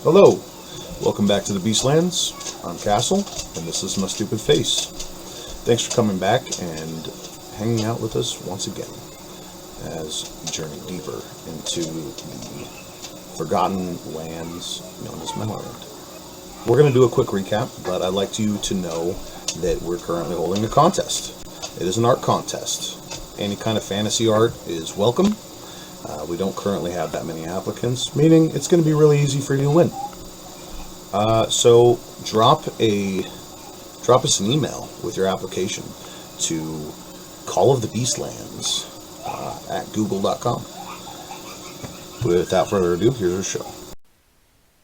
Hello, welcome back to the Beastlands. I'm Castle, and this is my stupid face. Thanks for coming back and hanging out with us once again as we journey deeper into the forgotten lands known as Melloland. We're going to do a quick recap, but I'd like you to know that we're currently holding a contest. It is an art contest. Any kind of fantasy art is welcome. We don't currently have that many applicants, meaning it's going to be really easy for you to win. So drop us an email with your application to callofthebeastlands at google.com. Without further ado, here's our show.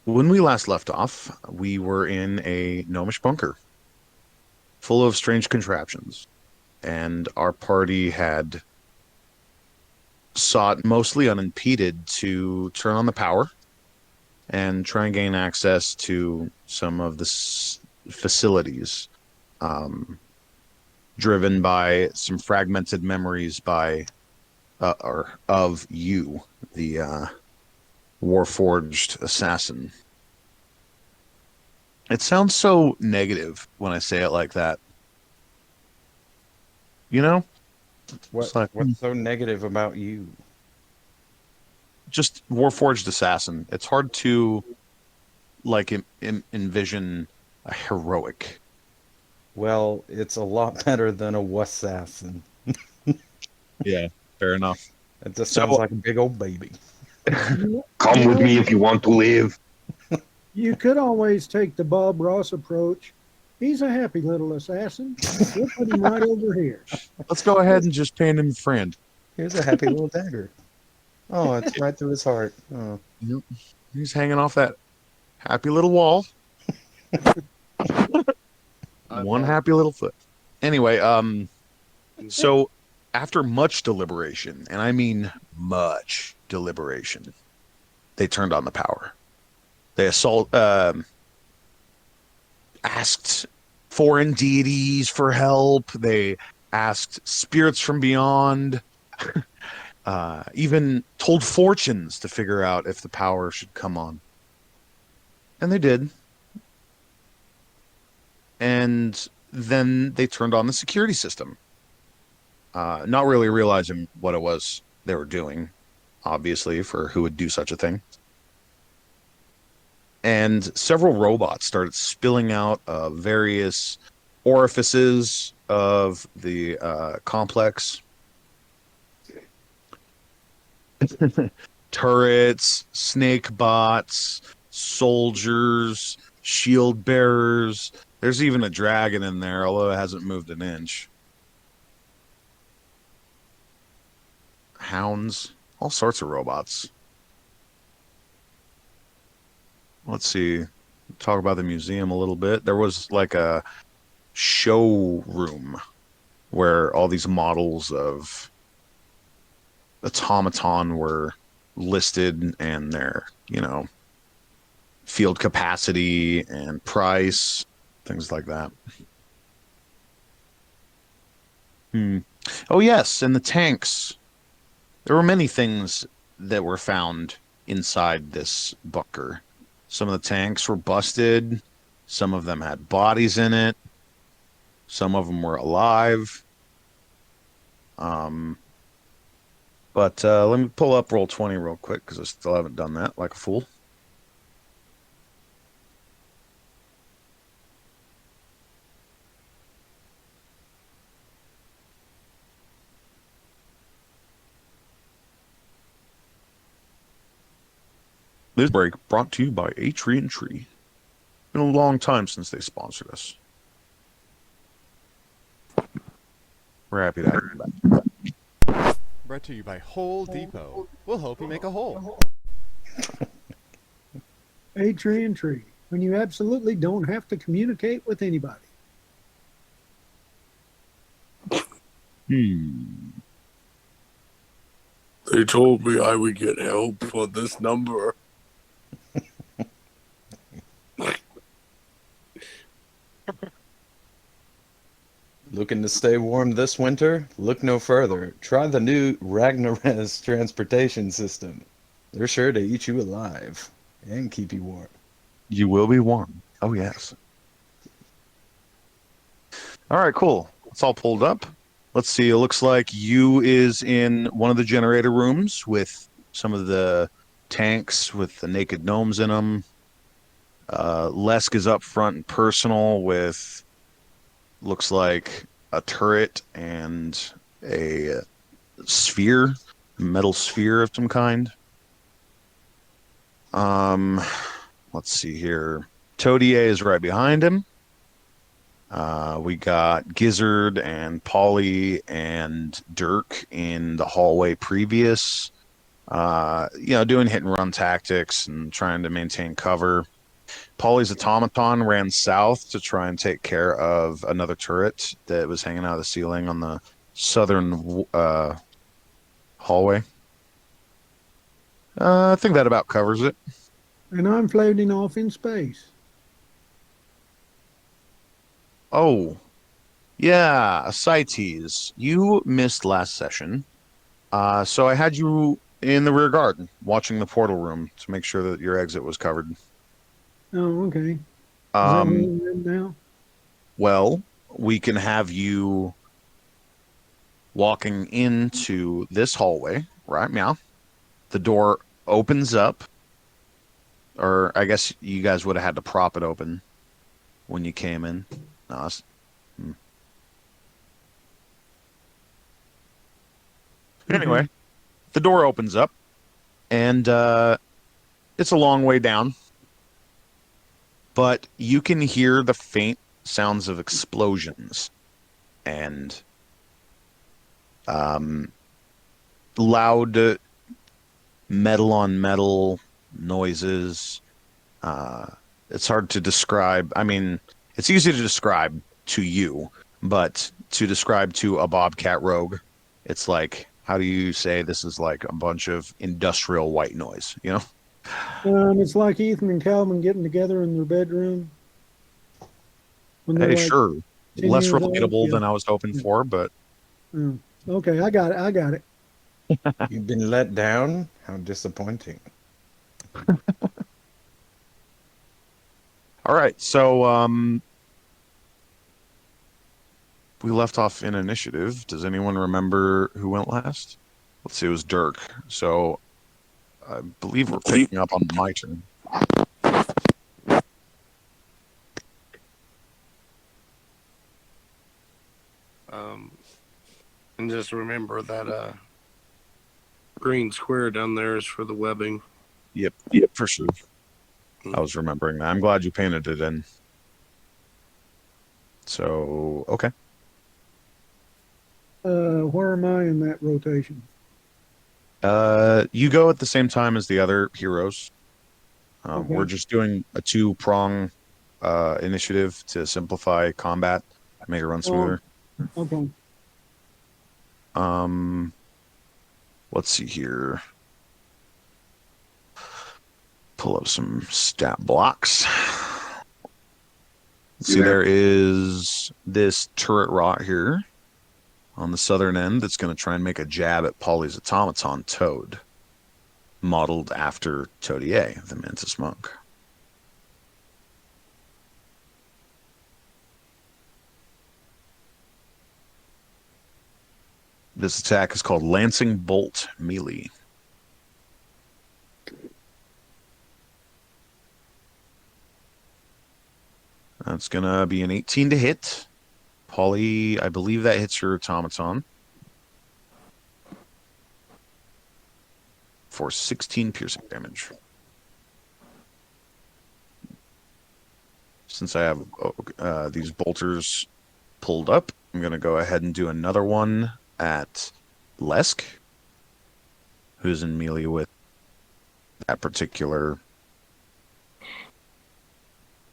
When we last left off, we were in a gnomish bunker full of strange contraptions, and our party had sought mostly unimpeded to turn on the power and try and gain access to some of the facilities, driven by some fragmented memories by or of you, the Warforged assassin. It sounds so negative when I say it like that. You know? It's like, What's so negative about you? just Warforged assassin. It's hard to like envision a heroic. Well, it's a lot better than a wassassin. Yeah, fair enough. It just So- sounds like a big old baby. Come with me if you want to live. You could always take the Bob Ross approach. He's a happy little assassin. We'll put him right over here. Let's go ahead and just paint him a friend. Here's a happy little dagger. Oh, it's right through his heart. Oh. He's hanging off that happy little wall. One happy little foot. Anyway, so after much deliberation, and I mean much deliberation, they turned on the power. They asked foreign deities for help. They asked spirits from beyond. Even told fortunes to figure out if the power should come on. And they did. And then they turned on the security system. Not really realizing what it was they were doing, obviously, for who would do such a thing. And several robots started spilling out of various orifices of the complex. Turrets, snake bots, soldiers, shield bearers. There's even a dragon in there, although it hasn't moved an inch. Hounds, all sorts of robots. Let's see. Talk about the museum a little bit. There was like a showroom where all these models of automaton were listed and their, field capacity and price, things like that. Oh, yes, and the tanks. There were many things that were found inside this bunker. Some of the tanks were busted. Some of them had bodies in it. Some of them were alive. But let me pull up Roll20 real quick because I still haven't done that like a fool. This break brought to you by A Tree and Tree. Been a long time since they sponsored us. We're happy to have you back. Brought to you by Hole Depot. We'll help you make a hole. A tree and tree. When you absolutely don't have to communicate with anybody. They told me I would get help for this number. Looking to stay warm this winter? Look no further. Try the new Ragnares transportation system. They're sure to eat you alive and keep you warm. You will be warm. Oh, yes. All right, cool. It's all pulled up. Let's see. It looks like you is in one of the generator rooms with some of the tanks with the naked gnomes in them. Lesk is up front and personal with looks like a turret and a sphere, metal sphere of some kind. Um, let's see here. Todier is right behind him. We got Gizzard and Polly and Dirk in the hallway previous. Doing hit and run tactics and trying to maintain cover. Polly's automaton ran south to try and take care of another turret that was hanging out of the ceiling on the southern hallway. I think that about covers it. And I'm floating off in space. Oh, yeah, Ascites. You missed last session. So I had you in the rear guard watching the portal room to make sure that your exit was covered. Oh, okay. Is that where we're in now? Well, we can have you walking into this hallway, right? Meow. The door opens up, or I guess you guys would have had to prop it open when you came in. No, Anyway, the door opens up, and it's a long way down, but you can hear the faint sounds of explosions and loud metal on metal noises. It's hard to describe. I mean, it's easy to describe to you, but to describe to a Bobcat Rogue, it's like, how do you say this is like a bunch of industrial white noise, you know? It's like Ethan and Calvin getting together in their bedroom. When they're Hey, like sure. 10 Less years old. relatable Yeah. than I was hoping for, but Oh, okay, I got it. I got it. You've been let down? How disappointing. all right. So we left off in initiative. Does anyone remember who went last? Let's see, it was Dirk. So I believe we're picking up on my turn. And just remember that green square down there is for the webbing. Yep, for sure. I was remembering that. I'm glad you painted it in. So, okay. Where am I in that rotation? You go at the same time as the other heroes. Okay. We're just doing a two-prong initiative to simplify combat, make it run smoother. Okay. Let's see here. Pull up some stat blocks. Let's see, there is this turret rot here on the southern end that's going to try and make a jab at Polly's automaton Toad, modeled after Todier, the Mantis Monk. This attack is called Lancing Bolt Melee. That's going to be an 18 to hit. Polly, I believe that hits your automaton for 16 piercing damage. Since I have these bolters pulled up, I'm going to go ahead and do another one at Lesk, who's in melee with that particular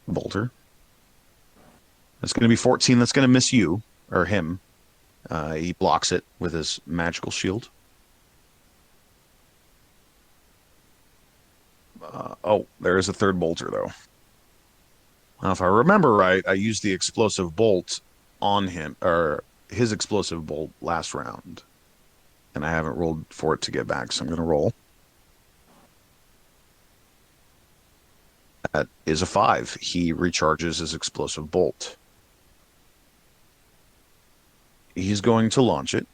bolter. That's going to be 14. That's going to miss you, or him. He blocks it with his magical shield. There is a third bolter, though. Now, if I remember right, I used the explosive bolt on him, or his explosive bolt last round. And I haven't rolled for it to get back, so I'm going to roll. That is a 5. He recharges his explosive bolt. He's going to launch it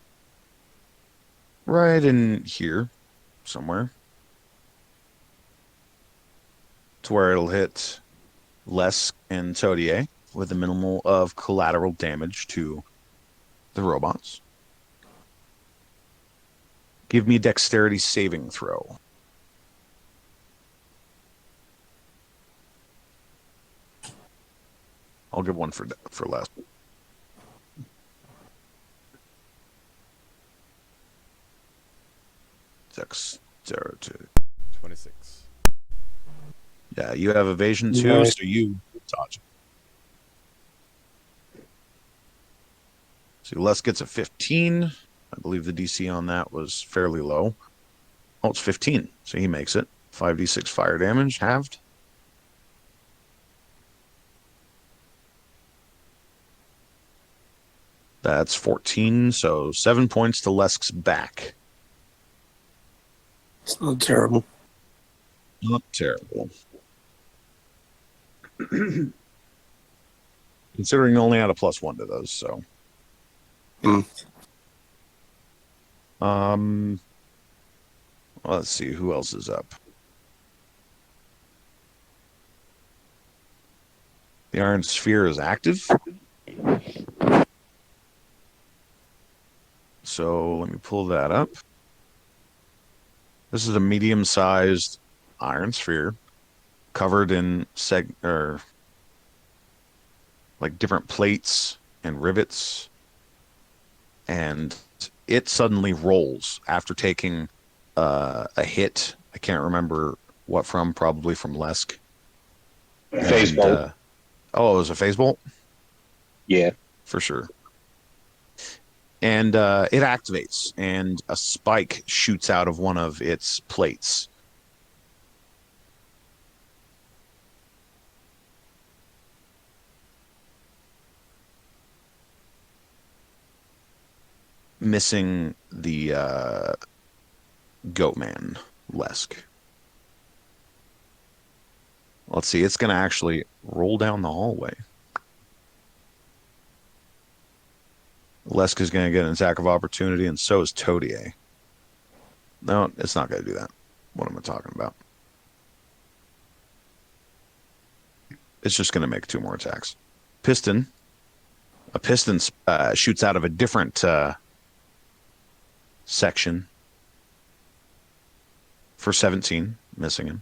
right in here somewhere to where it'll hit Lesk and Todier with a minimal of collateral damage to the robots. Give me a dexterity saving throw. I'll give one for Lesk. Dexterity. 26. Yeah, you have evasion too, Nice. so you dodge. So Les gets a 15. I believe the DC on that was fairly low. Oh, it's 15, so he makes it. 5d6 fire damage, halved. That's 14, so 7 points to Lesk's back. It's not terrible. Not terrible. Considering you only had a +1 to those, so. Let's see who else is up. The Iron Sphere is active. So let me pull that up. This is a medium-sized iron sphere covered in like different plates and rivets, and it suddenly rolls after taking a hit. I can't remember what from, probably from Lesk. Phase bolt. Oh, it was a phase bolt? Yeah. For sure. And it activates, and a spike shoots out of one of its plates. Missing the Goatman, Lesk. Let's see, it's going to actually roll down the hallway. Lesk is going to get an attack of opportunity, and so is Todier. No, it's not going to do that. What am I talking about? It's just going to make 2 more attacks. Piston. A piston shoots out of a different section for 17, missing him.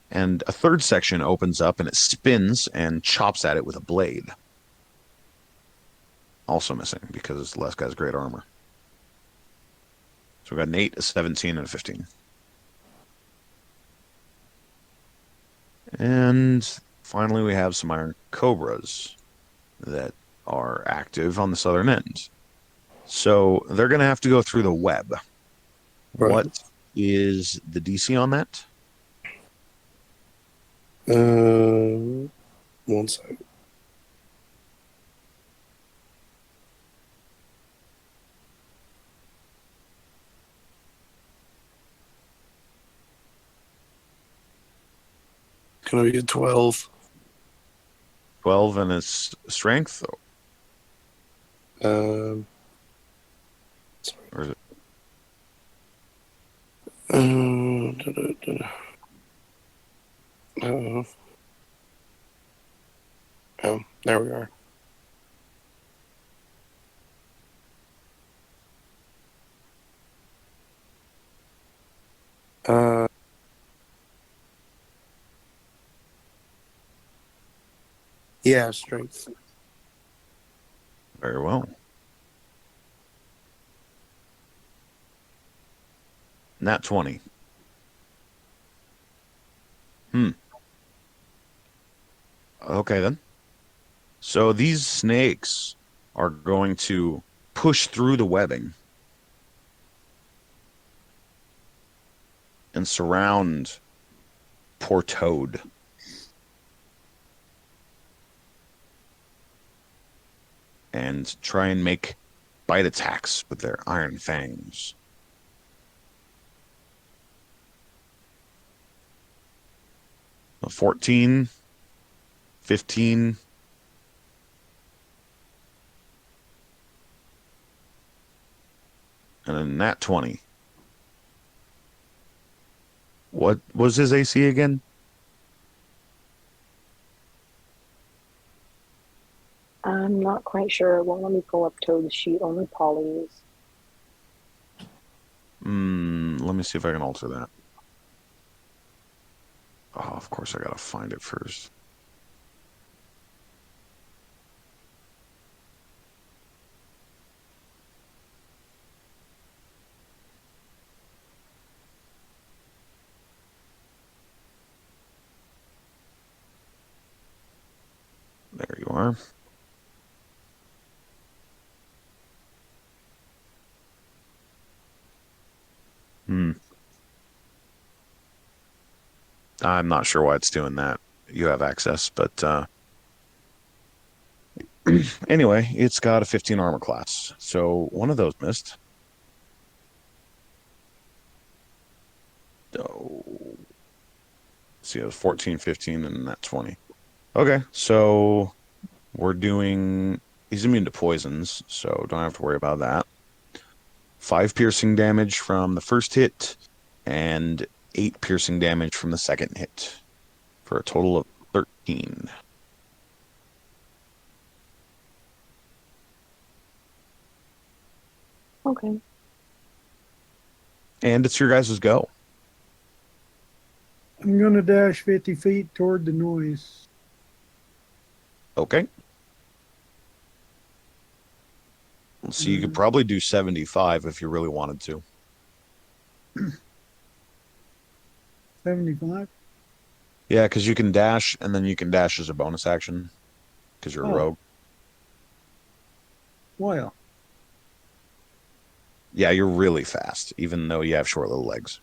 And a third section opens up, and it spins and chops at it with a blade. Also missing, because Lesk has great armor. So we got an 8, a 17, and a 15. And finally, we have some Iron Cobras that are active on the southern end. So they're going to have to go through the web. Right. What is the DC on that? 1 second. Gonna be a 12. 12 and its strength? Sorry. Or is it? Oh, there we are. Yeah, strength. Very well. Nat 20. Okay, then. So these snakes are going to push through the webbing and surround poor Toad. And try and make bite attacks with their iron fangs. 14, 15. And then nat 20. What was his AC again? I'm not quite sure. It won't let me pull up Toad's sheet. Only Polly's. Let me see if I can alter that. Oh, of course I gotta find it first. There you are. I'm not sure why it's doing that. You have access, but anyway, it's got a 15 armor class. So one of those missed. Oh, see, it was 14, 15, and that 20. Okay, so we're doing. He's immune to poisons, so don't have to worry about that. 5 piercing damage from the first hit, and 8 piercing damage from the second hit, for a total of 13. Okay. And it's your guys' go. I'm going to dash 50 feet toward the noise. Okay. So you could probably do 75 if you really wanted to. 75? Yeah, because you can dash, and then you can dash as a bonus action, because you're a rogue. Well. Yeah, you're really fast, even though you have short little legs.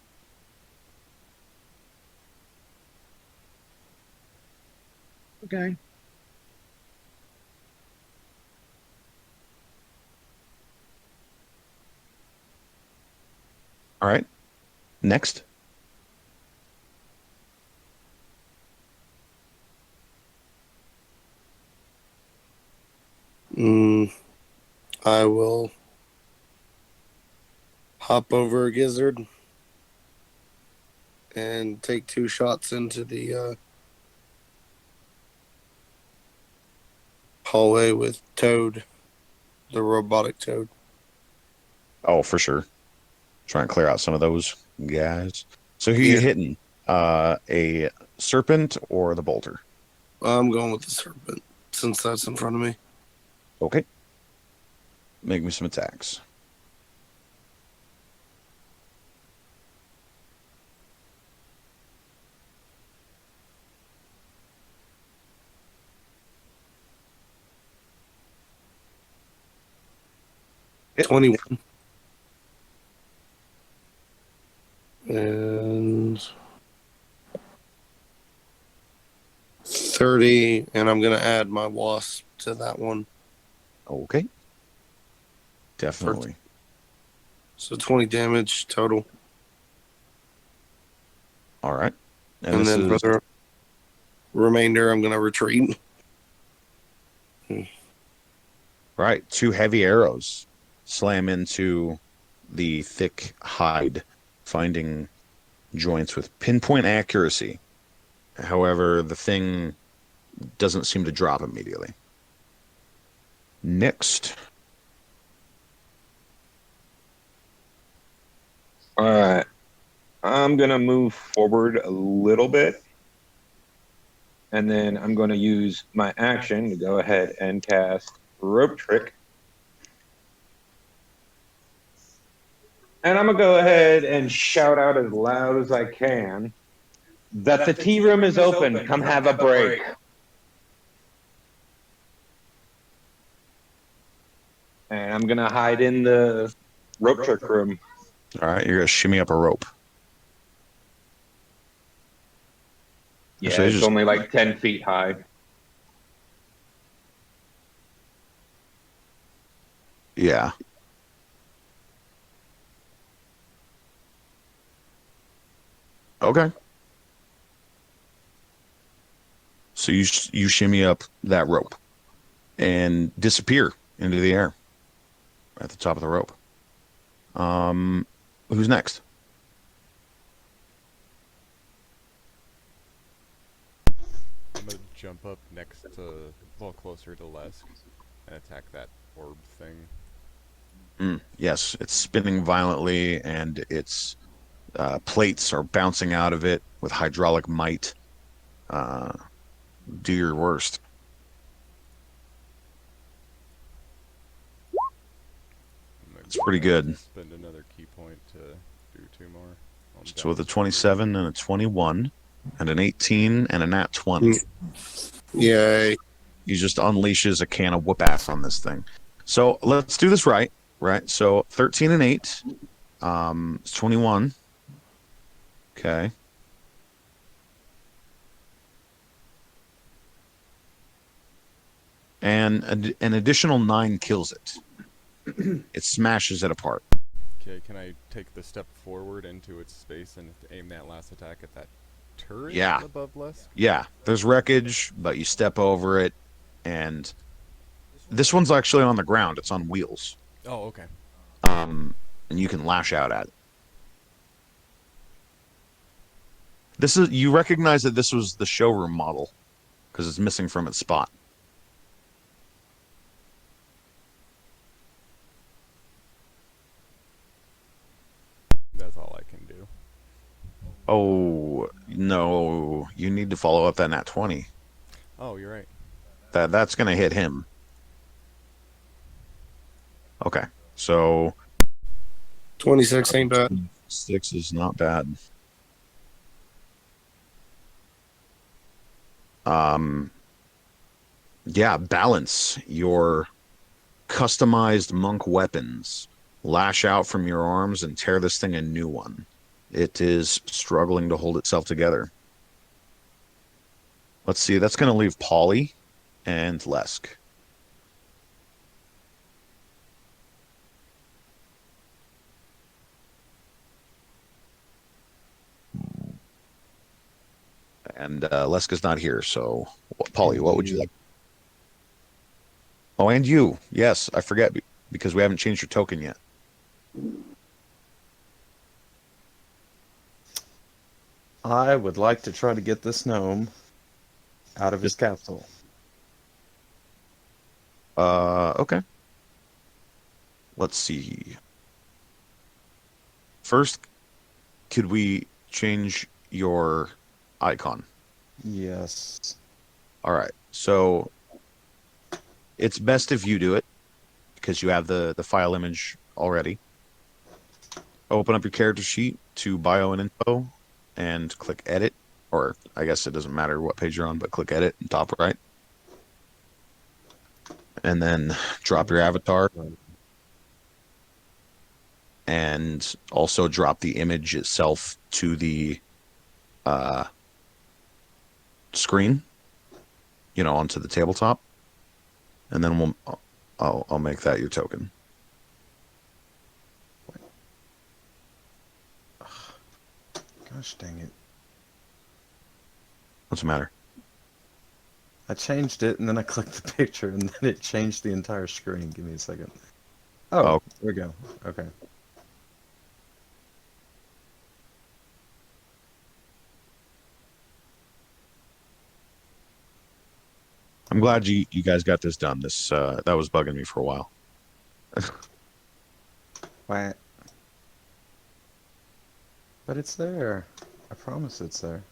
Okay. All right. Next. I will hop over a gizzard and take 2 shots into the hallway with Toad, the robotic Toad. Oh, for sure. Try and clear out some of those guys. So who are you hitting? A serpent or the bolter? I'm going with the serpent, since that's in front of me. Okay. Make me some attacks. Hit. 21. And 30, and I'm going to add my wasp to that one. Okay. Definitely. So 20 damage total. All right. And then for the remainder, I'm going to retreat. Right. 2 heavy arrows slam into the thick hide, finding joints with pinpoint accuracy. However, the thing doesn't seem to drop immediately. Next. All right. I'm going to move forward a little bit. And then I'm going to use my action to go ahead and cast Rope Trick. And I'm going to go ahead and shout out as loud as I can that the tea room is open. Come have a break. And I'm going to hide in the rope trick room. All right, you're going to shimmy up a rope. Yeah, So it's only like 10 feet high. Yeah. Okay. So you shimmy up that rope and disappear into the air at the top of the rope. Who's next? I'm gonna jump up next to, well, closer to Lesk and attack that orb thing. Yes, it's spinning violently, and its plates are bouncing out of it with hydraulic might. Uh, do your worst. It's pretty good. Spend another key point to do 2 more. So with a 27 and a 21 and an 18 and a nat 20. Yay. He just unleashes a can of whoop ass on this thing. So let's do this right. So 13 and 8. It's 21. Okay. And an additional 9 kills it. It smashes it apart. Okay, can I take the step forward into its space and aim that last attack at that turret Yeah. above Lesk? Yeah, there's wreckage, but you step over it, and this one's actually on the ground. It's on wheels. Oh, okay. And you can lash out at it. You recognize that this was the showroom model because it's missing from its spot. That's all I can do. Oh, no, you need to follow up that nat 20. Oh, you're right. That's going to hit him. Okay, so 26 ain't bad. 6 is not bad. Yeah, balance your customized monk weapons. Lash out from your arms and tear this thing a new one. It is struggling to hold itself together. Let's see, that's going to leave Polly and Lesk. And Lesk is not here, so Polly, what would you like? Oh, and you. Yes, I forget because we haven't changed your token yet. I would like to try to get this gnome out of his capsule. Okay. Let's see. First, could we change your icon? Yes. All right. So it's best if you do it because you have the file image already. Open up your character sheet to bio and info and click edit, or I guess it doesn't matter what page you're on, but click edit in top right. And then drop your avatar and also drop the image itself to the screen, onto the tabletop. And then I'll make that your token. Gosh dang it. What's the matter? I changed it and then I clicked the picture and then it changed the entire screen. Give me a second. Oh, there we go. Okay. I'm glad you guys got this done. This that was bugging me for a while. What? But it's there. I promise it's there.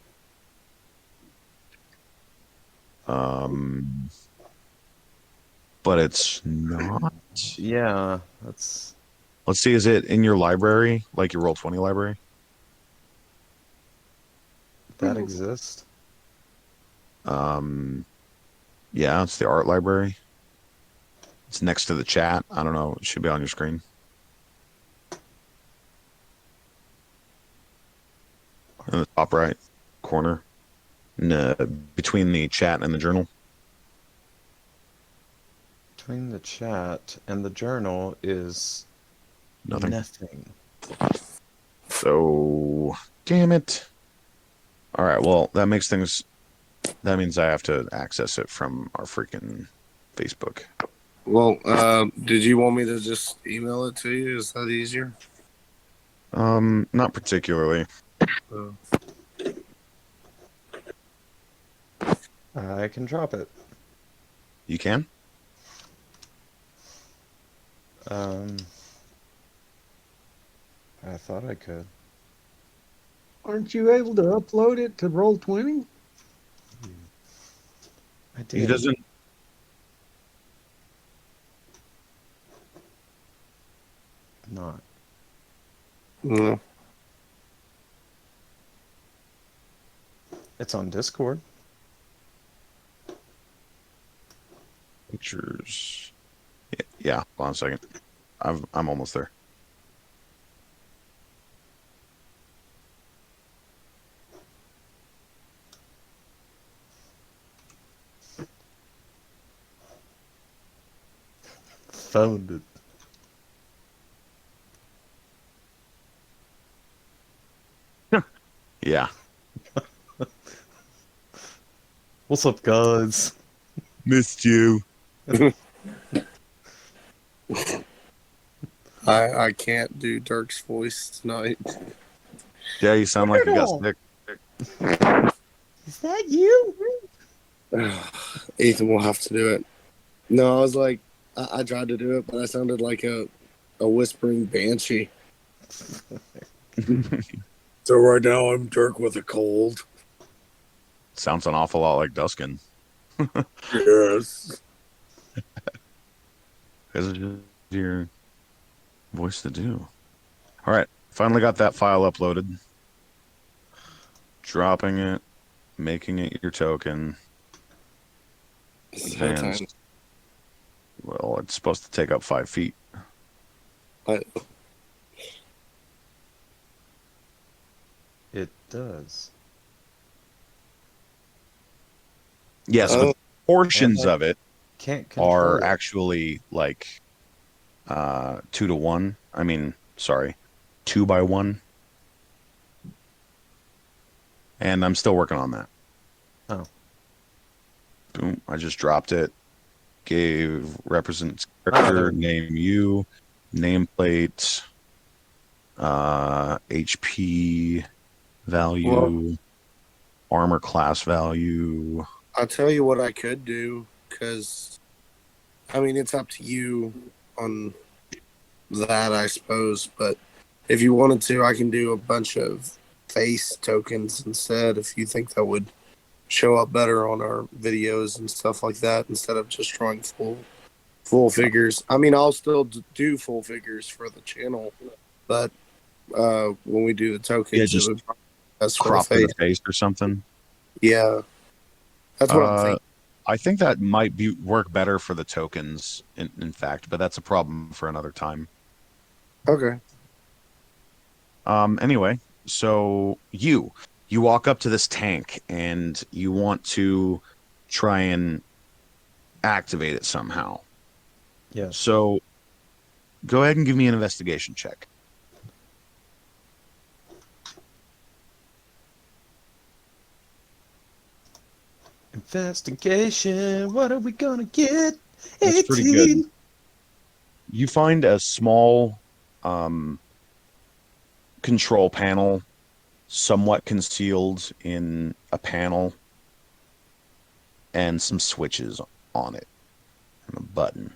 But it's not. Yeah, that's... Let's see, is it in your library, like your Roll20 library? That exists? Yeah, it's the art library. It's next to the chat. I don't know. It should be on your screen. In the top right corner. Between the chat and the journal. Between the chat and the journal is Nothing. nothing. So, damn it. All right, well, that makes things That means I have to access it from our freaking Facebook. Well, did you want me to just email it to you? Is that easier? Not particularly. Uh, I can drop it. You can? I thought I could. Aren't you able to upload it to Roll20? I did. He doesn't. Not. no. It's on Discord. Pictures. Yeah. Hold on a second. I'm almost there. Found it. Yeah. What's up, guys? Missed you. I can't do Dirk's voice tonight. Yeah, you sound like you got sick. Is that you? Ethan will have to do it. No, I was like, I tried to do it, but I sounded like a whispering banshee. So right now I'm Dirk with a cold. Sounds an awful lot like Duskin. Yes. Because it's just your voice to do. All right. Finally got that file uploaded. Dropping it. Making it your token. Advanced. Well, it's supposed to take up 5 feet. It does. Yes, but portions And I of it can't control are it. actually like 2 to 1. I mean, sorry, 2 by 1. And I'm still working on that. Oh. Boom. I just dropped it. Gave represents character, name you, nameplate, HP value, armor class value. I'll tell you what I could do, because, I mean, it's up to you on that, I suppose. But if you wanted to, I can do a bunch of face tokens instead, if you think that would show up better on our videos and stuff like that, instead of just drawing full figures. I mean, I'll still do full figures for the channel, but when we do the tokens, just it would probably be best for Crop the in the face. face or something. Yeah, that's what I'm thinking. I think that might work better for the tokens, in fact, but that's a problem for another time. Okay. Anyway, so you walk up to this tank and you want to try and activate it somehow. Yeah. So go ahead and give me an investigation check. Investigation. What are we gonna get? That's pretty good. You find a small control panel somewhat concealed in a panel and some switches on it and a button.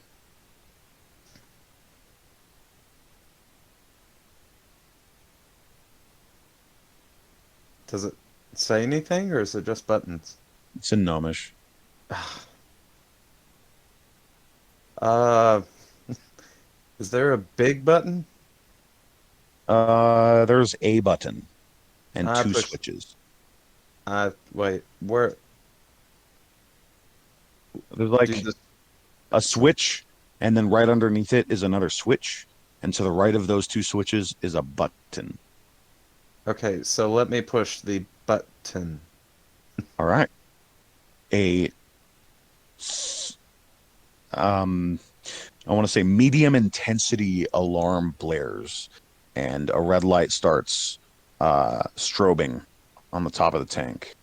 Does it say anything, or is it just buttons? It's in Gnomish. Is there a big button? There's a button and I two push- switches. Wait, where? There's like do the- a switch, and then right underneath it is another switch, and to the right of those two switches is a button. Okay, so let me push the button. All right. I want to say medium intensity alarm blares, and a red light starts strobing on the top of the tank.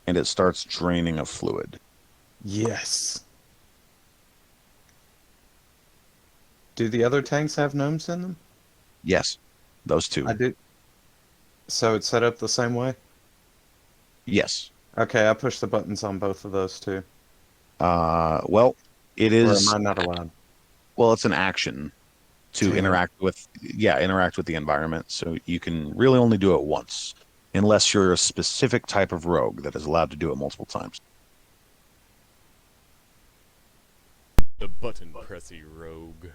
and it starts draining of fluid. Yes. Do the other tanks have gnomes in them? Yes, those two. I do. So it's set up the same way? Yes. Okay, I push the buttons on both of those too. Well, it Or am is. I not allowed? Well, it's an action to Dang it. interact with the environment. So you can really only do it once, unless you're a specific type of rogue that is allowed to do it multiple times. The button pressy rogue.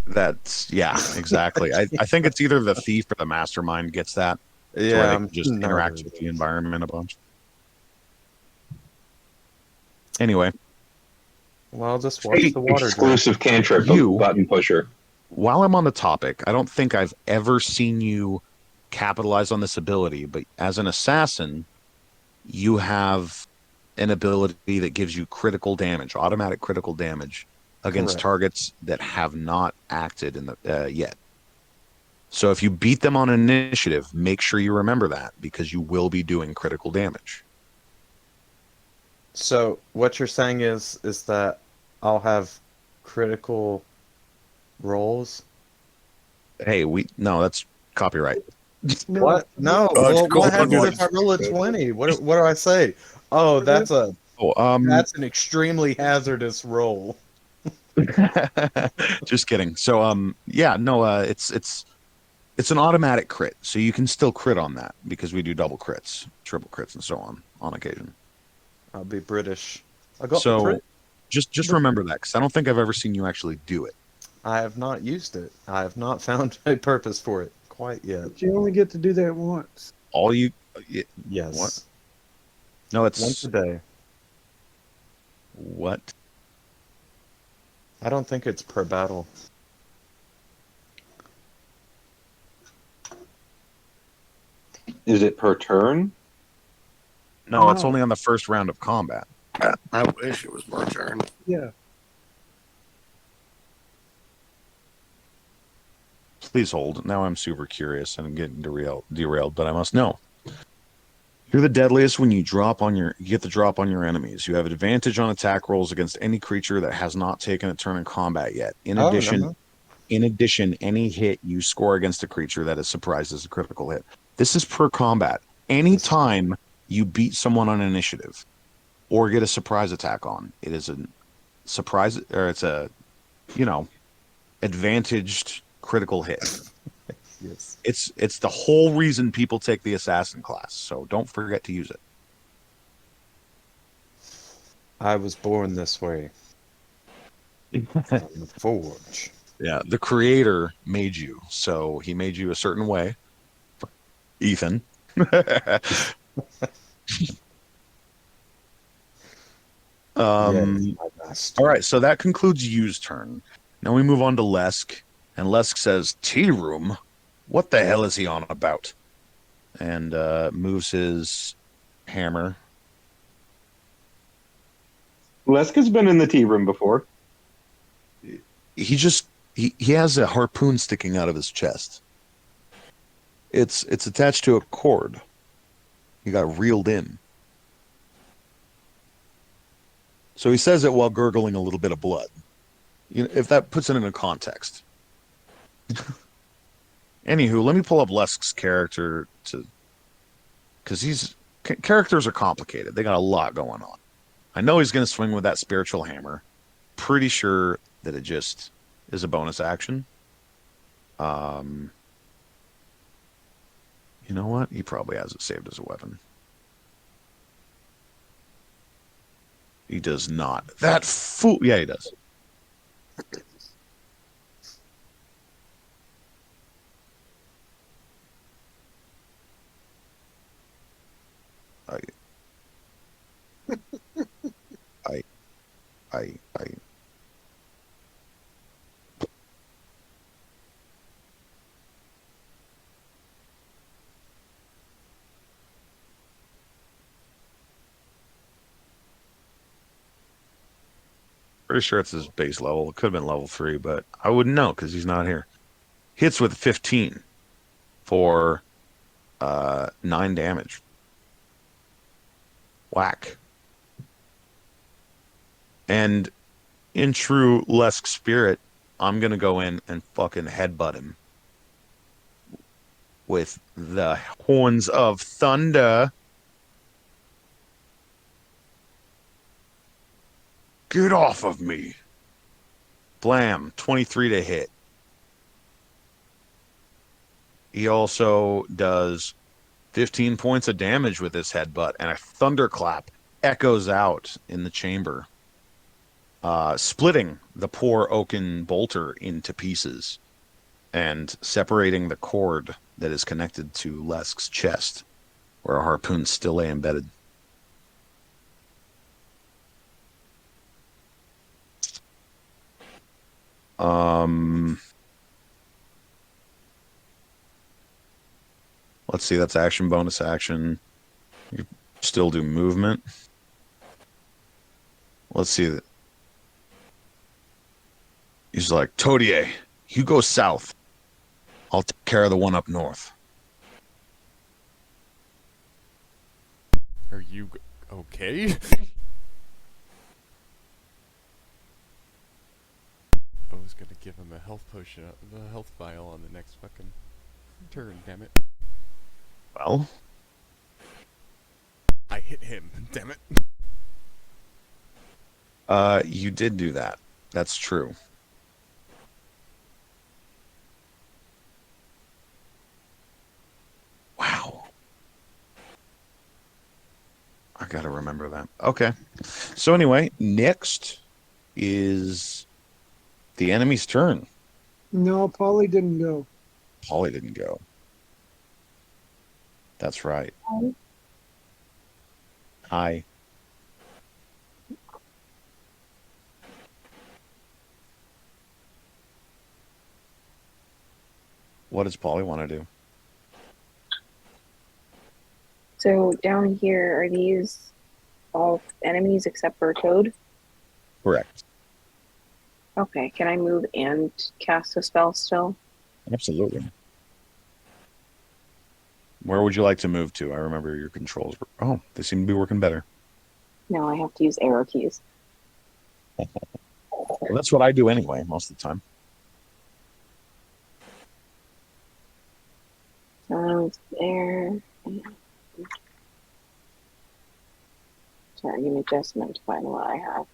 That's exactly. I think it's either the thief or the mastermind gets that. To where Yeah, they I'm can just interact with the environment a bunch. Anyway, Well, I'll just watch the water drain. Exclusive cantrip You- button pusher. while I'm on the topic, I don't think I've ever seen you capitalize on this ability, but as an assassin, you have an ability that gives you critical damage, automatic critical damage against Correct. targets that have not acted in the yet. So if you beat them on initiative, make sure you remember that because you will be doing critical damage. So what you're saying is that I'll have critical rolls? Hey, no, that's copyright. What? No. Oh, it's Well, cool. what happens Good if I roll a 20? What do I say? Oh, that's an extremely hazardous roll. Just kidding. So it's an automatic crit, so you can still crit on that because we do double crits, triple crits, and so on occasion. I'll be British. I got the So crit. just remember that because I don't think I've ever seen you actually do it. I have not used it. I have not found a purpose for it quite yet. But you only get to do that once. All you, Yes. What? No, it's Once a day. what? I don't think it's per battle. Is it per turn? No, it's No. only on the first round of combat. I wish it was my turn. Yeah. Please hold. Now I'm super curious and I'm getting derailed, but I must know. You're the deadliest when you get the drop on your enemies. You have advantage on attack rolls against any creature that has not taken a turn in combat yet. In addition, any hit you score against a creature that is surprised is a critical hit. This is per combat. Anytime you beat someone on initiative or get a surprise attack on, it is a surprise, or it's a, advantaged critical hit. Yes. It's the whole reason people take the assassin class, so don't forget to use it. I was born this way. On the forge. Yeah, the creator made you, so he made you a certain way. Ethan. Yes, my master. All right, so that concludes Yu's turn. Now we move on to Lesk, and Lesk says, "Tea room? What the hell is he on about?" And moves his hammer. Leska's been in the tea room before. He has a harpoon sticking out of his chest. It's attached to a cord. He got reeled in. So he says it while gurgling a little bit of blood. If that puts it in a context. Anywho, let me pull up Lesk's character because characters are complicated. They got a lot going on. I know he's going to swing with that spiritual hammer. Pretty sure that it just is a bonus action. You know what? He probably has it saved as a weapon. He does not. That fool. Yeah, he does. I pretty sure it's his base level. It could have been level 3, but I wouldn't know because he's not here. Hits with 15 for 9 damage. Whack. And in true Lesk spirit, I'm going to go in and fucking headbutt him with the horns of thunder. Get off of me. Blam, 23 to hit. He also does 15 points of damage with this headbutt, and a thunderclap echoes out in the chamber, splitting the poor oaken bolter into pieces and separating the cord that is connected to Lesk's chest, where a harpoon still lay embedded. Let's see, that's action, bonus action. You still do movement. Let's see. He's like, Todier, you go south. I'll take care of the one up north. Are you okay? I was gonna give him a health potion, the health vial on the next fucking turn, damn it. Well, I hit him, damn it. you did do that. That's true. Wow. I gotta remember that. Okay. So anyway, next is the enemy's turn. No, Polly didn't go. Polly didn't go. That's right. Hi. What does Polly want to do? So down here, are these all enemies except for Toad? Correct. Okay, can I move and cast a spell still? Absolutely. Where would you like to move to? I remember your controls. Oh, they seem to be working better. No, I have to use arrow keys. Well, that's what I do anyway, most of the time. There. Sorry, give me just a minute to find what I have.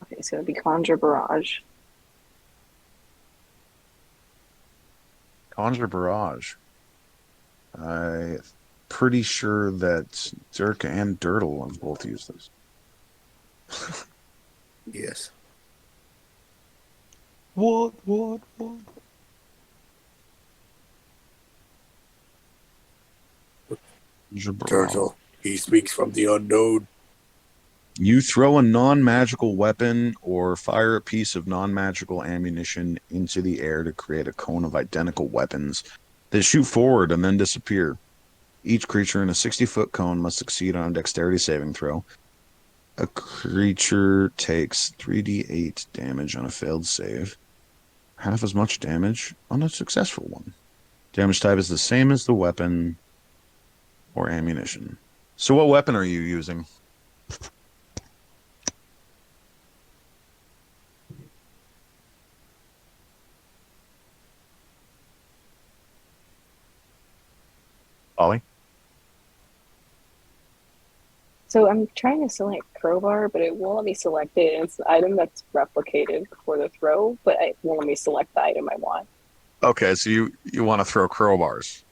Okay, so it'd be Conjure Barrage. Conjure Barrage. I'm pretty sure that Dirk and Dirtle have both used this. Yes. What? Conjure Barrage. Turtle. He speaks from the unknown. You throw a non-magical weapon or fire a piece of non-magical ammunition into the air to create a cone of identical weapons that shoot forward and then disappear. Each creature in a 60-foot cone must succeed on a dexterity saving throw. A creature takes 3d8 damage on a failed save, half as much damage on a successful one. Damage type is the same as the weapon or ammunition. So what weapon are you using? Ollie? So I'm trying to select Crowbar, but it won't let me select it. It's the item that's replicated before the throw, but it won't let me select the item I want. Okay, so you want to throw crowbars.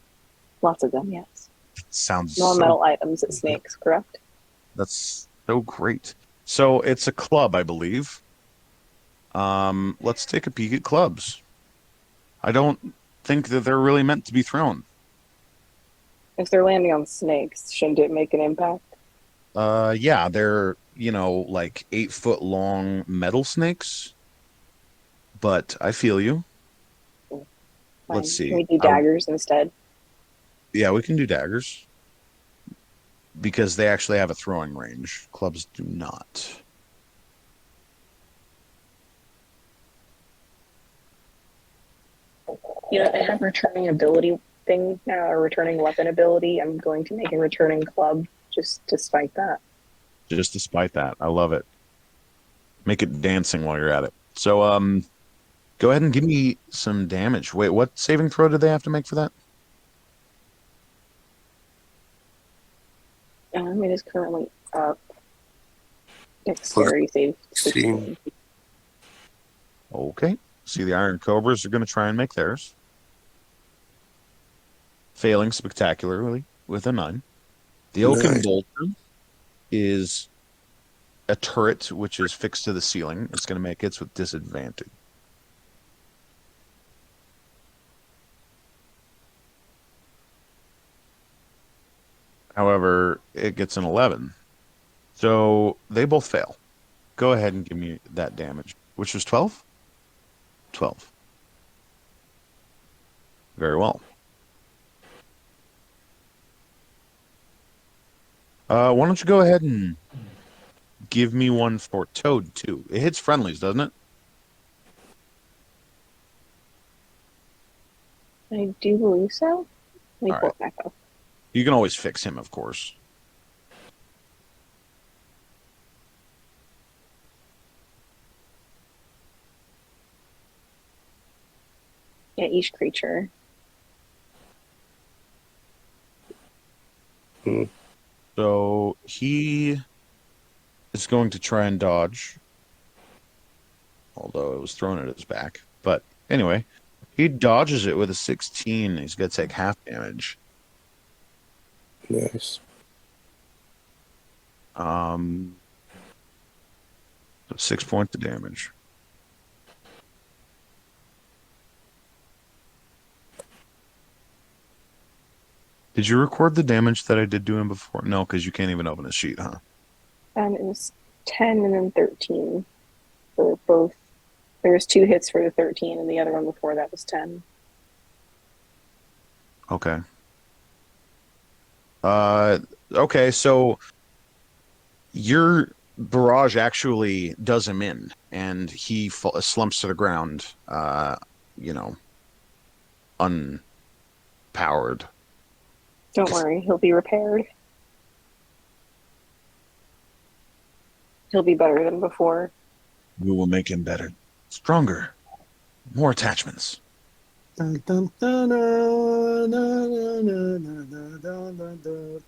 Lots of them, yes. Sounds Non-metal so... items at snakes, correct? That's so great. So it's a club, I believe. Let's take a peek at clubs. I don't think that they're really meant to be thrown. If they're landing on snakes, shouldn't it make an impact? Yeah, they're, like 8-foot long metal snakes. but I feel you. Fine. Let's see. Can we do I- daggers instead? Yeah, we can do daggers because they actually have a throwing range. Clubs do not. You know, I have returning ability thing now, a returning weapon ability. I'm going to make a returning club just to spite that. Just despite that, I love it. Make it dancing while you're at it. So, go ahead and give me some damage. Wait, what saving throw did they have to make for that? It is currently up. Dexterity save 16. Okay. See, the Iron Cobras are going to try and make theirs. Failing spectacularly with a 9. The Oaken Nice. Bolter is a turret which is fixed to the ceiling. It's going to make hits with disadvantage. However, it gets an 11. So they both fail. Go ahead and give me that damage, which was 12? 12. Very well. Why don't you go ahead and give me one for Toad, too? It hits friendlies, doesn't it? I do believe so. Let me All pull right. it back up. You can always fix him, of course. Yeah, each creature. So he is going to try and dodge, although it was thrown at his back. But anyway, he dodges it with a 16. He's going to take half damage. Nice. 6 points of damage. Did you record the damage that I did to him before? No, because you can't even open a sheet, huh? It was 10 and then 13 for both. There was 2 hits for the 13, and the other one before that was 10. Okay. Okay, so your barrage actually does him in, and he slumps to the ground, unpowered. Don't worry, he'll be repaired. He'll be better than before. We will make him better, stronger, more attachments. Dun, dun, dun, dun, dun, dun, dun, dun, dun, dun.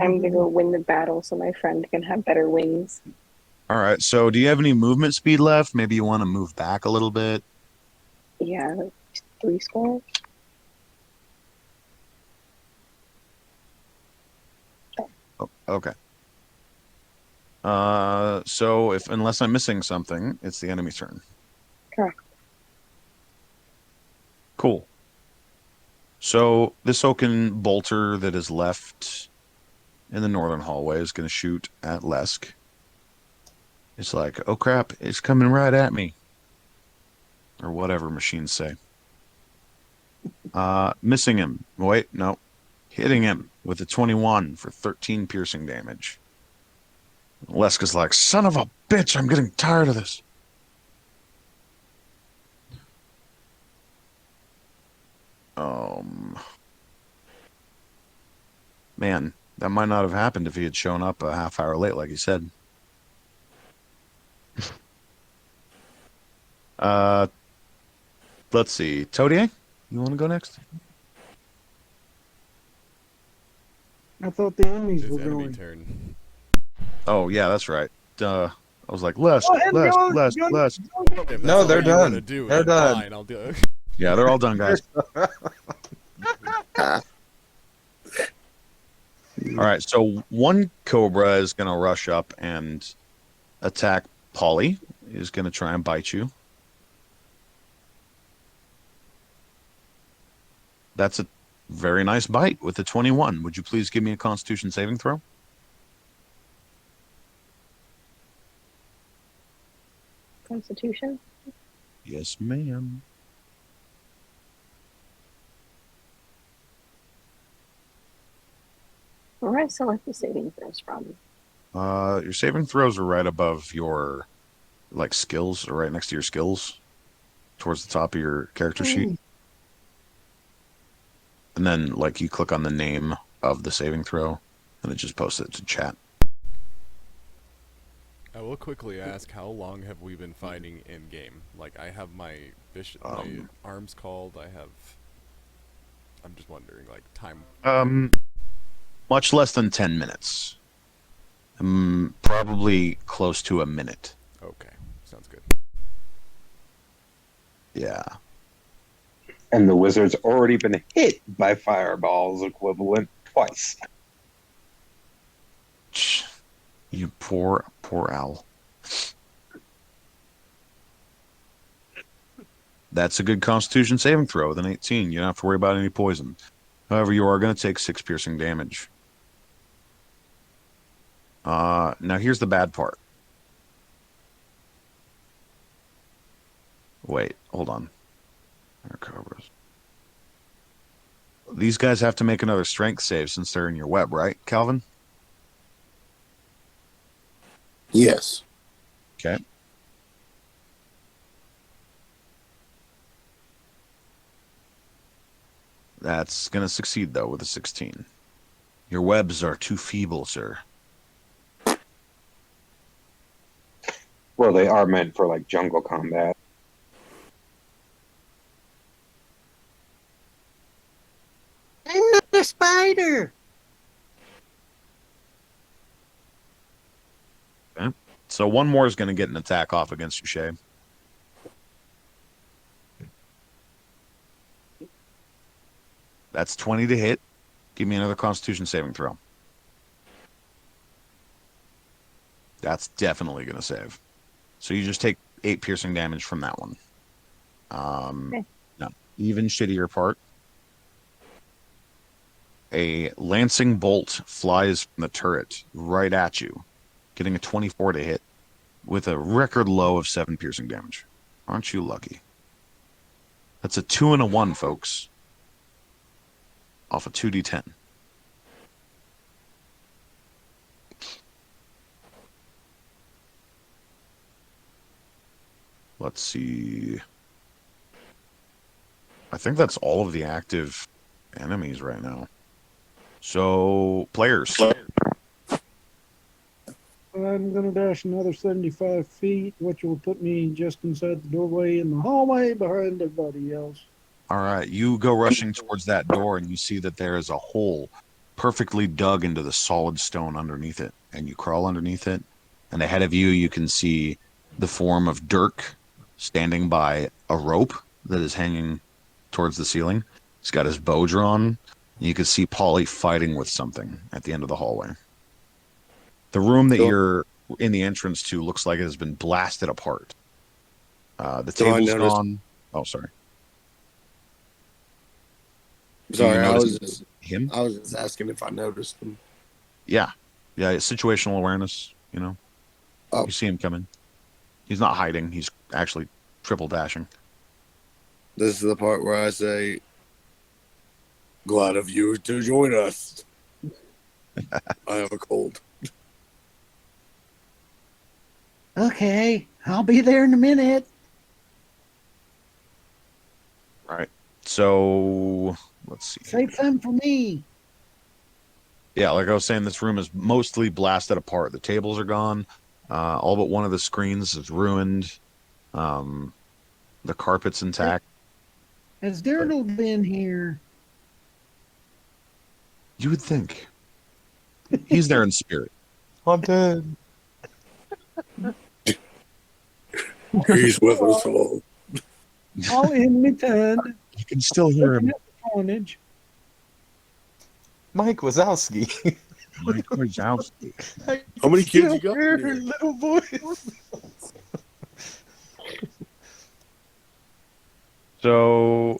I'm gonna go win the battle so my friend can have better wings. All right, so do you have any movement speed left? Maybe you want to move back a little bit. Yeah, 3 squares. Oh, okay. So unless I'm missing something, it's the enemy's turn. Correct. Cool. So this Oaken Bolter that is left in the northern hallway is going to shoot at Lesk. It's like, oh crap, it's coming right at me. Or whatever machines say. Missing him. Wait, no. Hitting him with a 21 for 13 piercing damage. Lesk is like, son of a bitch, I'm getting tired of this. Man, that might not have happened if he had shown up a half hour late, like he said. Let's see. Todier, you want to go next? I thought the enemies It's were enemy going. turn. Oh, yeah, that's right. I was like, Lesk. Go ahead, Lesk. If that's No, all they're you wanna done. do, They're then done. Fine, I'll do it. Yeah, they're all done, guys. All right, so one Cobra is going to rush up and attack Polly. Is going to try and bite you. That's a very nice bite with a 21. Would you please give me a Constitution saving throw? Constitution. Yes, ma'am. Where do I select the saving throws from? Your saving throws are right above your skills, or right next to your skills, towards the top of your character sheet. And then you click on the name of the saving throw, and it just posts it to chat. I will quickly ask, how long have we been fighting in game? I have my my arms called. I'm just wondering, time. Much less than 10 minutes. Probably close to a minute. Okay, sounds good. Yeah. And the wizard's already been hit by fireballs equivalent twice. You poor owl. That's a good Constitution saving throw with an 18. You don't have to worry about any poison. However, you are going to take 6 piercing damage. Now here's the bad part. Wait, hold on. Cobras. These guys have to make another strength save since they're in your web, right, Calvin? Yes. Okay. That's going to succeed, though, with a 16. Your webs are too feeble, sir. Well, they are meant for jungle combat. I'm not a spider. Okay. So one more is going to get an attack off against you, Shay. That's 20 to hit. Give me another Constitution saving throw. That's definitely going to save. So you just take 8 piercing damage from that one. Okay. Now, even shittier part. A lancing bolt flies from the turret right at you, getting a 24 to hit with a record low of 7 piercing damage. Aren't you lucky? That's a 2 and a 1, folks. Off a 2d10. Let's see. I think that's all of the active enemies right now. So, players. I'm going to dash another 75 feet, which will put me just inside the doorway in the hallway behind everybody else. All right, you go rushing towards that door, and you see that there is a hole perfectly dug into the solid stone underneath it. And you crawl underneath it, and ahead of you, you can see the form of Dirk standing by a rope that is hanging towards the ceiling. He's got his bow drawn. You can see Polly fighting with something at the end of the hallway. The room that you're in the entrance to looks like it has been blasted apart. The table's gone. Oh, sorry. Sorry, I was him. I was just asking if I noticed him. Yeah, situational awareness. Oh. You see him coming. He's not hiding. He's actually triple dashing. This is the part where I say, "Glad of you to join us." I have a cold. Okay, I'll be there in a minute. All right. So let's see. Save some for me. Yeah, like I was saying, this room is mostly blasted apart. The tables are gone. All but one of the screens is ruined. The carpet's intact. Has Dirtle been here? You would think. He's there in spirit. Haunted. He's with us all. All in me turn. You can still hear him. Carnage. Mike Wazowski. Mike Wazowski. How many kids you got? Hear her little voice. So,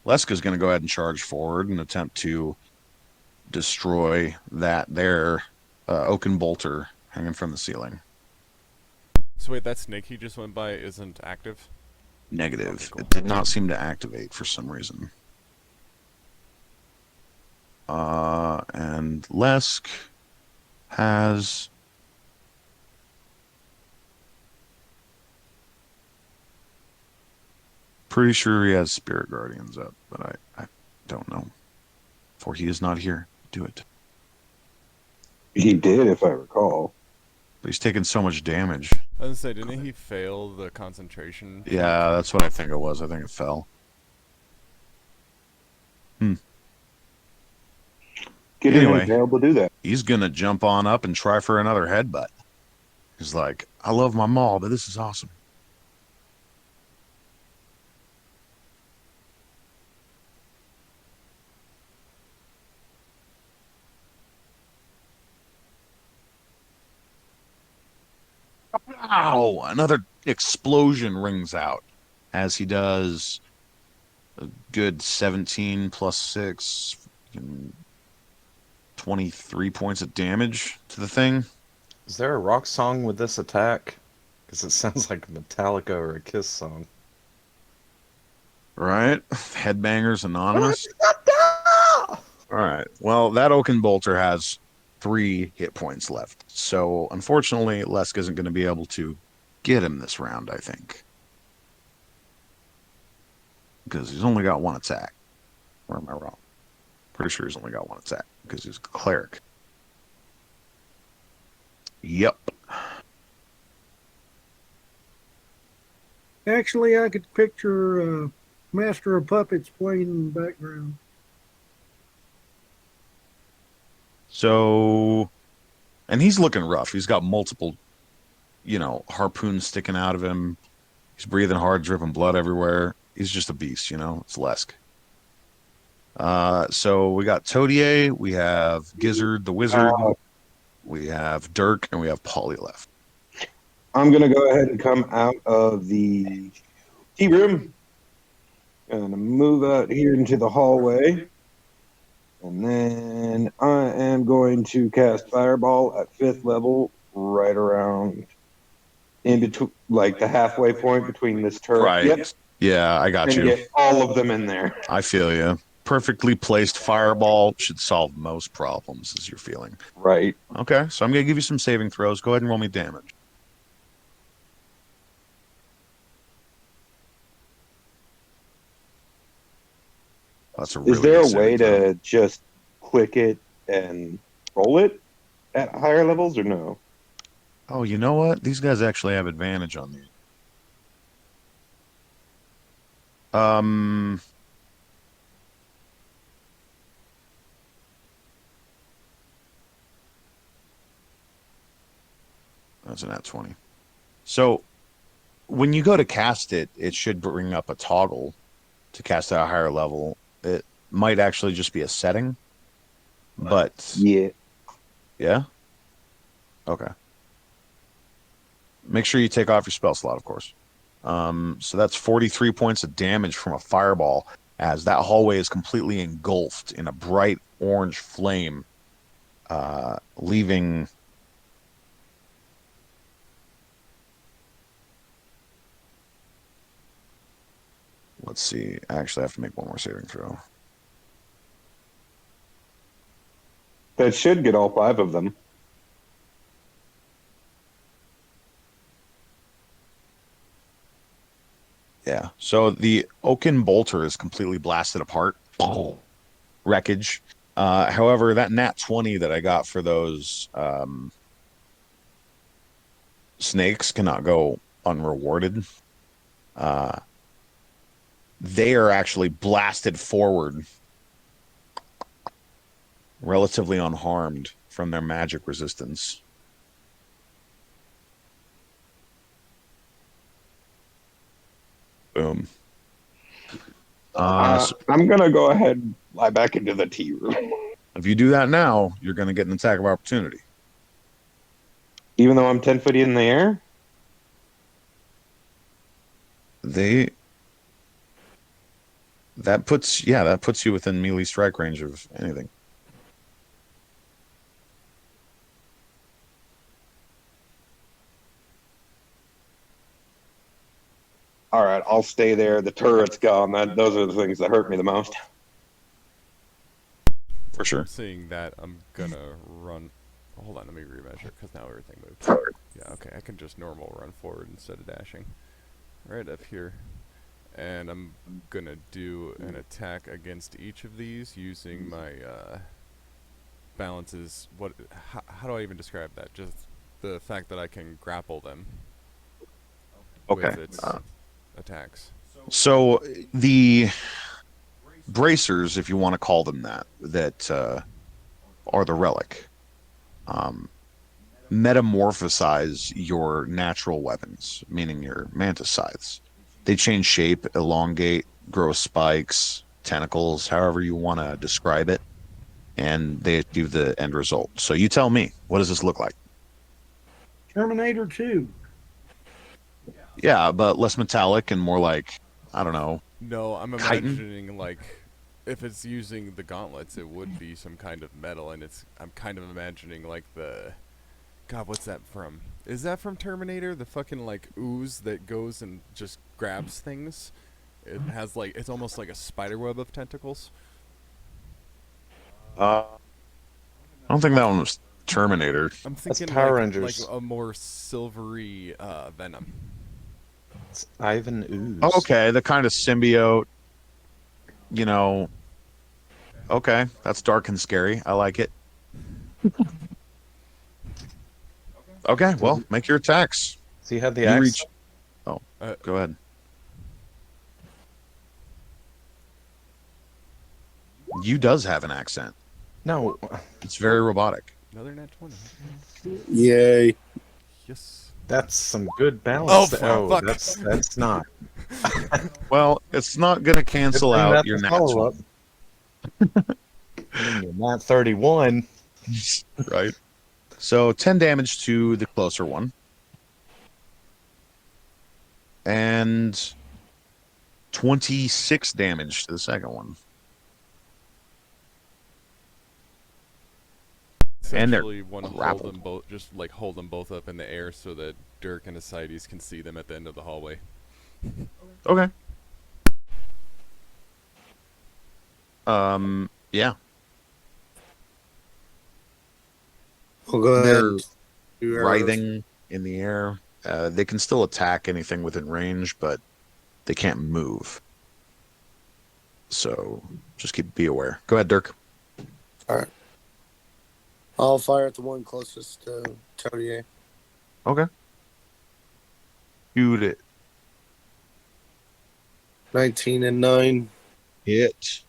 Leska's going to go ahead and charge forward and attempt to destroy that there oaken bolter hanging from the ceiling. So wait, that snake he just went by isn't active? Negative. Okay, cool. It did not seem to activate for some reason. And Lesk has... Pretty sure he has Spirit Guardians up, but I don't know. For he is not here. Do it. He did, if I recall. But he's taken so much damage. I was gonna say, didn't he fail the concentration? Yeah, that's what I think it was. I think it fell. Get in and be able to do that. He's gonna jump on up and try for another headbutt. He's like, I love my maul, but this is awesome. Ow! Another explosion rings out as he does a good 17 plus 6, 23 points of damage to the thing. Is there a rock song with this attack? Because it sounds like a Metallica or a Kiss song. Right? Headbangers Anonymous. Alright. Well, that Oaken Bolter has 3 hit points left. So, unfortunately, Lesk isn't going to be able to get him this round, I think. Because he's only got 1 attack. Or am I wrong? Pretty sure he's only got 1 attack. Because he's a cleric. Yep. Actually, I could picture Master of Puppets playing in the background. So, and he's looking rough. He's got multiple, harpoons sticking out of him. He's breathing hard, dripping blood everywhere. He's just a beast, It's Lesk. So we got Todier, we have Gizzard the Wizard, we have Dirk, and we have Polly left. I'm going to go ahead and come out of the tea room. Going to move out here into the hallway. And then I am going to cast Fireball at 5th level right around in between, like the halfway point between this turret. Right. Yep. Yeah, I got you. Get all of them in there. I feel you. Perfectly placed Fireball should solve most problems, is your feeling. Right. Okay, so I'm going to give you some saving throws. Go ahead and roll me damage. That's a really Is there good a way saving throw. to just click it and roll it at higher levels or no? Oh, you know what? These guys actually have advantage on these. That's an at 20. So when you go to cast it, it should bring up a toggle to cast at a higher level. It might actually just be a setting, but Yeah. Yeah? Okay. Make sure you take off your spell slot, of course. So that's 43 points of damage from a fireball as that hallway is completely engulfed in a bright orange flame, leaving... Let's see. I actually have to make one more saving throw. That should get all 5 of them. Yeah. So the Oaken Bolter is completely blasted apart. Wreckage. However, that nat 20 that I got for those snakes cannot go unrewarded. They are actually blasted forward relatively unharmed from their magic resistance. Boom. I'm going to go ahead and lie back into the tea room. If you do that now, you're going to get an attack of opportunity. Even though I'm 10 foot in the air? That puts you within melee strike range of anything. right, I'll stay there. The turret's gone. Those are the things that hurt me the most. For sure. Seeing that, I'm gonna run. Hold on, let me remeasure because now everything moved. Yeah, okay, I can just normal run forward instead of dashing. Right up here. And I'm gonna do an attack against each of these using my balances. How do I even describe that? Just the fact that I can grapple them with its attacks. So the bracers, if you want to call them that are the relic, metamorphosize your natural weapons, meaning your mantis scythes. They change shape, elongate, grow spikes, tentacles, however you want to describe it, and they achieve the end result. So you tell me, what does this look like? Terminator 2. Yeah, but less metallic and more like, I don't know. No, I'm chitin? imagining like if it's using the gauntlets, it would be some kind of metal, and I'm kind of imagining like the God, what's that from? Is that from Terminator? The fucking like ooze that goes and just grabs things. It has like it's almost like a spider web of tentacles. I don't think that one was Terminator. I'm thinking Power like Rangers. a more silvery venom. It's Ivan Ooze. Oh, okay, the kind of symbiote, you know. Okay, that's dark and scary. I like it. Okay, well, make your attacks. So you had the You axe? reach. Oh, go ahead. You does have an accent. No. It's very robotic. Another nat 20. Yay. Yes. That's some good balance. fuck. That's not. Well, it's not going to cancel out your natural. Nat 31. Right. So 10 damage to the closer one. And 26 damage to the second one. And they're Essentially want to hold them both, just like hold them both up in the air so that Dirk and Ascides can see them at the end of the hallway. Okay. Yeah. We'll go They're ahead. Do arrows. writhing in the air. They can still attack anything within range, but they can't move. So just be aware. Go ahead, Dirk. All right. I'll fire at the one closest to Todier. Okay. Shoot it. 19 and 9. Hit.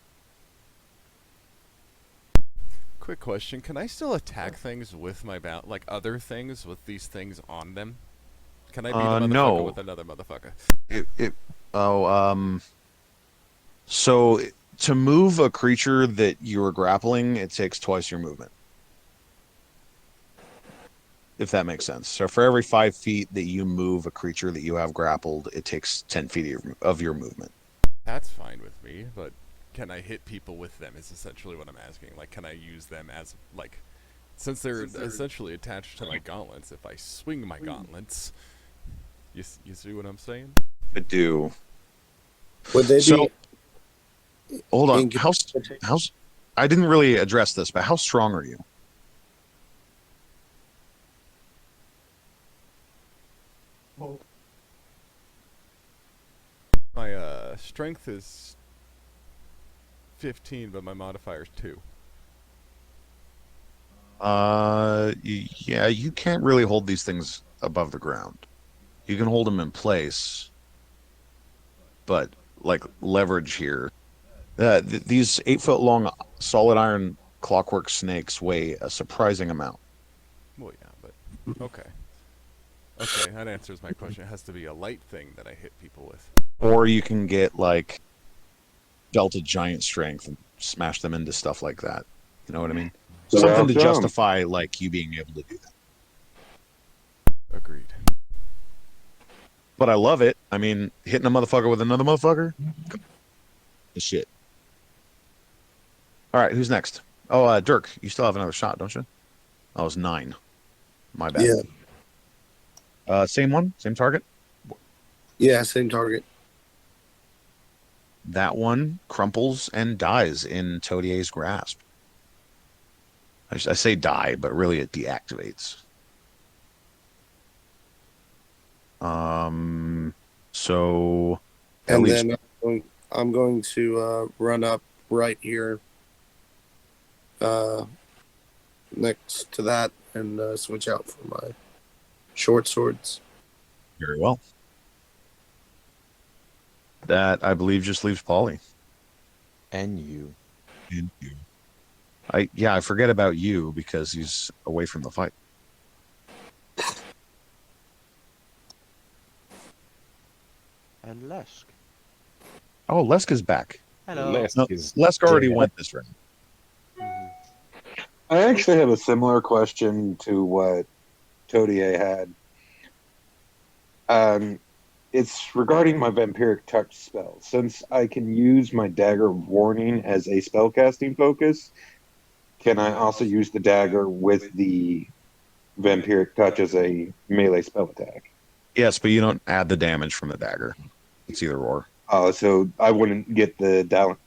Quick question: can I still attack things with my like other things with these things on them? Can I be the motherfucker no. with another motherfucker? So to move a creature that you are grappling, it takes twice your movement. If that makes sense. So for every 5 feet that you move a creature that you have grappled, it takes 10 feet of your movement. That's fine with me, but can I hit people with them is essentially what I'm asking. Like, can I use them as, like, since they're essentially attached to my gauntlets, if I swing my gauntlets, you see what I'm saying? I do. Would they So, be... hold on. How's I didn't really address this, but how strong are you? My strength is 15, but my modifier's 2. Yeah, you can't really hold these things above the ground. You can hold them in place, but like leverage here. These 8-foot long solid iron clockwork snakes weigh a surprising amount. Well, yeah, but okay. Okay, that answers my question. It has to be a light thing that I hit people with. Or you can get like Delta Giant strength and smash them into stuff like that. You know what I mean? Something to justify like you being able to do that. Agreed. But I love it. I mean, hitting a motherfucker with another motherfucker? Is shit. All right, who's next? Oh, Dirk, you still have another shot, don't you? Oh, it's 9. My bad. Yeah. Same one? Same target? Yeah, same target. that one crumples and dies in Todier's grasp. I say die, but really it deactivates. So that And leaves. then I'm going to run up right here next to that and switch out for my short swords. Very well. That I believe just leaves Polly. And you. And you. I forget about you because he's away from the fight. And Lesk. Oh, Leska's back. Hello. No, is Leska already dead. went this round. Mhm. I actually have a similar question to what Todier had. It's regarding my vampiric touch spell. Since I can use my dagger of warning as a spellcasting focus, can I also use the dagger with the vampiric touch as a melee spell attack? Yes, but you don't add the damage from the dagger. It's either or. So I wouldn't get the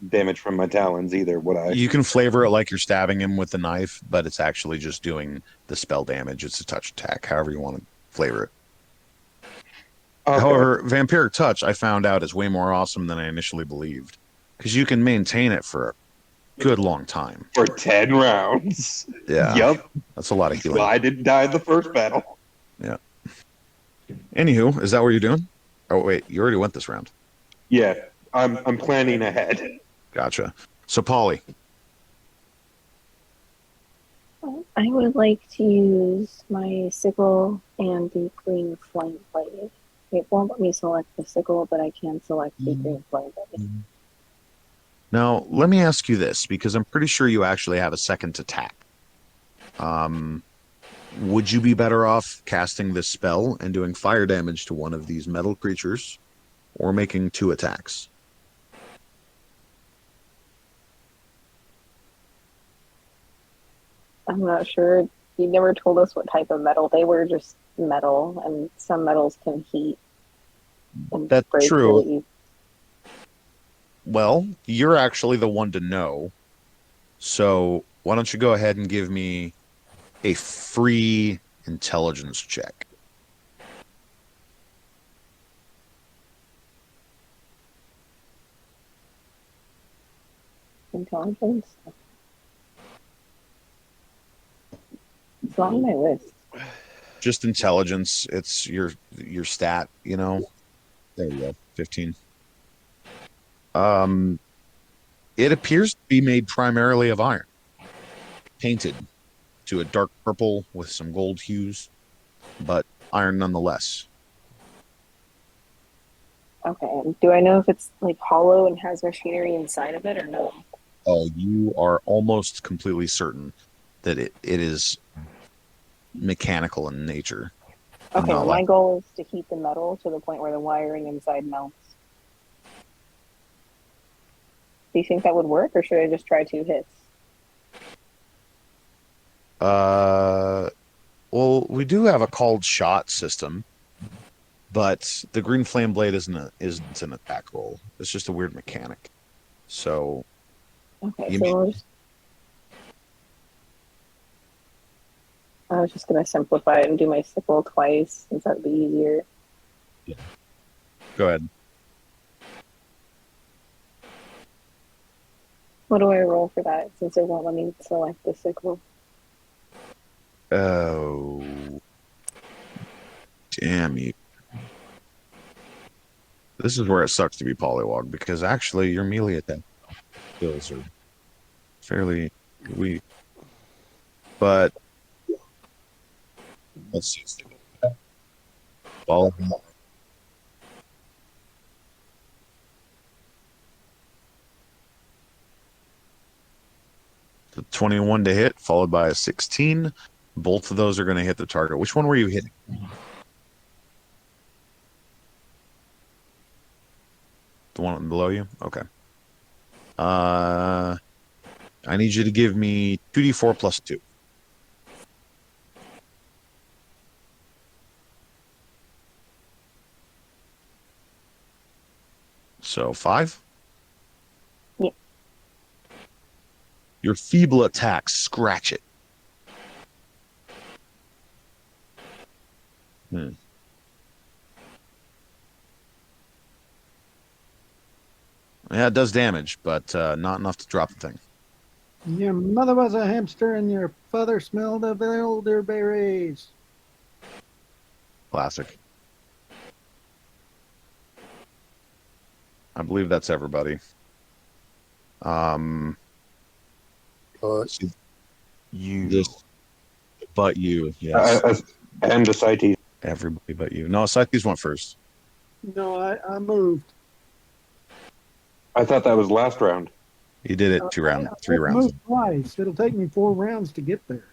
damage from my talons either, would I? You can flavor it like you're stabbing him with the knife, but it's actually just doing the spell damage. It's a touch attack, however you want to flavor it. Okay. However, Vampiric Touch, I found out, is way more awesome than I initially believed. Because you can maintain it for a good long time. For 10 rounds. Yeah. Yup. That's a lot of That's healing. why I didn't die in the first battle. Yeah. Anywho, is that what you're doing? Oh, wait, you already went this round. Yeah, I'm planning ahead. Gotcha. So, Polly. I would like to use my sickle and the green flame blade. It won't let me select the sickle, but I can select the green flame blade. Now, let me ask you this, because I'm pretty sure you actually have a second attack. Would you be better off casting this spell and doing fire damage to one of these metal creatures, or making 2 attacks? I'm not sure. You never told us what type of metal. They were just metal, and some metals can heat and That's break true. really easy. Well, you're actually the one to know. So why don't you go ahead and give me a free intelligence check? Intelligence. It's not on my list. Just intelligence. It's your stat, you know. There you go. 15. It appears to be made primarily of iron, painted to a dark purple with some gold hues, but iron nonetheless. Okay. And do I know if it's like hollow and has machinery inside of it or no? Oh, you are almost completely certain that it is mechanical in nature. Okay, Not well, like- my goal is to heat the metal to the point where the wiring inside melts. Do you think that would work, or should I just try 2 hits? Well, we do have a called shot system, but the green flame blade isn't an attack roll. It's just a weird mechanic. So Okay, You so mean- we'll just... I was just gonna simplify it and do my sickle twice, since that'd be easier. go ahead. What do I roll for that, since it won't let me select the sickle? Oh, damn you. This is where it sucks to be Polywog, because actually your melee attack skills are fairly weak. But let's see. Follow. The 21 to hit, followed by a 16. Both of those are going to hit the target. Which one were you hitting? The one below you? Okay. I need you to give me 2d4 plus 2. So 5? Your feeble attacks scratch it. Yeah, it does damage, but not enough to drop the thing. Your mother was a hamster and your father smelled of elderberries. Classic. I believe that's everybody. But But you, yes. And ascites. Everybody but you. No, Psyches went first. No, I moved. I thought that was last round. You did it 3 I rounds. moved twice. It'll take me 4 rounds to get there.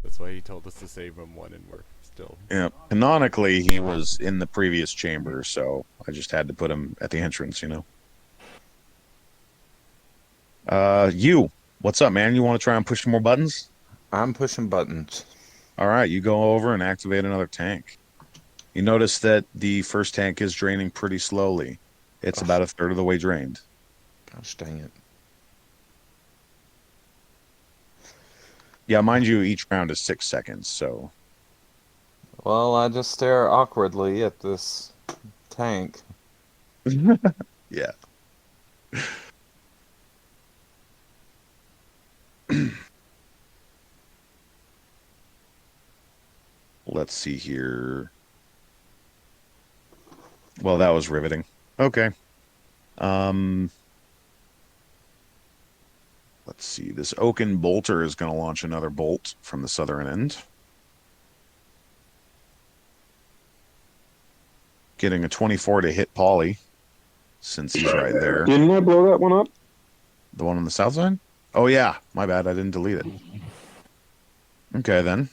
That's why he told us to save him one, and we're still. Yeah. Canonically, he was in the previous chamber, so I just had to put him at the entrance, you know. You, what's up, man? You want to try and push some more buttons? I'm pushing buttons. All right, you go over and activate another tank. You notice that the first tank is draining pretty slowly. It's about a third of the way drained. Gosh dang it. Yeah, mind you, each round is 6 seconds, so... Well, I just stare awkwardly at this tank. Yeah. Let's see here. Well, that was riveting. Okay. Let's see. This Oaken Bolter is going to launch another bolt from the southern end. Getting a 24 to hit Polly, since he's right there. Didn't I blow that one up? The one on the south side? Oh, yeah. My bad. I didn't delete it. Okay, then.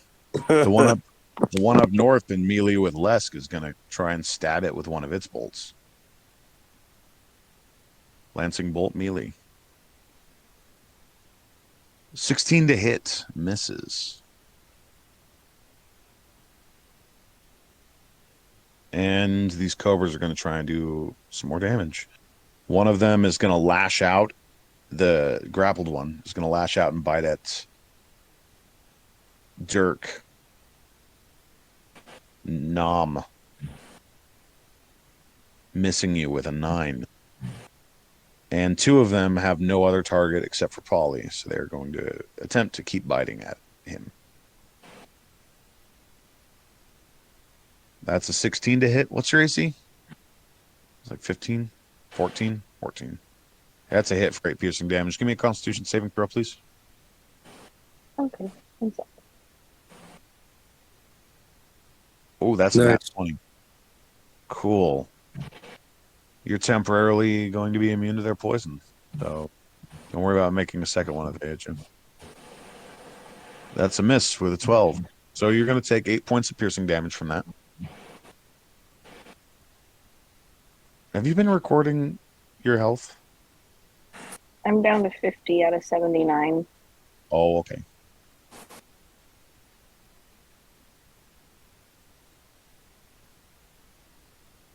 The one up north in melee with Lesk is going to try and stab it with one of its bolts. Lancing bolt melee. 16 to hit. Misses. And these cobras are going to try and do some more damage. One of them is going to lash out. The grappled one is going to lash out and bite at Dirk. Nom. Missing you with a 9. And 2 of them have no other target except for Polly, so they're going to attempt to keep biting at him. That's a 16 to hit. What's your AC? It's like 15, 14, 14. That's a hit for 8 piercing damage. Give me a Constitution saving throw, please. Okay. One sec. Oh, that's a nat 20. Cool. You're temporarily going to be immune to their poison, so don't worry about making a second one if they hit you. That's a miss with a 12. So you're going to take 8 points of piercing damage from that. Have you been recording your health? I'm down to 50 out of 79. Oh, okay.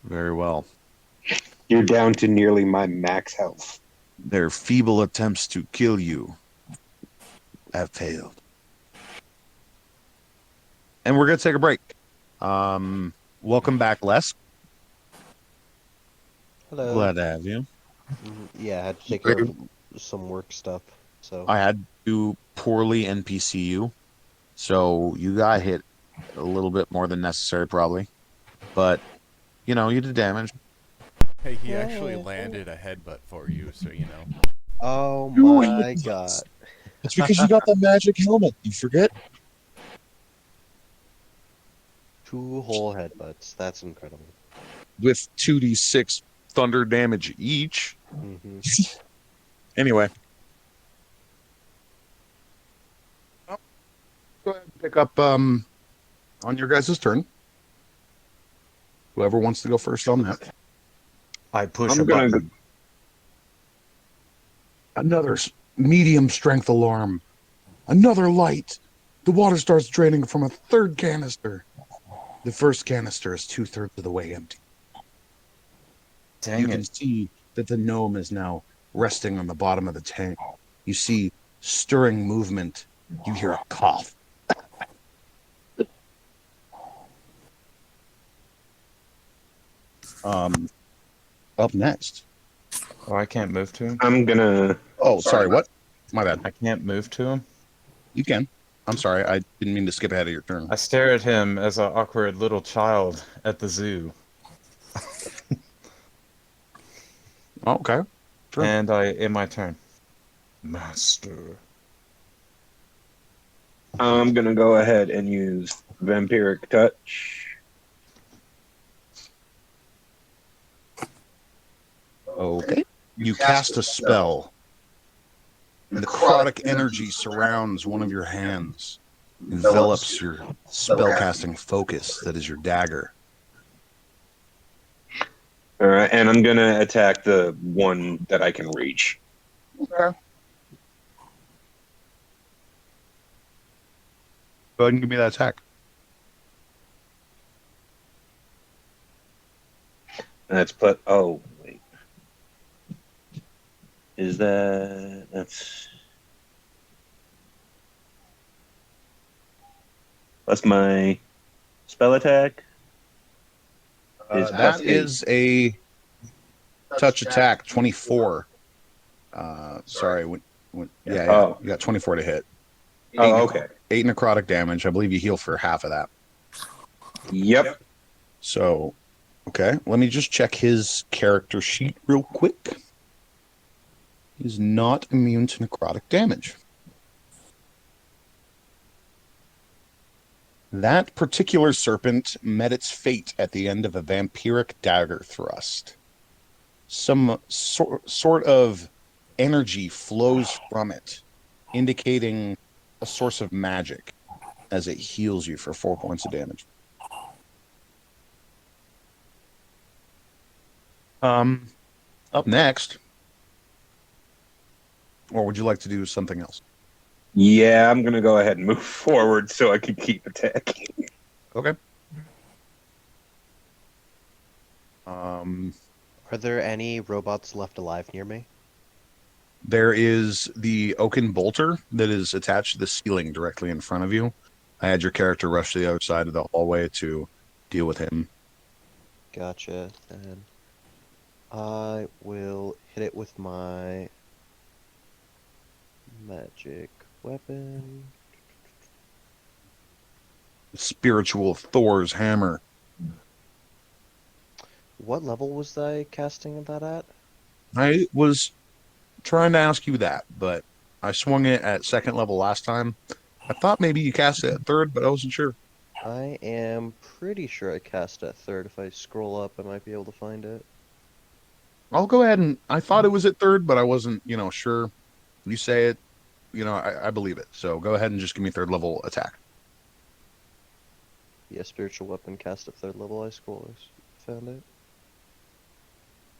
Very well. You're down to nearly my max health. Their feeble attempts to kill you have failed. And we're going to take a break. Welcome back, Les. Hello. Glad to have you. Yeah, I had to take care of some work stuff. So I had to poorly NPC you, so you got hit a little bit more than necessary, probably. But, you know, you did damage. Hey, he actually landed a headbutt for you, so you know. oh my god. It's because you got the magic helmet. You forget? 2 whole headbutts. That's incredible. With 2d6 thunder damage each. hmm Anyway. Go ahead and pick up on your guys' turn. Whoever wants to go first on that. I push I'm a gonna button. Another medium strength alarm. Another light. The water starts draining from a third canister. The first canister is 2/3 of the way empty. Dang You can it. see that the gnome is now resting on the bottom of the tank. You see stirring movement. You hear a cough. Up next. Oh, I can't move to him? I'm gonna. Oh, sorry, what? My bad. I can't move to him? You can. I'm sorry, I didn't mean to skip ahead of your turn. I stare at him as an awkward little child at the zoo. Oh, okay. Sure. And in my turn. Master. I'm gonna go ahead and use Vampiric Touch. Okay. You cast a spell. Necrotic energy surrounds one of your hands, envelops your spellcasting focus that is your dagger. All right, and I'm gonna attack the one that I can reach. Okay. Go ahead and give me that attack. That's put. Oh wait, is that's my spell attack? That is a touch attack, 24. Sorry. Yeah. You got 24 to hit. Oh, okay. 8 necrotic damage. I believe you heal for half of that. Yep. So, okay. Let me just check his character sheet real quick. He's not immune to necrotic damage. That particular serpent met its fate at the end of a vampiric dagger thrust. Some sort of energy flows from it, indicating a source of magic as it heals you for 4 points of damage. Up next, or would you like to do something else? Yeah, I'm gonna go ahead and move forward so I can keep attacking. Okay. Are there any robots left alive near me? There is the oaken bolter that is attached to the ceiling directly in front of you. I had your character rush to the other side of the hallway to deal with him. Gotcha. Then I will hit it with my magic weapon. Spiritual Thor's hammer. What level was I casting that at? I was trying to ask you that, but I swung it at second level last time. I thought maybe you cast it at third, but I wasn't sure. I am pretty sure I cast at third. If I scroll up, I might be able to find it. I'll go ahead and I thought it was at third, but I wasn't, sure. You say it, I believe it. So go ahead and just give me third level attack. Yeah, spiritual weapon cast at third level. I found it.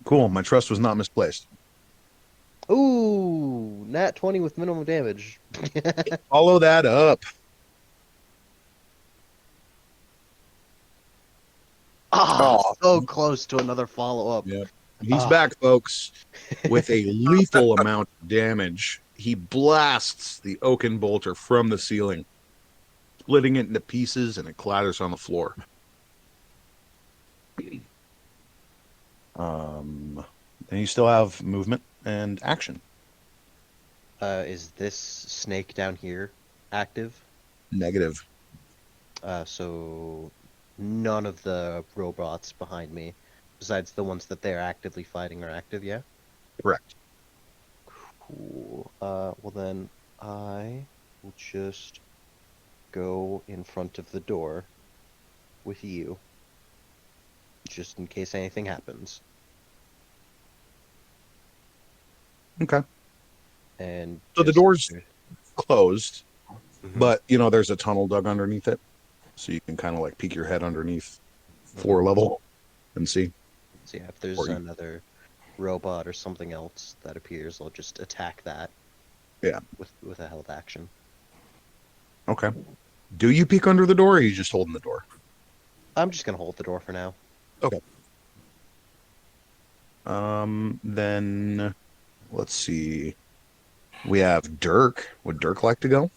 Cool. My trust was not misplaced. Ooh, nat 20 with minimum damage. Follow that up. So close to another follow-up. Yep. He's back, folks, with a lethal amount of damage. He blasts the oaken bolter from the ceiling, splitting it into pieces, and it clatters on the floor. And you still have movement and action. Is this snake down here active? Negative. So none of the robots behind me, besides the ones that they're actively fighting, are active, yeah? Correct. Cool. Well then, I will just go in front of the door with you, just in case anything happens. Okay. And so the door's closed, but there's a tunnel dug underneath it, so you can kind of like peek your head underneath floor level and see. So yeah, if there's another robot or something else that appears, I'll just attack that. Yeah. With a held action. Okay. Do you peek under the door, or are you just holding the door? I'm just gonna hold the door for now. Okay. Then Let's see. We have Dirk. Would Dirk like to go?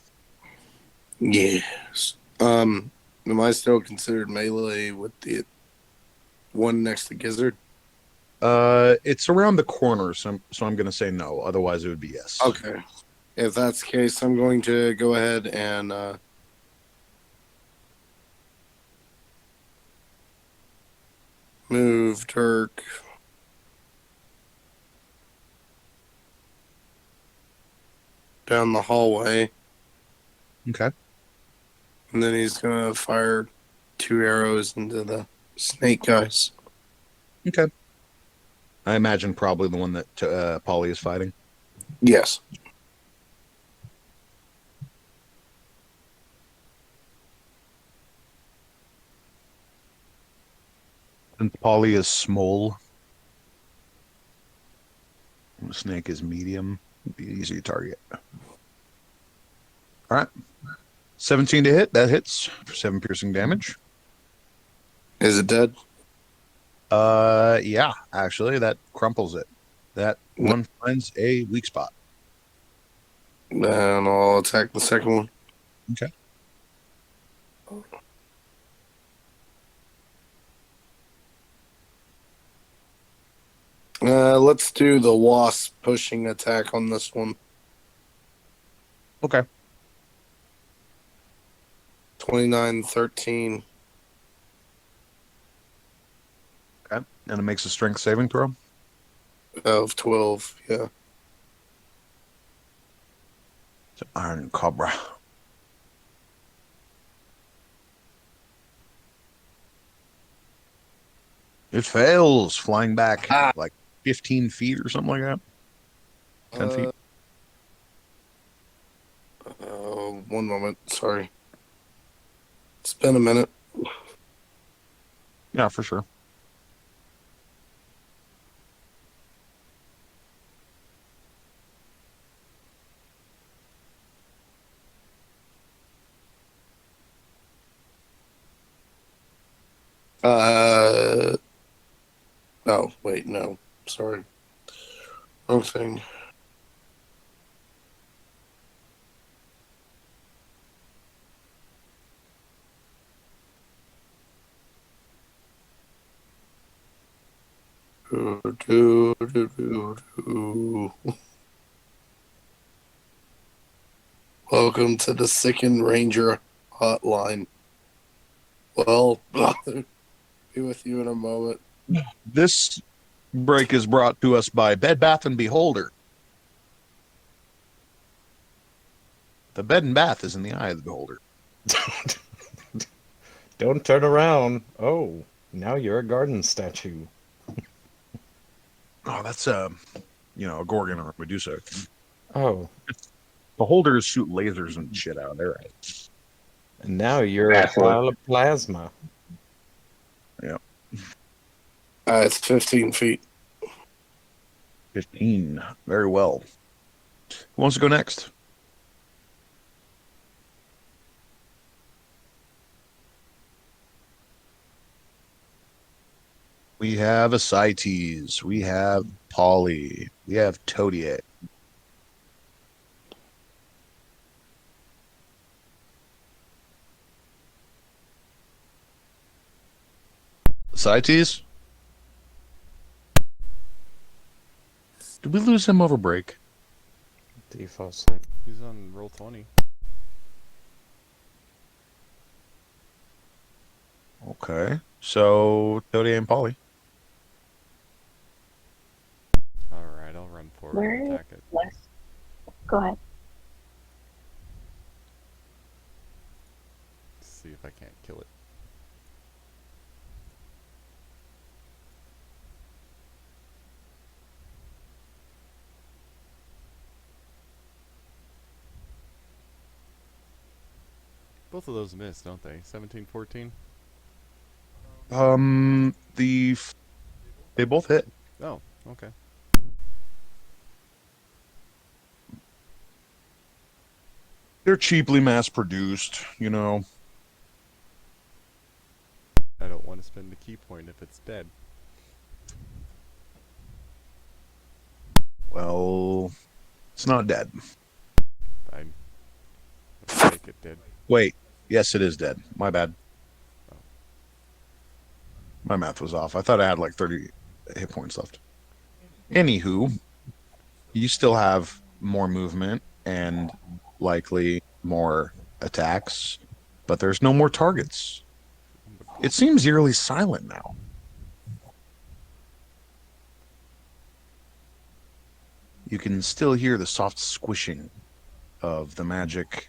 Yes. Am I still considered melee with the one next to Gizzard? It's around the corner, so I'm gonna say no. Otherwise, it would be yes. Okay. If that's the case, I'm going to go ahead and move Dirk down the hallway, Okay. and then he's going to fire 2 arrows into the snake guys. Okay. I imagine probably the one that Polly is fighting. Yes. Since Polly is small, the snake is medium. It'd be easy to target. All right. 17 to hit. That hits for 7 piercing damage. Is it dead? Yeah, actually, that crumples it. That one finds a weak spot. Then I'll attack the second one. Okay. Let's do the wasp pushing attack on this one. Okay. 29-13. Okay. And it makes a strength saving throw. Of 12, yeah. It's Iron Cobra. It fails, flying back like 15 feet or something like that. 10 feet. 1 moment, sorry. It's been a minute. Yeah, for sure. Oh, wait, no. Sorry. Wrong thing. Welcome to the Sickened Ranger hotline. Well, be with you in a moment. This break is brought to us by Bed Bath & Beholder. The bed and bath is in the eye of the beholder. Don't turn around. Oh, now you're a garden statue. Oh, that's a Gorgon or a Medusa. Oh, Beholders shoot lasers and shit out of their eyes. and now you're a pile of plasma. Yeah. It's 15 feet. 15. Very well. Who wants to go next? We have Ascites. We have Polly. We have Todier. Ascites? Did we lose him over break? Default sleep. He's on roll 20. Okay. So, Todier and Polly. Alright, I'll run forward Where and is attack it. Wes? Go ahead. See if I can't kill it. Both of those miss, don't they? 17, 14? They both hit. Oh, okay. They're cheaply mass produced, you know. I don't want to spend a key point if it's dead. Well, it's not dead. Fine. Let's make it dead. Wait, yes, it is dead. My bad. My math was off. I thought I had like 30 hit points left. Anywho, you still have more movement and likely more attacks, but there's no more targets. It seems eerily silent now. You can still hear the soft squishing of the magic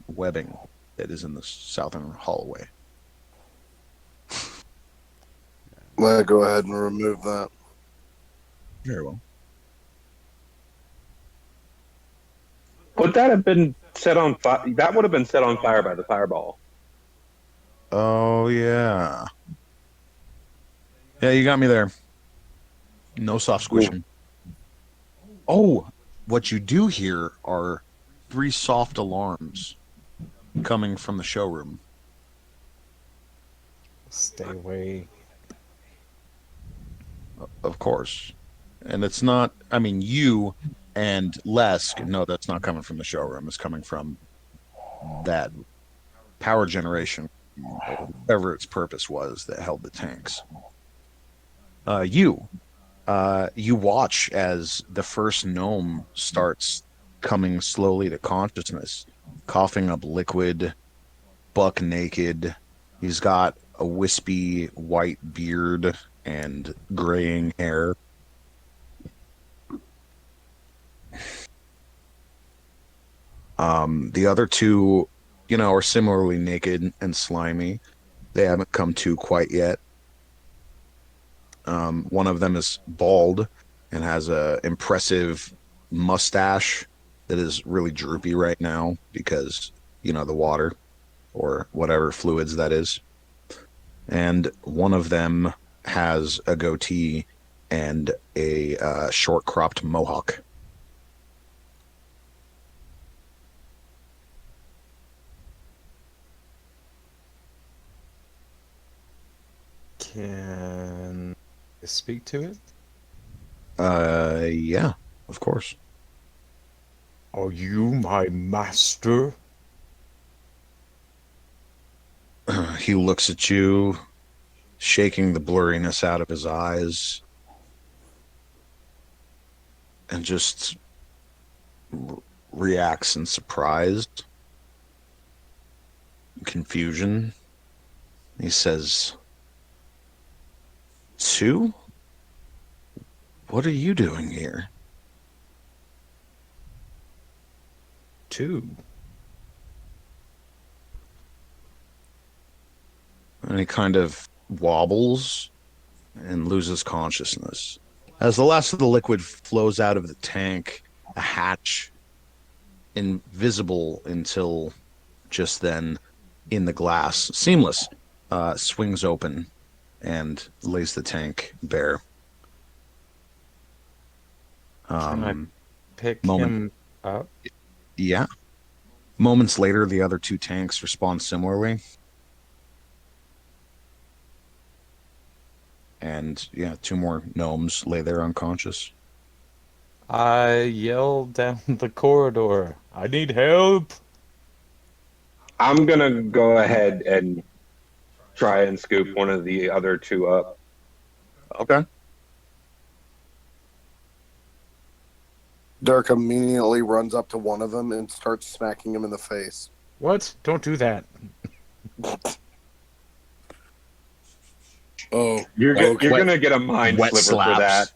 webbing that is in the southern hallway. Let's go ahead and remove that. Very well. Would that have been set on fire? That would have been set on fire by the fireball. Oh, yeah. Yeah, you got me there. No soft squishing. Oh, what you do hear are 3 soft alarms coming from the showroom. Stay away. Of course. And it's not, I mean, you and Lesk, no, that's not coming from the showroom. It's coming from that power generation, whatever its purpose was that held the tanks. You watch as the first gnome starts coming slowly to consciousness, coughing up liquid, buck naked. He's got a wispy white beard and graying hair. The other two, are similarly naked and slimy. They haven't come to quite yet. One of them is bald and has a impressive mustache that is really droopy right now because, the water or whatever fluids that is. And one of them has a goatee and a short-cropped mohawk. Can I speak to it? Yeah, of course. Are you my master? He looks at you, shaking the blurriness out of his eyes, and just reacts in surprise, confusion. He says, Sue? What are you doing here? Two. And he kind of wobbles and loses consciousness. As the last of the liquid flows out of the tank, a hatch, invisible until just then in the glass, seamless, swings open and lays the tank bare. Can I pick him up? Yeah. Moments later, the other 2 tanks respond similarly. And 2 more gnomes lay there unconscious. I yell down the corridor. I need help. I'm gonna go ahead and try and scoop one of the other 2 up. Okay. Dirk immediately runs up to one of them and starts smacking him in the face. What? Don't do that. Oh, You're gonna get a mind wet sliver for that.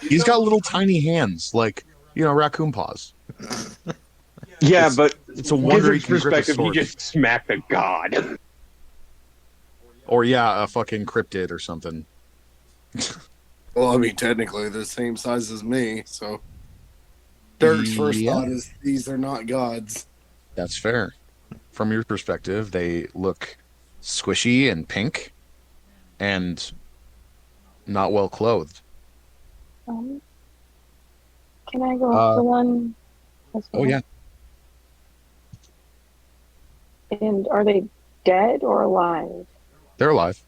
He's got little tiny hands, like, raccoon paws. Yeah, but it's a wonder he Gizzard's can grip a perspective, he sword. just smacked a god. Or a fucking cryptid or something. well, I mean, technically they're the same size as me, so. Dirk's first thought is these are not gods. That's fair. From your perspective, they look squishy and pink and not well clothed. Can I go up to one? As well? Oh, yeah. And are they dead or alive? They're alive.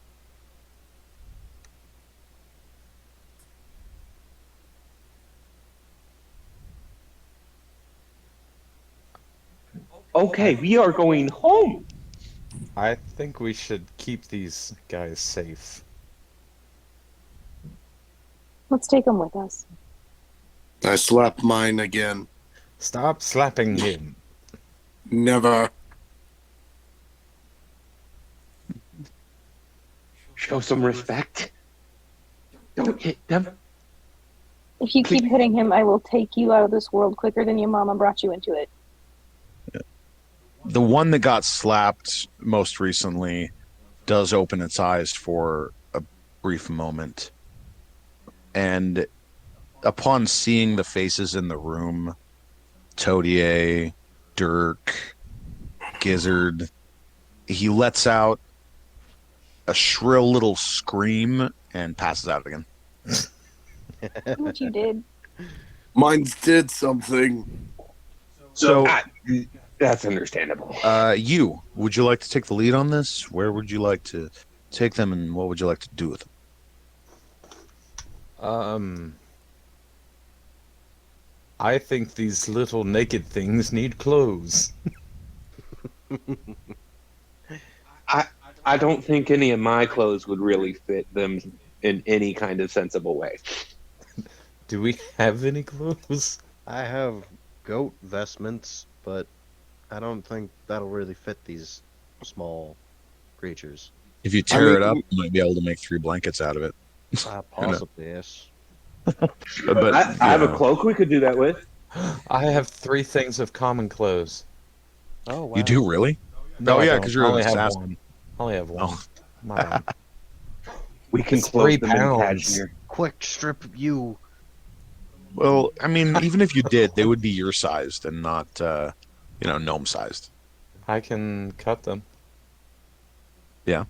Okay, we are going home. I think we should keep these guys safe. Let's take him with us. I slapped mine again. Stop slapping him. Never. Show some respect. Don't hit them. If you keep hitting him, I will take you out of this world quicker than your mama brought you into it. The one that got slapped most recently does open its eyes for a brief moment. And upon seeing the faces in the room, Todier, Dirk, Gizzard, he lets out a shrill little scream and passes out again. What you did. Mine did something. So, That's understandable. would you like to take the lead on this? Where would you like to take them, and what would you like to do with them? I think these little naked things need clothes. I don't think any of my clothes would really fit them in any kind of sensible way. Do we have any clothes? I have goat vestments, but I don't think that'll really fit these small creatures. If you tear it up, you might be able to make 3 blankets out of it. Possibly, yes. But I have a cloak we could do that with. I have 3 things of common clothes. Oh, wow. You do really? No, Oh, I yeah, don't. 'cause you're I an only have assassin. one. I only have one. Oh. My bad. We can It's clothe 3 them in pounds. cashmere. Quick, strip you. Well, I mean, even if you did, they would be your sized and not, gnome sized. I can cut them. Yeah,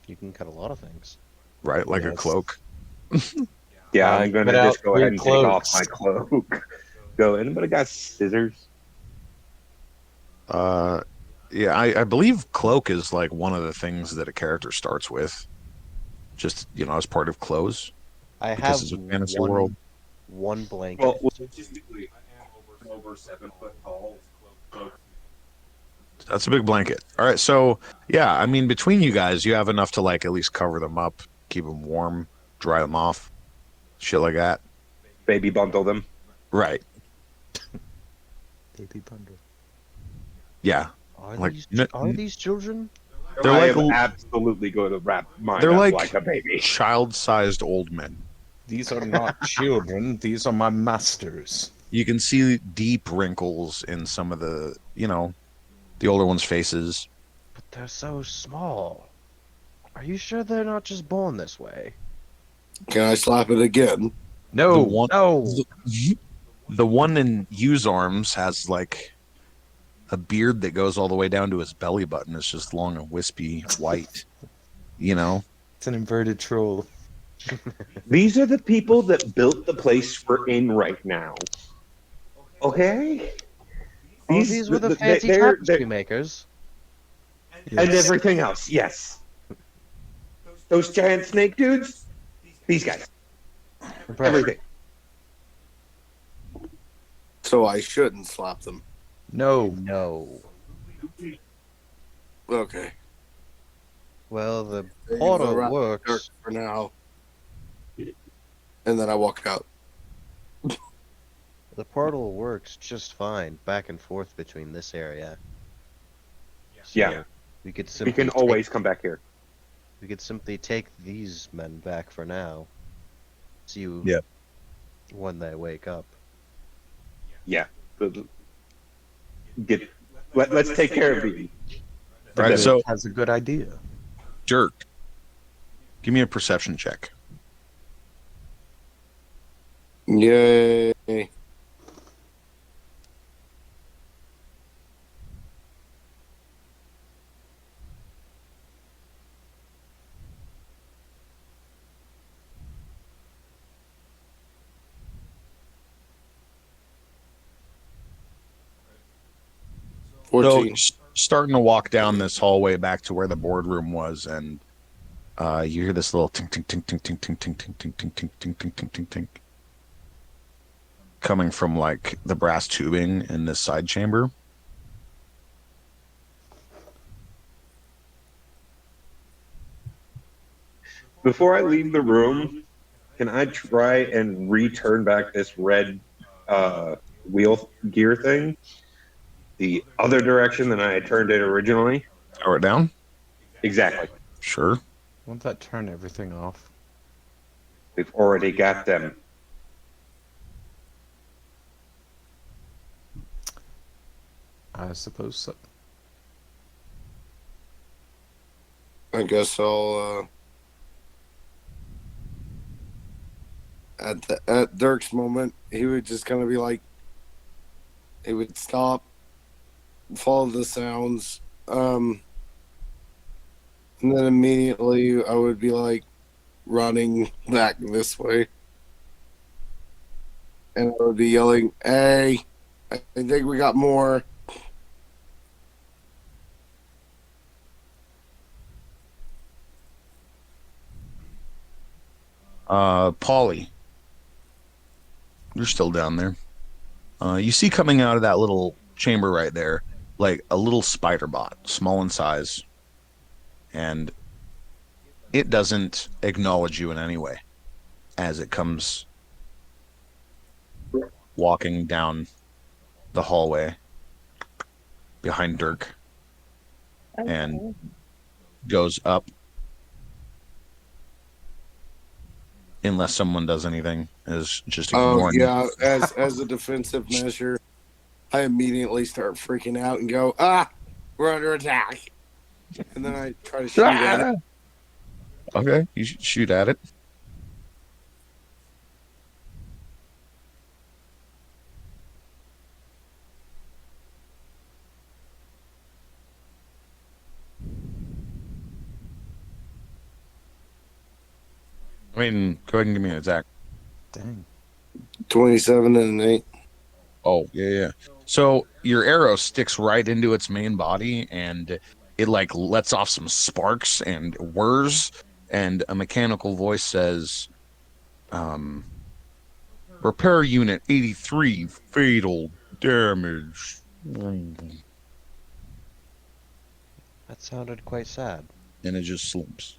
You can cut a lot of things. right? Like a Yes. cloak. Yeah, I I'm gonna cut out just go 3 ahead and take off cloaks. my cloak. Go. Anybody got scissors? Yeah, I believe cloak is like one of the things that a character starts with. Just, as part of clothes. I Because have it's a fantasy one, world. one blanket. Well, logistically, I am over 7 foot tall. That's a big blanket. All right, so, yeah, I mean, between you guys, you have enough to, like, at least cover them up, keep them warm, dry them off, shit like that. Baby bundle them. Right. Baby bundle. Yeah. Are, like, these, n- are these children? They're I like am absolutely going to wrap mine They're up like a baby. child-sized old men. These are not children. These are my masters. You can see deep wrinkles in some of the, the older ones' faces. But they're so small. Are you sure they're not just born this way? Can I slap it again? No, The one- no. The one in Yu's arms has, like, a beard that goes all the way down to his belly button. It's just long and wispy white, It's an inverted troll. These are the people that built the place we're in right now. Okay? Oh, these were the fancy they're- tapestry makers. and everything else, yes. Those giant snake dudes, these guys. Everything. So I shouldn't slap them. No. No. Okay. Well, the There you portal go, Dirk, works. for now. And then I walk out. The portal works just fine back and forth between this area. So Yeah. We could We simply can always come back here. we could simply take these men back for now. See you Yep. when they wake up. Yeah. Let's take care of these. Right, so, has a good idea. Dirk, give me a perception check. Yay. 14. So, starting to walk down this hallway back to where the boardroom was, and you hear this little tink, tink, tink, tink, tink, tink, tink, tink, tink, tink, tink, tink, tink, tink, tink, tink, coming from like the brass tubing in this side chamber. before I leave the room, can I try and return back this red wheel gear thing the other direction than I had turned it originally? Power it down? Exactly. Sure. Won't that turn everything off? We've already got them. I suppose so. I guess I'll at Dirk's moment, he would just kind of be like, he would stop, follow the sounds, and then immediately I would be like running back this way, and I would be yelling, "Hey, I think we got more." Polly, you're still down there. You see coming out of that little chamber right there, like a little spider bot, small in size, and it doesn't acknowledge you in any way as it comes walking down the hallway behind Dirk and goes up. Unless someone does anything, is just ignoring. Oh yeah, as a defensive measure, I immediately start freaking out and go, we're under attack. And then I try to shoot at it. Okay, you should shoot at it. I mean, go ahead and give me an attack. Dang. 27 and an 8. Oh, yeah. So your arrow sticks right into its main body, and it like lets off some sparks and whirs, and a mechanical voice says, repair unit 83, fatal damage. And That sounded quite sad. it just slumps.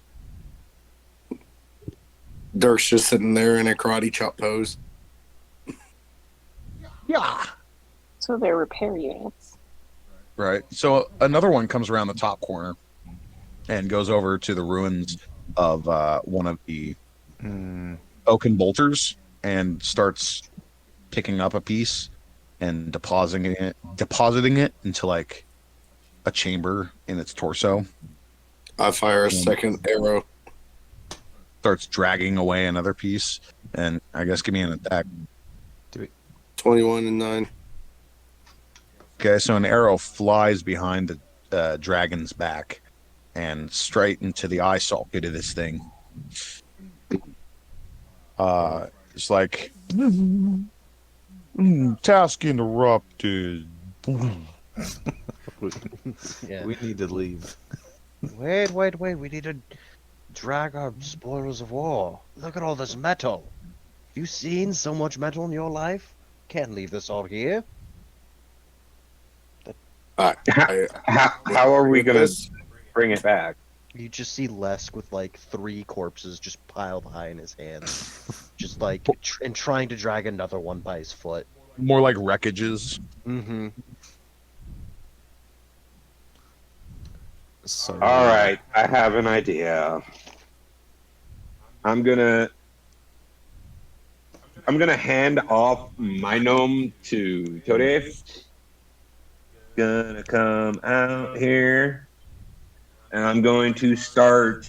Dirk's just sitting there in a karate chop pose. Yeah. So they're repair units. Right. So another one comes around the top corner and goes over to the ruins of one of the oaken bolters and starts picking up a piece and depositing it into like a chamber in its torso. I fire a second arrow. Starts dragging away another piece, and I guess give me an attack. 21 and 9. Okay, so an arrow flies behind the dragon's back and straight into the eye socket of this thing. It's like task interrupted. Yeah. We need to leave. Wait. We need to drag our spoils of war. Look at all this metal. You seen so much metal in your life? Can't leave this all here. How are we going to bring it back? You just see Lesk with like 3 corpses just piled high in his hands. Just like, and trying to drag another one by his foot. More like wreckages. Mm-hmm. So, All right, I have an idea. I'm gonna hand off my gnome to Tode. Gonna come out here, and I'm going to start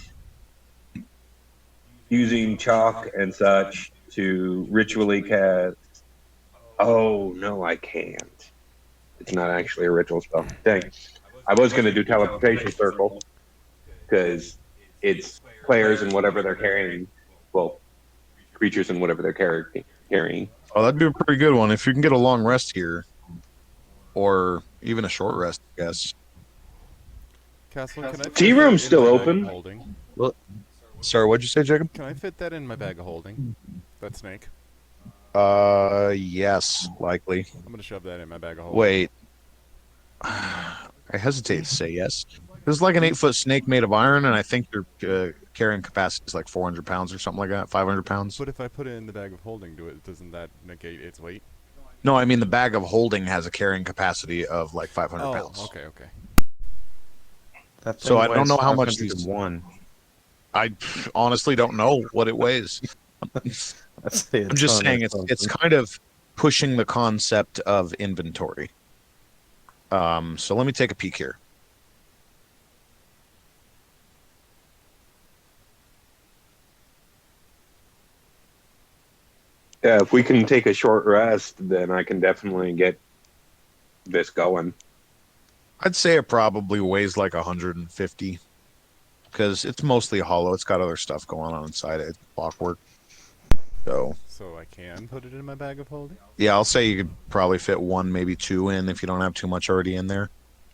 using chalk and such to ritually cast. Oh no, I can't. It's not actually a ritual spell. Dang. I was going to do teleportation circle because it's players and whatever they're carrying. Well, creatures and whatever they're carrying. Oh, that'd be a pretty good one if you can get a long rest here, or even a short rest, I guess. Castle, can I fit Tea that room's in still my bag of open. holding? Sorry, what'd you say, Jacob? Can I fit that in my bag of holding? That snake. Yes, likely. I'm gonna shove that in my bag of holding. Wait. I hesitate to say yes, because This is like an 8-foot snake made of iron, and I think your carrying capacity is like 400 pounds or something like that, 500 pounds. But if I put it in the bag of holding, doesn't that negate its weight? No, I mean the bag of holding has a carrying capacity of like 500 pounds. Okay. That So thing I don't weighs know how much these. 501. I honestly don't know what it weighs. I'd say a I'm just ton saying or it's something. kind of pushing the concept of inventory. So let me take a peek here. Yeah, if we can take a short rest, then I can definitely get this going. I'd say it probably weighs like 150 because it's mostly hollow. It's got other stuff going on inside it. It's clockwork. So I can put it in my bag of holding? yeah, I'll say you could probably fit 1, maybe 2 in if you don't have too much already in there.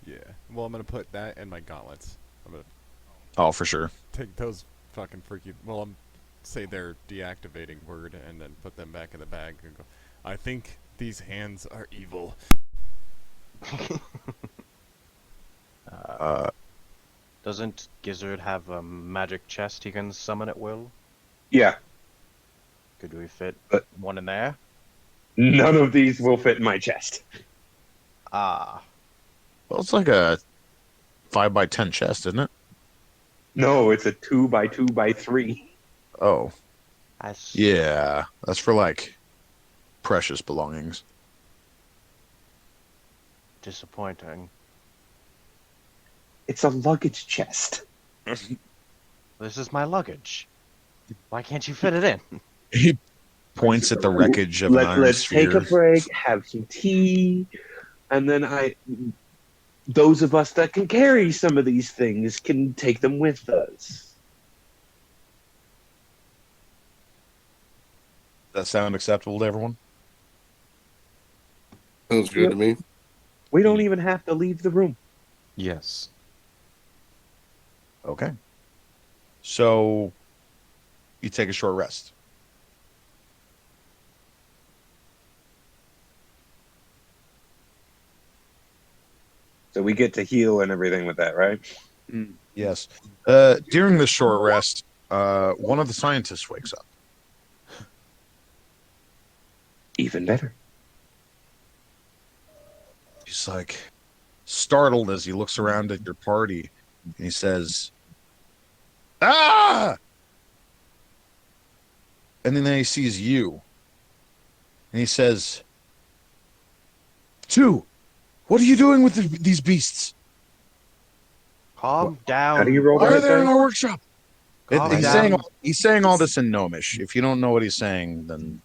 Yeah. Well, I'm going to put that and my gauntlets. I'm going to Oh, for sure. take those fucking freaky... Well, I'm say their deactivating word and then put them back in the bag and go, I think these hands are evil. Doesn't Gizzard have a magic chest he can summon at will? Yeah, Could we fit But- one in there? none of these will fit in my chest. Ah, Well, it's like a 5x10 chest, isn't it? No, it's a 2x2x3. Oh, I see. yeah. That's for like precious belongings. Disappointing. It's a luggage chest. This is my luggage. Why can't you fit it in? He points at the wreckage of an iron Let's sphere. take a break, have some tea, and then those of us that can carry some of these things can take them with us. Does that sound acceptable to everyone? Sounds good to me. We don't even have to leave the room. Yes. Okay. So you take a short rest. So we get to heal and everything with that, right? Yes. During the short rest, one of the scientists wakes up. Even better. He's like startled as he looks around at your party, and he says, "Ah!" And then he sees you, and he says, "Two, what are you doing with these beasts? Calm down. How do you roll Why are that they in thing? our workshop?" Calm He's down. saying all this in Gnomish. If you don't know what he's saying, then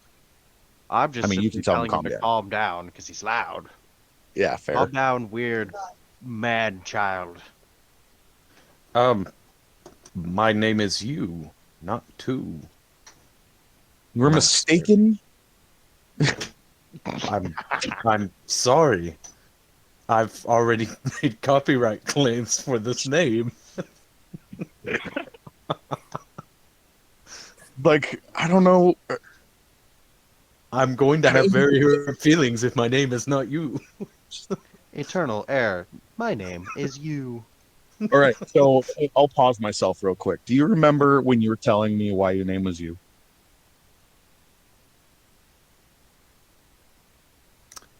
I'm just I mean, you simply can tell him telling to him to calm calm down because he's loud. yeah, fair. Calm down, weird, mad child. My name is you, not two. You were mistaken. I'm sorry. I've already made copyright claims for this name. Like, I don't know. I'm going to have very hurt feelings if my name is not you. Eternal heir. My name is you. All right, so I'll pause myself real quick. Do you remember when you were telling me why your name was you?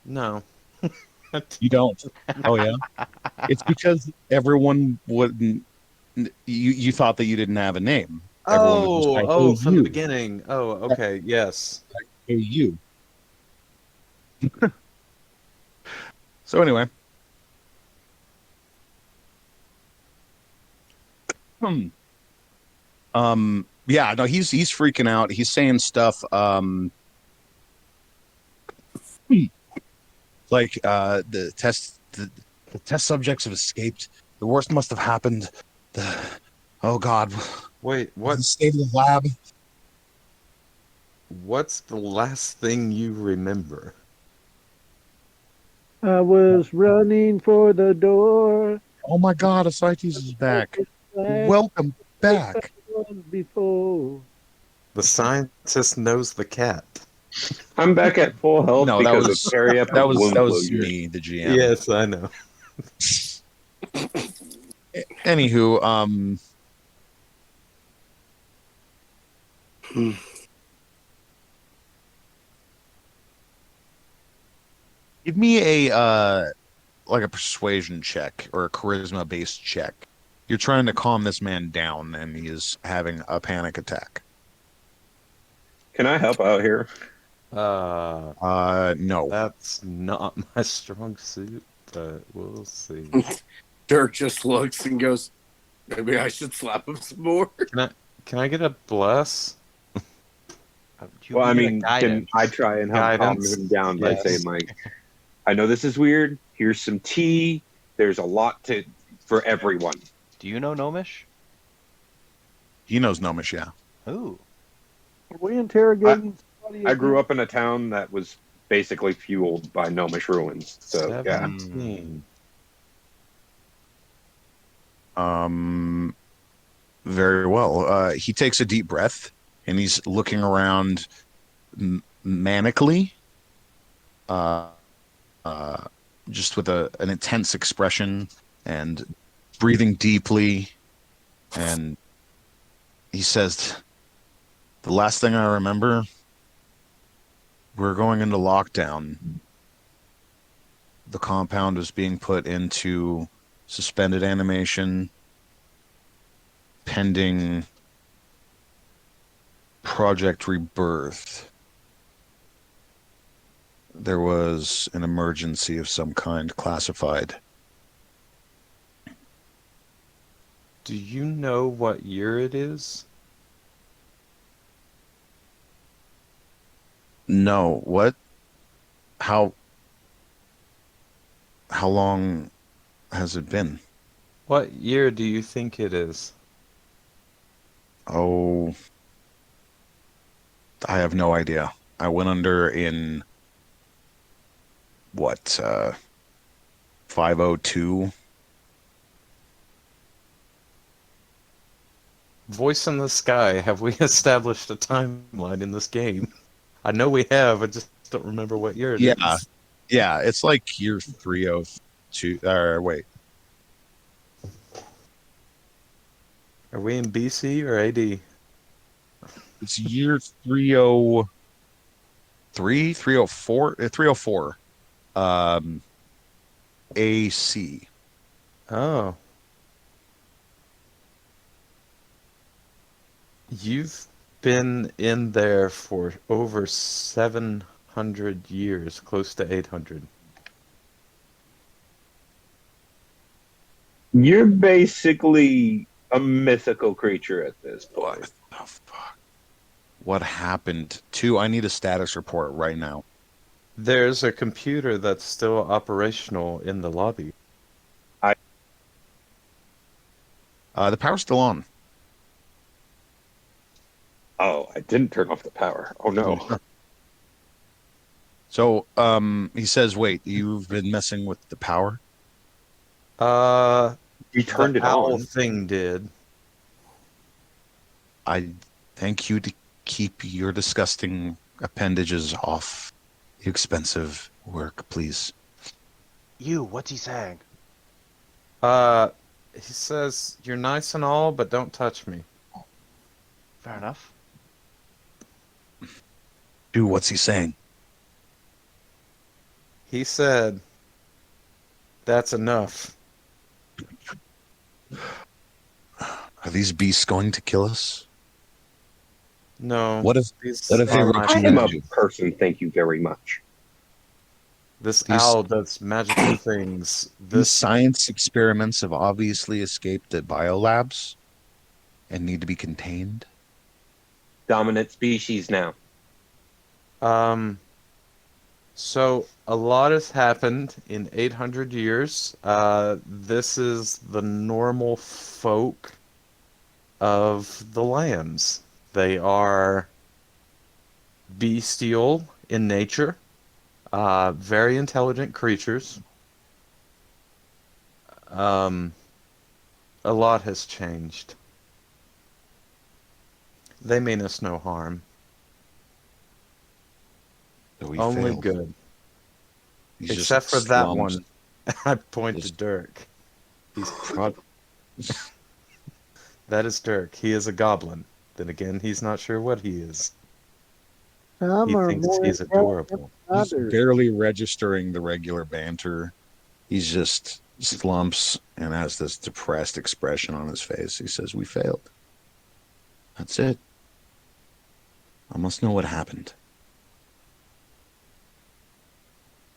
No. You don't. Oh yeah. It's because everyone wouldn't. You thought that you didn't have a name. Everyone would just type, From the you. beginning. Oh, okay, yes. Hey, you. So anyway. Yeah, no, he's freaking out. He's saying stuff like the test subjects have escaped. The worst must have happened. Oh god. Wait, The state of the lab. what's the last thing you remember? I was running for the door. Oh my god, Asaites is back. Welcome back. Before. The scientist knows the cat. I'm back at full health No, that because was of carry up that was wound that was closure. me, the GM. Yes, I know. Anywho, Hmm. give me a like a persuasion check or a charisma based check. You're trying to calm this man down and he is having a panic attack. Can I help out here? No. That's not my strong suit, but we'll see. Dirk just looks and goes, maybe I should slap him some more. Can I get a bless? You Well, I can get a mean, can guidance. I try and help calm Guidance, him down by yes. saying, like, I know this is weird. Here's some tea. There's a lot for everyone. Do you know Gnomish? He knows Gnomish, yeah. Ooh. Are we interrogating somebody? I grew up in a town that was basically fueled by gnomish ruins. So, yeah. 17. Very well. He takes a deep breath and he's looking around manically, just with an intense expression and breathing deeply. And he says, the last thing I remember, we're going into lockdown. The compound is being put into suspended animation pending Project Rebirth. There was an emergency of some kind classified. Do you know what year it is? No, what? How long has it been? What year do you think it is? Oh, I have no idea. I went under in what, 502? Voice in the sky, have we established a timeline in this game? I know we have, I just don't remember what year it is. Yeah. Yeah, it's like year 302. Wait. Are we in BC or AD? It's year 303, 304, 304. AC. Oh. You've been in there for over 700 years, close to 800. You're basically a mythical creature at this What point. the fuck? What happened? I need a status report right now. There's a computer that's still operational in the lobby. The power's still on. Oh, I didn't turn off the power. Oh, no. So, he says, wait, you've been messing with the power? You turned The it owl on. thing did. I thank you to keep your disgusting appendages off the expensive work, please. You, what's he saying? He says, you're nice and all, but don't touch me. Fair enough. Dude, what's he saying? He said, that's enough. Are these beasts going to kill us? No. What if these they are were my I to am friends. a person, thank you very much. This These- owl does magical things. these This science experiments have obviously escaped at biolabs and need to be contained? Dominant species now. So a lot has happened in 800 years. This is the normal folk of the lands. They are bestial in nature, very intelligent creatures. A lot has changed. They mean us no harm. So we Only failed. good. He's just Except for that slumped. one. I point to Just- Dirk. He's Pro- That is Dirk. He is a goblin. Then again, he's not sure what he is. Some He are thinks more he's intelligent adorable. than He's others. barely registering the regular banter. He's just slumps and has this depressed expression on his face. He says, "We failed. That's it. I must know what happened."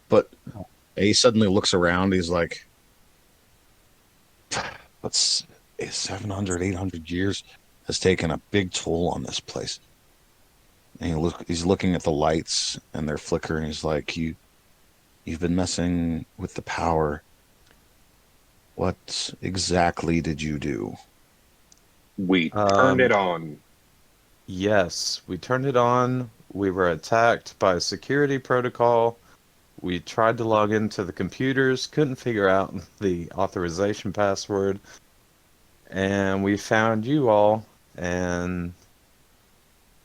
But he suddenly looks around. He's like, "That's 700, 800 years has taken a big toll on this place." And he's looking at the lights and they're flickering. He's like, you've been messing with the power. What exactly did you do?" We turned it on. Yes, we turned it on. We were attacked by a security protocol. We tried to log into the computers, couldn't figure out the authorization password. And we found you all, and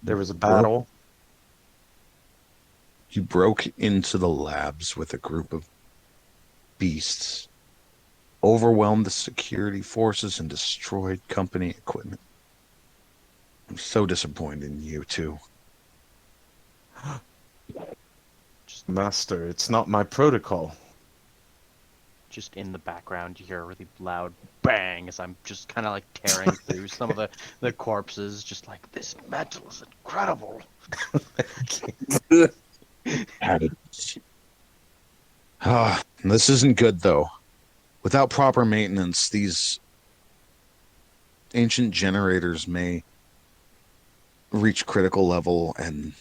there was a battle. You broke into the labs with a group of beasts, overwhelmed the security forces, and destroyed company equipment. I'm so disappointed in you, too. Master, it's not my protocol. Just in the background, you hear a really loud bang as I'm just kind of like tearing through some of the corpses, just like, this metal is incredible. This isn't good, though. Without proper maintenance, these ancient generators may reach critical level and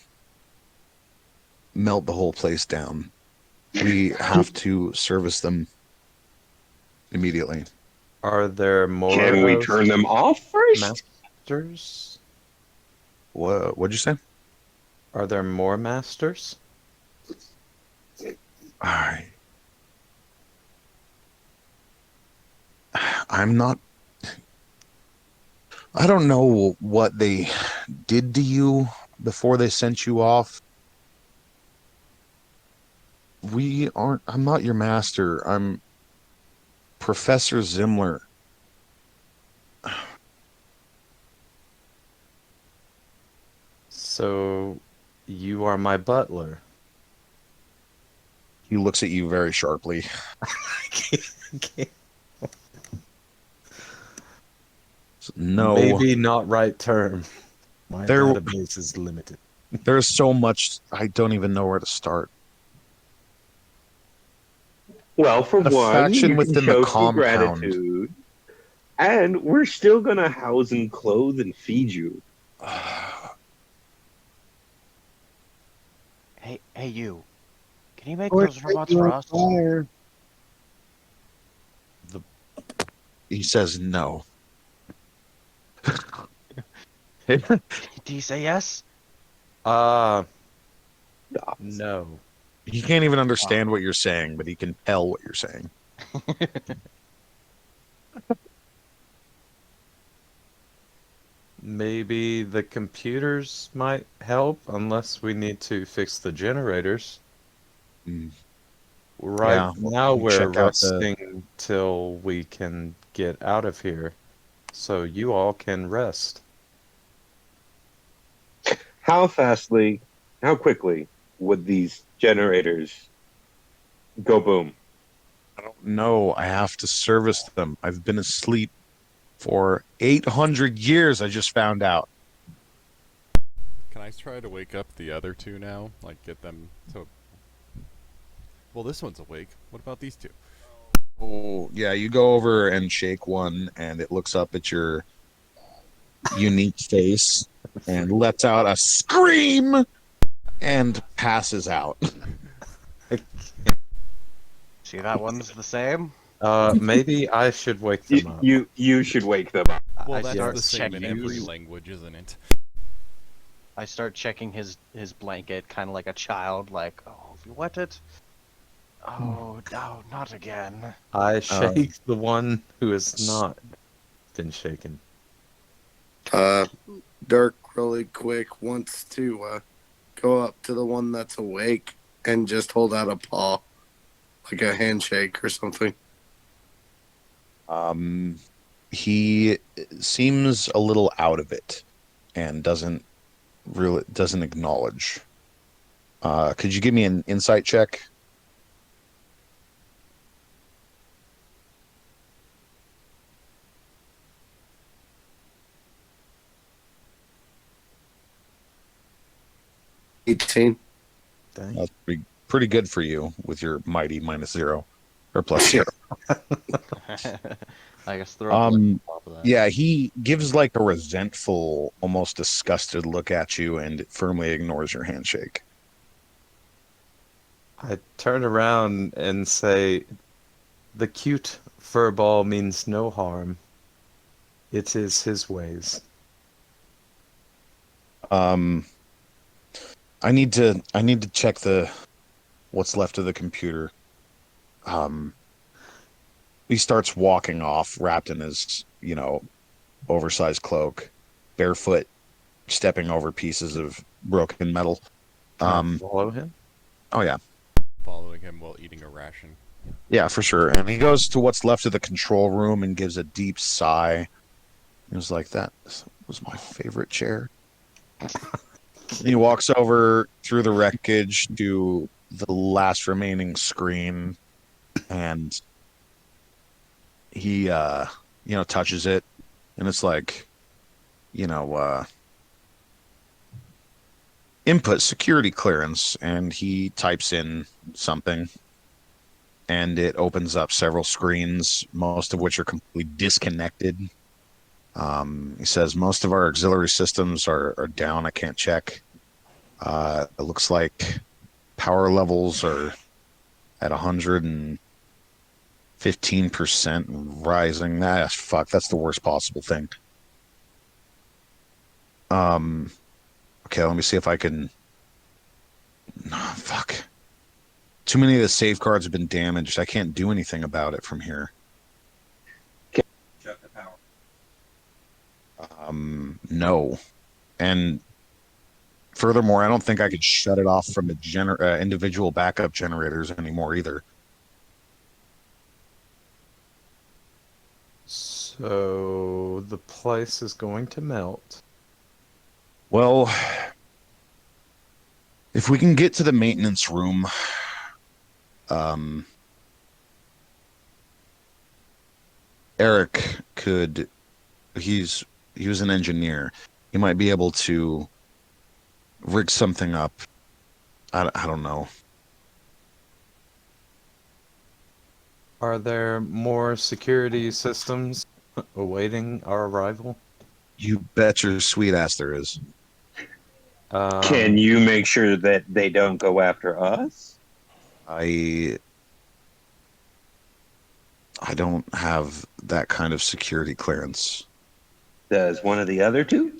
melt the whole place down. We have to service them immediately. Are there more Can we turn them off first? masters? What'd you say? Are there more masters? I I'm not. I don't know what they did to you before they sent you off. We aren't. I'm not your master. I'm Professor Zimler. So, you are my butler. He looks at you very sharply. No. Maybe not right term. My There- database is limited. There's so much. I don't even know where to start. Well, for The one, faction you can within the show some compound. gratitude, and we're still gonna house and clothe and feed you. Hey, you. Can you make Or those take robots you for on us? fire. He says no. Do you say yes? No. He can't even understand what you're saying, but he can tell what you're saying. Maybe the computers might help, unless we need to fix the generators. Mm. Right Yeah, now we'll we're check out the- resting till we can get out of here, so you all can rest. How quickly would these generators go boom? I don't know. I have to service them. I've been asleep for 800 years. I just found out. Can I try to wake up the other two now? Like, get them to... Well, this one's awake. What about these two? Oh, yeah. You go over and shake one, and it looks up at your unique face and lets out a scream and passes out. See, that one's the same. Maybe I should wake them up. You should wake them up. Well, I that's start the same in checking. every language, isn't it? I start checking his blanket, kind of like a child, like, oh, have you wet it? Oh, no, not again. I shake the one who has not been shaken. Dirk, really quick, wants to go up to the one that's awake and just hold out a paw, like a handshake or something. he seems a little out of it and doesn't acknowledge. Could you give me an insight check? $18. Dang. That's pretty good for you with your mighty -0 or +0. I guess throw up on top of that. Yeah, he gives like a resentful, almost disgusted look at you and firmly ignores your handshake. I turn around and say, "The cute fur ball means no harm. It is his ways." I need to check what's left of the computer. He starts walking off, wrapped in his, oversized cloak, barefoot, stepping over pieces of broken metal. Can I follow him? Oh yeah. Following him while eating a ration. Yeah, for sure. And he goes to what's left of the control room and gives a deep sigh. He was like, that was my favorite chair. He walks over through the wreckage to the last remaining screen, and he touches it, and it's like, input security clearance, and he types in something, and it opens up several screens, most of which are completely disconnected. He says most of our auxiliary systems are down. I can't check. It looks like power levels are at 115% and rising. That's the worst possible thing. Okay, let me see if I can. Fuck. Too many of the safeguards have been damaged. I can't do anything about it from here. Shut the power. No. And furthermore, I don't think I could shut it off from the individual backup generators anymore either. So the place is going to melt. Well, if we can get to the maintenance room, Eric could. He was an engineer. He might be able to rig something up. I don't know. Are there more security systems awaiting our arrival? You bet your sweet ass there is. Can you make sure that they don't go after us? I don't have that kind of security clearance. Does one of the other two?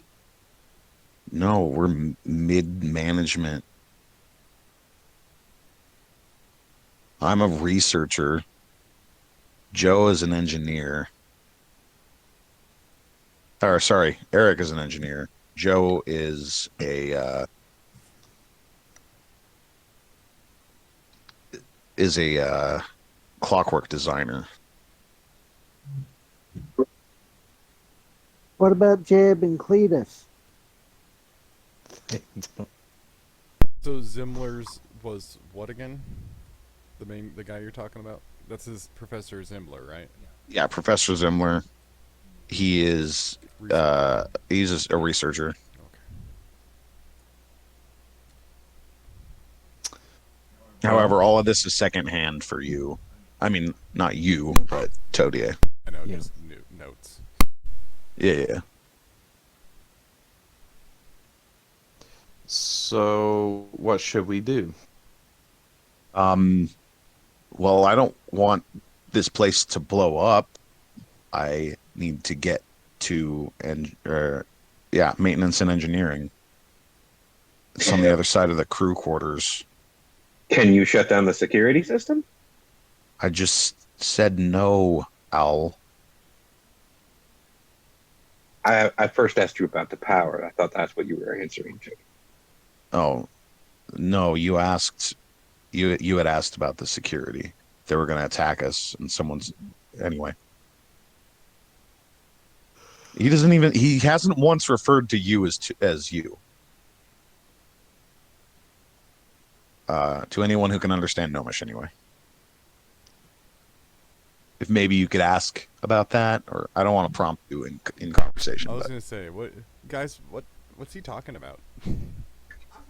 No, we're mid-management. I'm a researcher. Joe is an engineer. Or sorry, Eric is an engineer. Joe is a clockwork designer. What about Jeb and Cletus? So Zimmler's was what again? The guy you're talking about? That's his Professor Zimmler, right? Yeah, Professor Zimmler. He is he's a researcher. Okay. However, all of this is secondhand for you. I mean, not you, but Todia. I know, Yeah. just notes. Yeah. So what should we do? Well, I don't want this place to blow up. I need to get to maintenance and engineering. It's on the other side of the crew quarters. Can you shut down the security system? I just said no, Owl. I first asked you about the power. I thought that's what you were answering to. Oh, no, you had asked about the security. They were going to attack us, and anyway. He doesn't even. He hasn't once referred to you as you. To anyone who can understand Gnomish, anyway. If maybe you could ask about that, or I don't want to prompt you in conversation. I was But gonna say, what guys? What's he talking about?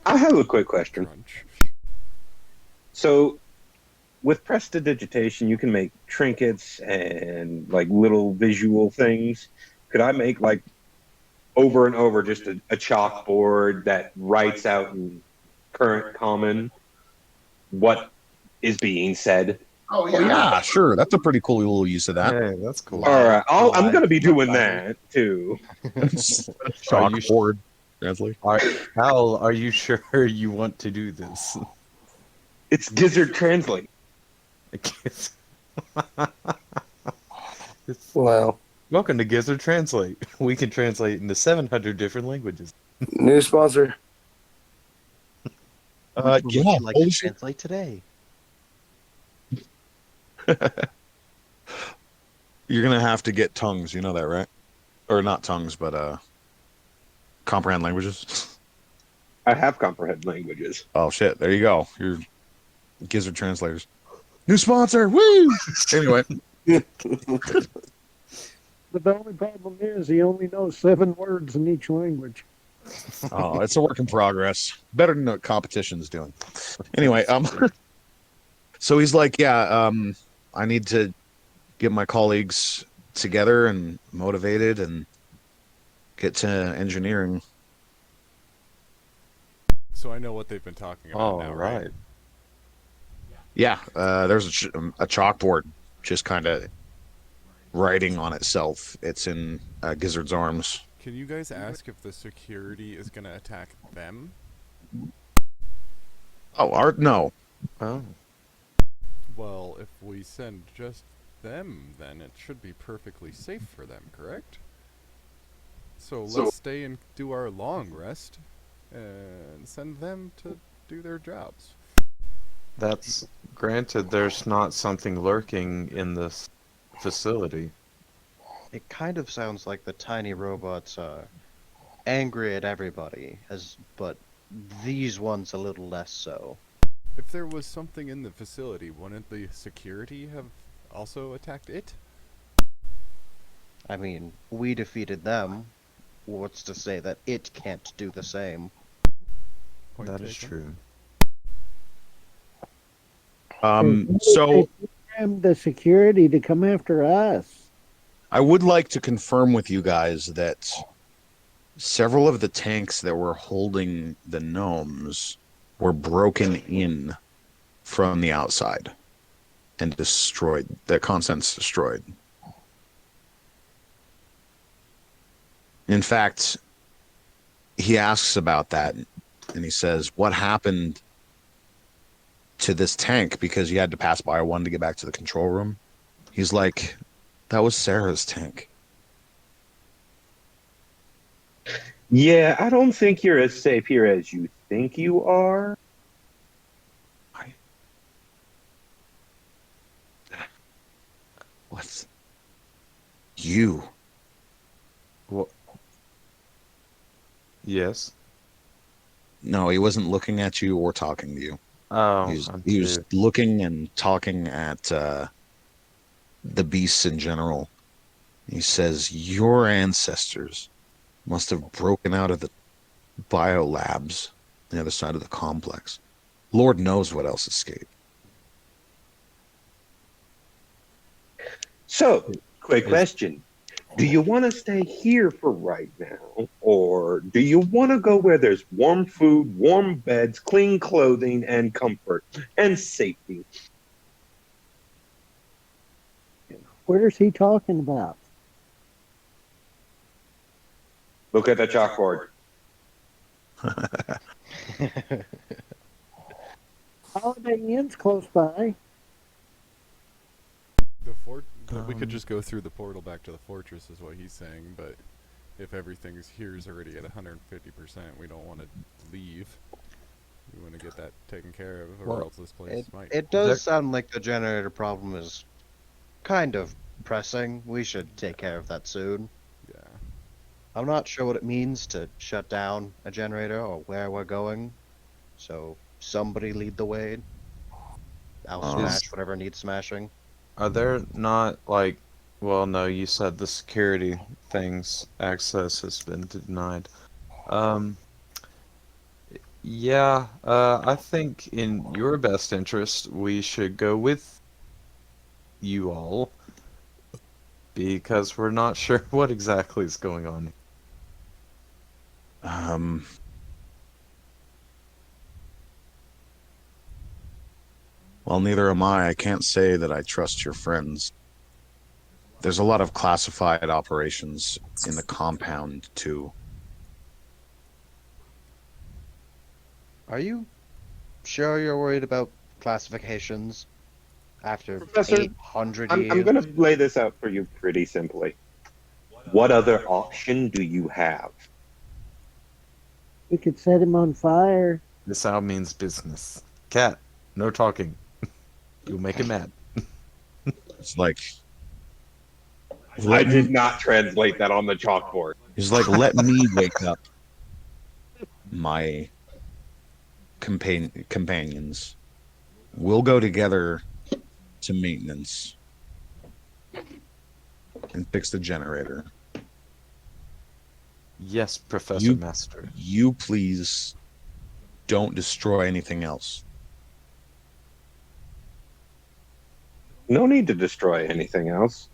I have a quick question. Crunch. So, with prestidigitation, you can make trinkets and like little visual things. Could I make like over and over just a chalkboard that writes out in current common what is being said? oh yeah, sure. That's a pretty cool little use of that. Hey, that's cool. All right, I'm Live going to be doing writing. that too. Chalkboard. Translate. Hal, are you sure you want to do this? It's Gizzard Translate. Well, Welcome to Gizzard Translate. We can translate into 700 different languages. new sponsor. What would Yeah. you like holy to shit. translate today? You're gonna have to get tongues. You know that, right? Or not tongues, but comprehend languages. I have comprehend languages. Oh shit! There you go. You're Gizzard translators. New sponsor. Woo! Anyway, But the only problem is he only knows 7 words in each language. oh, it's a work in progress. Better than what competition's doing. Anyway, so he's like, yeah, I need to get my colleagues together and motivated and get to engineering. So I know what they've been talking about All now, right. right? Yeah, there's a chalkboard just kind of writing on itself. It's in Gizzard's arms. Can you guys ask if the security is gonna attack them? Oh, Art? No. Oh. Well, if we send just them, then it should be perfectly safe for them, correct? So let's stay and do our long rest, and send them to do their jobs. That's granted, there's not something lurking in this facility. It kind of sounds like the tiny robots are angry at everybody, but these ones a little less so. If there was something in the facility, wouldn't the security have also attacked it? I mean, we defeated them. What's to say that it can't do the same? Point That is taken. true. So And the security to come after us. I would like to confirm with you guys that several of the tanks that were holding the gnomes were broken in from the outside and destroyed. The contents destroyed. In fact, he asks about that and he says, what happened to this tank? Because you had to pass by one to get back to the control room. He's like, that was Sarah's tank. Yeah, I don't think you're as safe here as you think you are. What's you? What? Yes. No, he wasn't looking at you or talking to you. Oh, He was looking and talking at the beasts in general. He says, your ancestors must have broken out of the biolabs on the other side of the complex. Lord knows what else escaped. So, quick Is- question. Do you want to stay here for right now? Or do you want to go where there's warm food, warm beds, clean clothing, and comfort, and safety? What is he talking about? Look at the chalkboard. Holiday Inn's close by. The we could just go through the portal back to the fortress, is what he's saying. But if everything's here's already at 150%, we don't want to leave. We want to get that taken care of, or Well, else this place might. It does sound like the generator problem is kind of pressing. We should take care of that soon. Yeah. I'm not sure what it means to shut down a generator or where we're going. So somebody lead the way. I'll smash whatever needs smashing. Are there not like, well, no, you said the security things access has been denied. Um, yeah, I think in your best interest, we should go with you all because we're not sure what exactly is going on. Um, well, neither am I. I can't say that I trust your friends. There's a lot of classified operations in the compound, too. Are you sure you're worried about classifications after Professor, 800 I'm years? going to lay this out for you pretty simply. What other option do you have? We could set him on fire. This all means business. Cat, no talking. You'll make him mad. It's like, I did not translate that on the chalkboard. he's like, let me wake up my companions. We'll go together to maintenance and fix the generator. Yes, Professor Master. You please don't destroy anything else. No need to destroy anything else.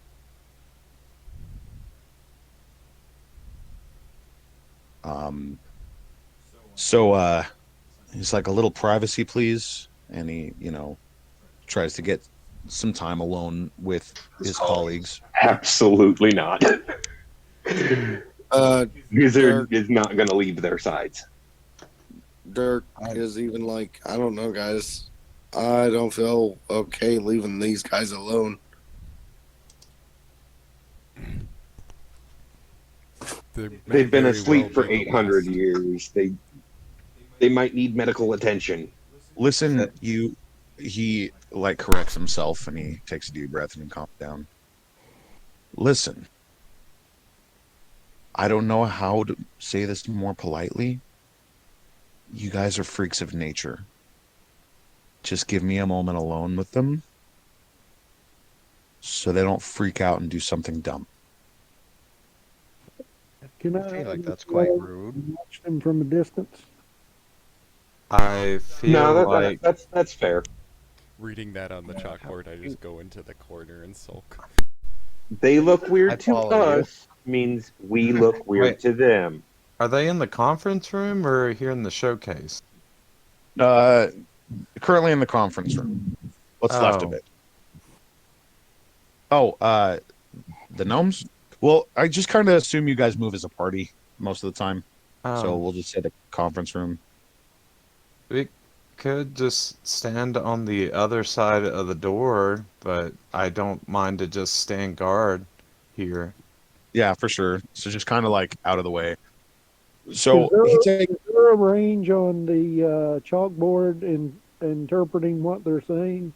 So he's like, a little privacy, please. And he, tries to get some time alone with his colleagues. Absolutely not. Gizzard Dirk, is not going to leave their sides. Dirk is even like, I don't know, guys. I don't feel okay leaving these guys alone. They've been asleep for 800 years. They might need medical attention. Listen, he like corrects himself and he takes a deep breath and calms down. Listen, I don't know how to say this more politely. You guys are freaks of nature. Just give me a moment alone with them so they don't freak out and do something dumb. Can I feel like that's quite rude. Watch them from a distance. I feel like that's fair. Reading that on the chalkboard, I just go into the corner and sulk. They look weird I to follow you. us means we look weird Wait. to them. are they in the conference room or here in the showcase? Currently in the conference room. What's left of Oh. it? Oh, the gnomes? Well, I just kind of assume you guys move as a party most of the time. So we'll just say the conference room. We could just stand on the other side of the door, but I don't mind to just stand guard here. Yeah, for sure. So just kind of like out of the way. So Is there a range on the chalkboard in interpreting what they're saying?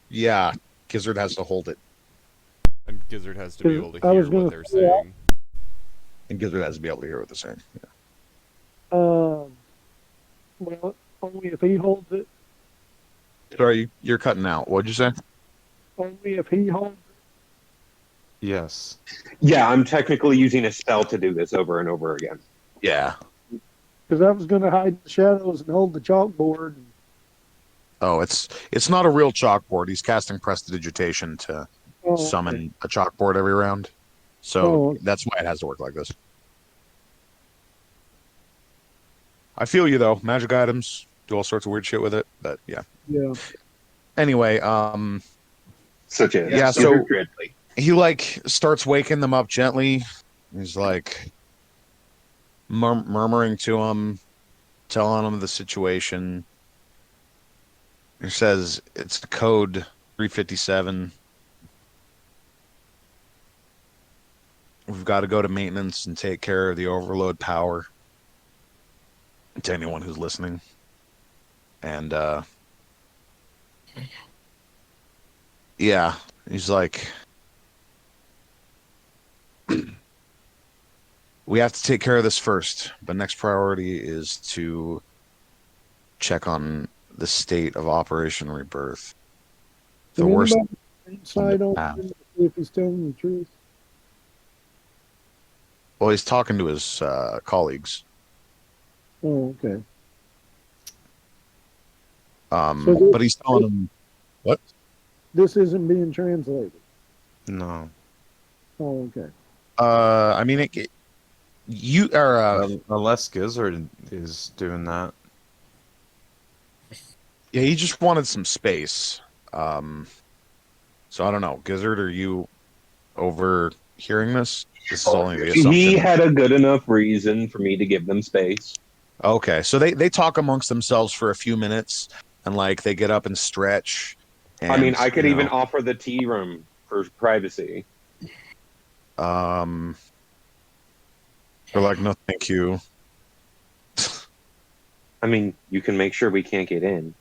yeah, Gizzard has to hold it. And Gizzard has to be able to I hear was gonna what they're say, saying. And Gizzard has to be able to hear what they're saying. Yeah. Well, only if he holds it. Sorry, you're cutting out. What'd you say? Only if he holds Yes. Yeah, I'm technically using a spell to do this over and over again. Yeah. because I was going to hide the shadows and hold the chalkboard. Oh, it's not a real chalkboard. He's casting prestidigitation to summon a chalkboard every round. So that's why it has to work like this. I feel you though. Magic items do all sorts of weird shit with it, but yeah. Yeah. Anyway, Such as yeah, so Dreadly. he like starts waking them up gently. He's like murmuring to them, telling them the situation. He says it's code 357. We've got to go to maintenance and take care of the overload power. To anyone who's listening. And yeah, he's like We have to take care of this first, but next priority is to check on the state of Operation Rebirth. The Can worst. anybody insight on Ah. him to see if he's telling the truth? Well, he's talking to his colleagues. Oh, okay. But he's telling them what? This isn't being translated. No. Oh, okay. I mean, you are. Unless Gizzard is doing that. Yeah, he just wanted some space. So I don't know, Gizzard, are you overhearing this? This is only the assumption. He had a good enough reason for me to give them space. Okay, so they talk amongst themselves for a few minutes, and like they get up and stretch. And, I mean, I could you even know, offer the tea room for privacy. they're like, no, thank you. I mean, you can make sure we can't get in.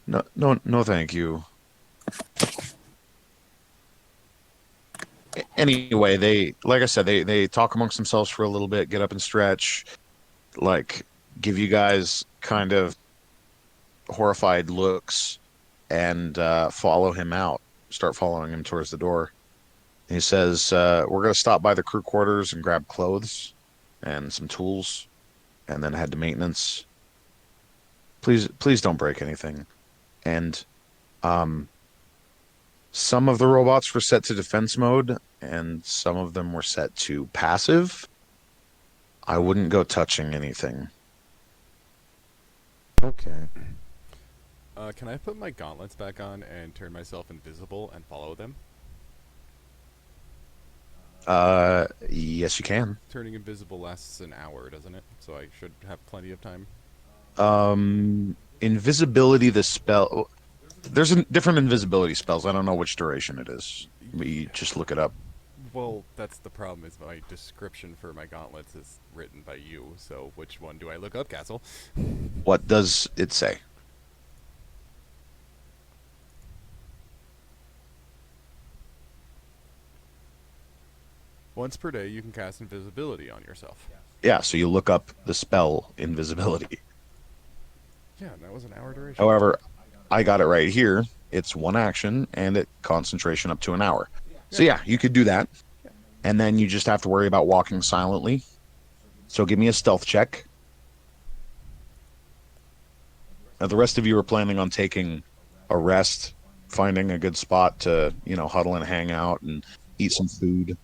No, thank you. Anyway, like I said, they talk amongst themselves for a little bit, get up and stretch, like give you guys kind of horrified looks, and follow him out. Start following him towards the door. He says, "We're gonna stop by the crew quarters and grab clothes and some tools, and then head to maintenance. Please don't break anything." And some of the robots were set to defense mode, and some of them were set to passive. I wouldn't go touching anything. Okay. Can I put my gauntlets back on and turn myself invisible and follow them? Yes, you can. Turning invisible lasts an hour, doesn't it? So I should have plenty of time. Invisibility, the spell. There's different invisibility spells. I don't know which duration it is. We just look it up. Well, that's the problem, is my description for my gauntlets is written by you, so which one do I look up, Castle? What does it say? Once per day, you can cast invisibility on yourself. Yeah, so you look up the spell invisibility. Yeah, and that was an hour duration. However, I got it right here. It's one action and it concentration up to an hour. So yeah, you could do that. And then you just have to worry about walking silently. So give me a stealth check. Now, the rest of you are planning on taking a rest, finding a good spot to, huddle and hang out and eat some food.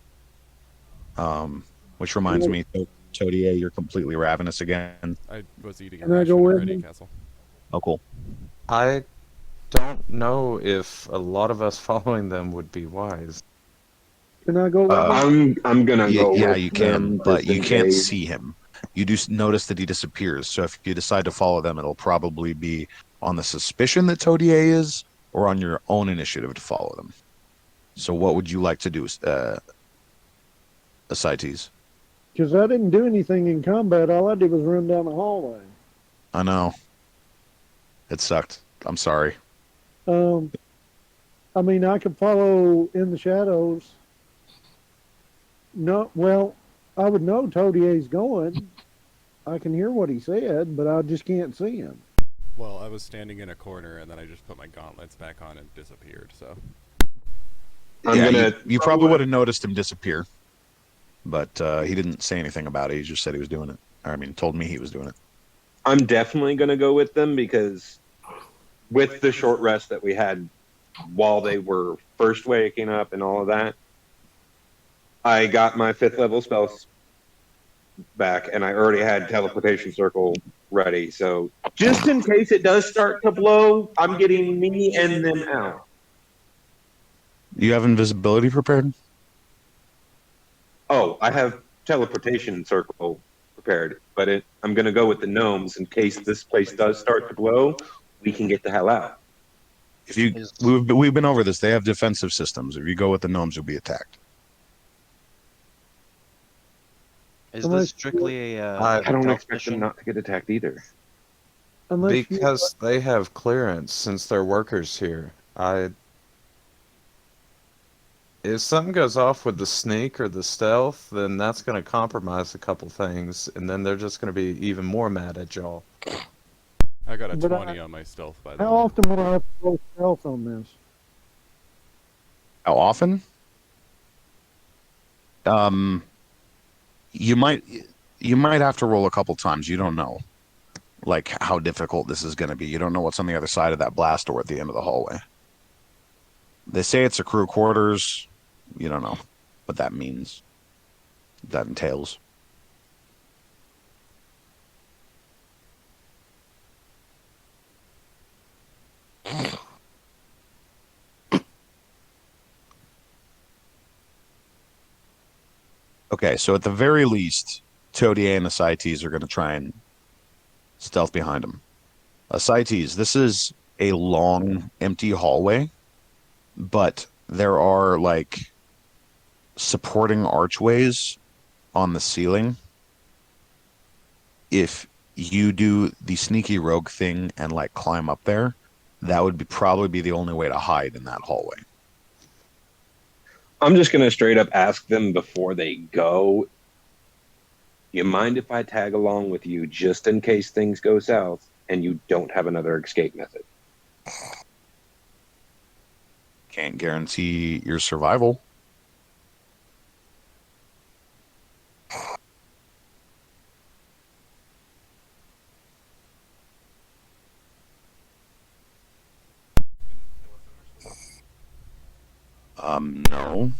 Which reminds me, Toadie, you're completely ravenous again. I was eating a Can I ration go with already, him? Castle. Oh, cool. I don't know if a lot of us following them would be wise. Can I go with him? I'm gonna go. Yeah, with you can, them but just you in can't case. see him. You do notice that he disappears. So if you decide to follow them, it'll probably be on the suspicion that Toadie is, or on your own initiative to follow them. So what would you like to do, Ascites? Because I didn't do anything in combat. All I did was run down the hallway. I know. It sucked. I'm sorry. I mean, I could follow in the shadows. No, well, I would know Todier's going. I can hear what he said, but I just can't see him. Well, I was standing in a corner, and then I just put my gauntlets back on and disappeared, so... You probably would have noticed him disappear. But he didn't say anything about it. He just said he was doing it. Told me he was doing it. I'm definitely gonna go with them because with the short rest that we had while they were first waking up and all of that, I got my 5th level spells back, and I already had teleportation circle ready. So just in case it does start to blow, I'm getting me and them out. You have invisibility prepared? Oh, I have teleportation circle prepared, but I'm going to go with the gnomes in case this place does start to blow. We can get the hell out. We've been over this. They have defensive systems. If you go with the gnomes, you'll be attacked. Is this strictly a? I don't stealth expect them mission? not to get attacked either. Because they have clearance since they're workers here. If something goes off with the sneak or the stealth, then that's going to compromise a couple things, and then they're just going to be even more mad at y'all. I got a But 20 on my stealth, by the How way. often will I have to roll stealth on this? How often? You might have to roll a couple times. You don't know, like how difficult this is going to be. You don't know what's on the other side of that blast door at the end of the hallway. They say it's a crew quarters. You don't know what that means. What that entails. Okay, so at the very least, Todier and Ascites are going to try and stealth behind him. Ascites, this is a long, empty hallway, but there are like supporting archways on the ceiling. If you do the sneaky rogue thing and like climb up there, that would probably be the only way to hide in that hallway. I'm just going to straight up ask them before they go, you mind if I tag along with you just in case things go south and you don't have another escape method? Can't guarantee your survival. No.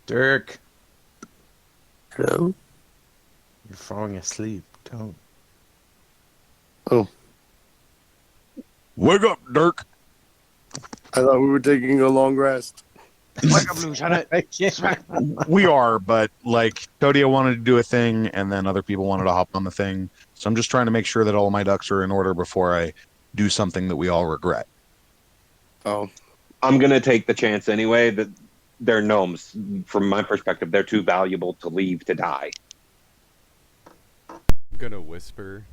Dirk, No. you're falling asleep. Don't. Wake up, Dirk. I thought we were taking a long rest. Wake up, Lieutenant. We are, but like Todia wanted to do a thing, and then other people wanted to hop on the thing. So I'm just trying to make sure that all my ducks are in order before I do something that we all regret. Oh, I'm going to take the chance anyway that they're gnomes. From my perspective, they're too valuable to leave to die. I'm gonna whisper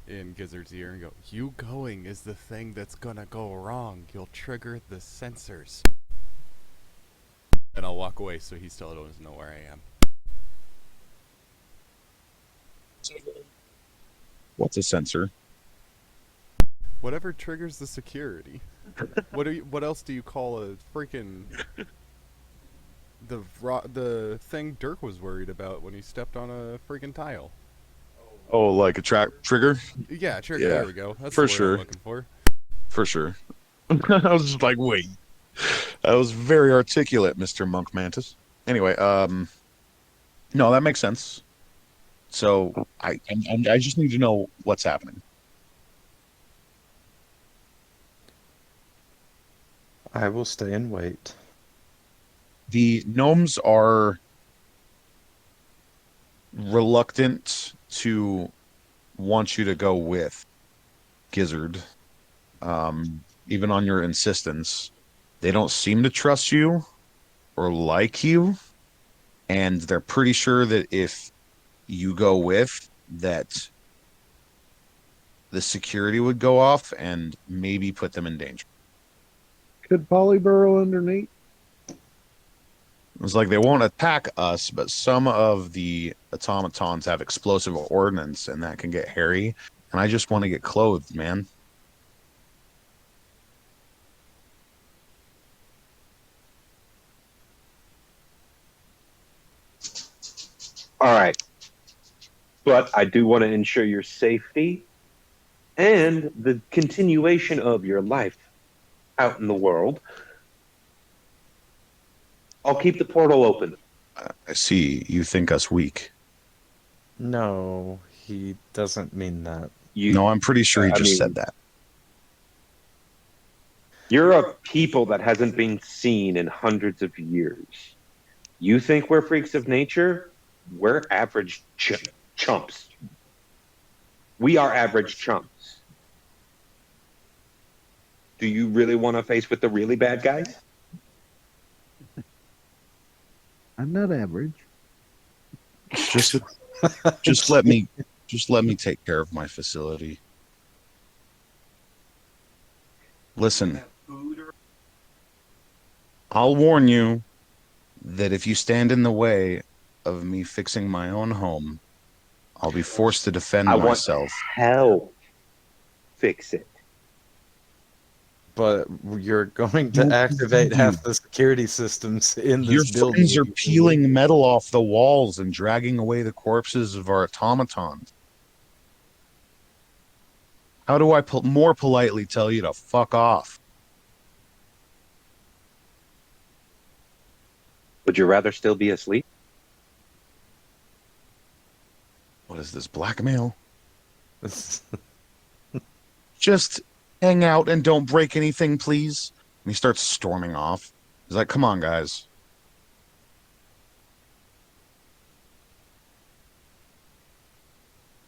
in Gizzard's ear and go, "You going is the thing that's gonna go wrong. You'll trigger the sensors." And I'll walk away so he still doesn't know where I am. What's a sensor? Whatever triggers the security. What else do you call a freaking the thing Dirk was worried about when he stepped on a freaking tile? Oh, like a trigger? Yeah, trigger. Yeah, There we go. That's for the word sure. I'm looking for. For sure. I was just like, wait. That was very articulate, Mr. Monk Mantis. Anyway, no, that makes sense. So I just need to know what's happening. I will stay and wait. The gnomes are reluctant to want you to go with Gizzard, even on your insistence. They don't seem to trust you or like you, and they're pretty sure that if you go with, that the security would go off and maybe put them in danger. Could Polly burrow underneath? It's like they won't attack us, but some of the automatons have explosive ordnance, and that can get hairy. And I just want to get clothed, man. All right. But I do want to ensure your safety and the continuation of your life out in the world. I'll keep the portal open. I see you think us weak. No, he doesn't mean that. No, I'm pretty sure he I just mean- said that. You're a people that hasn't been seen in hundreds of years. You think we're freaks of nature? We're average chumps. We are average chumps. Do you really want to face with the really bad guys? I'm not average. Just let me Just let me take care of my facility. Listen, I'll warn you that if you stand in the way of me fixing my own home, I'll be forced to defend I want myself. help. Fix it. But you're going to No, activate you. half the security systems in Your this building. friends are if you peeling metal off the walls and dragging away the corpses of our automatons. How do I more politely tell you to fuck off? Would you rather still be asleep? What is this, blackmail? leave. Just hang out and don't break anything, please. And he starts storming off. He's like, come on, guys.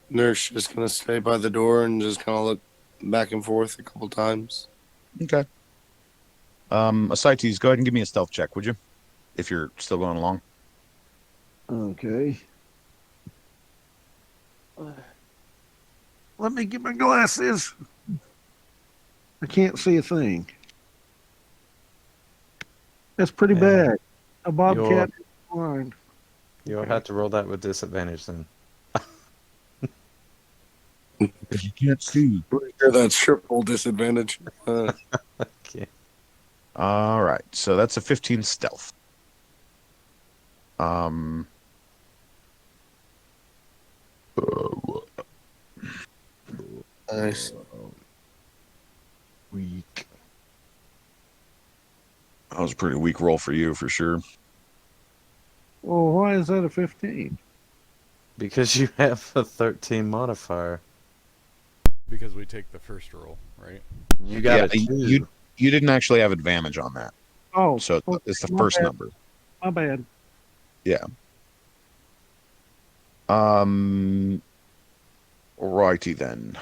Nurse just gonna stay by the door and just kind of look back and forth a couple times. Okay. Ascites, go ahead and give me a stealth check, would you? If you're still going along. Okay. Let me get my glasses. I can't see a thing. That's pretty Yeah. bad. A bobcat is blind. You'll have to roll that with disadvantage then. If you can't see. Pretty sure that's triple disadvantage. Okay. All right, so that's a 15 stealth. Nice. Weak. That was a pretty weak roll for you, for sure. Well, why is that a 15? Because you have a 13 modifier. Because we take the first roll, right? You got a 2. You didn't actually have advantage on that, Oh, so it's the my first bad. number. My bad. Righty then.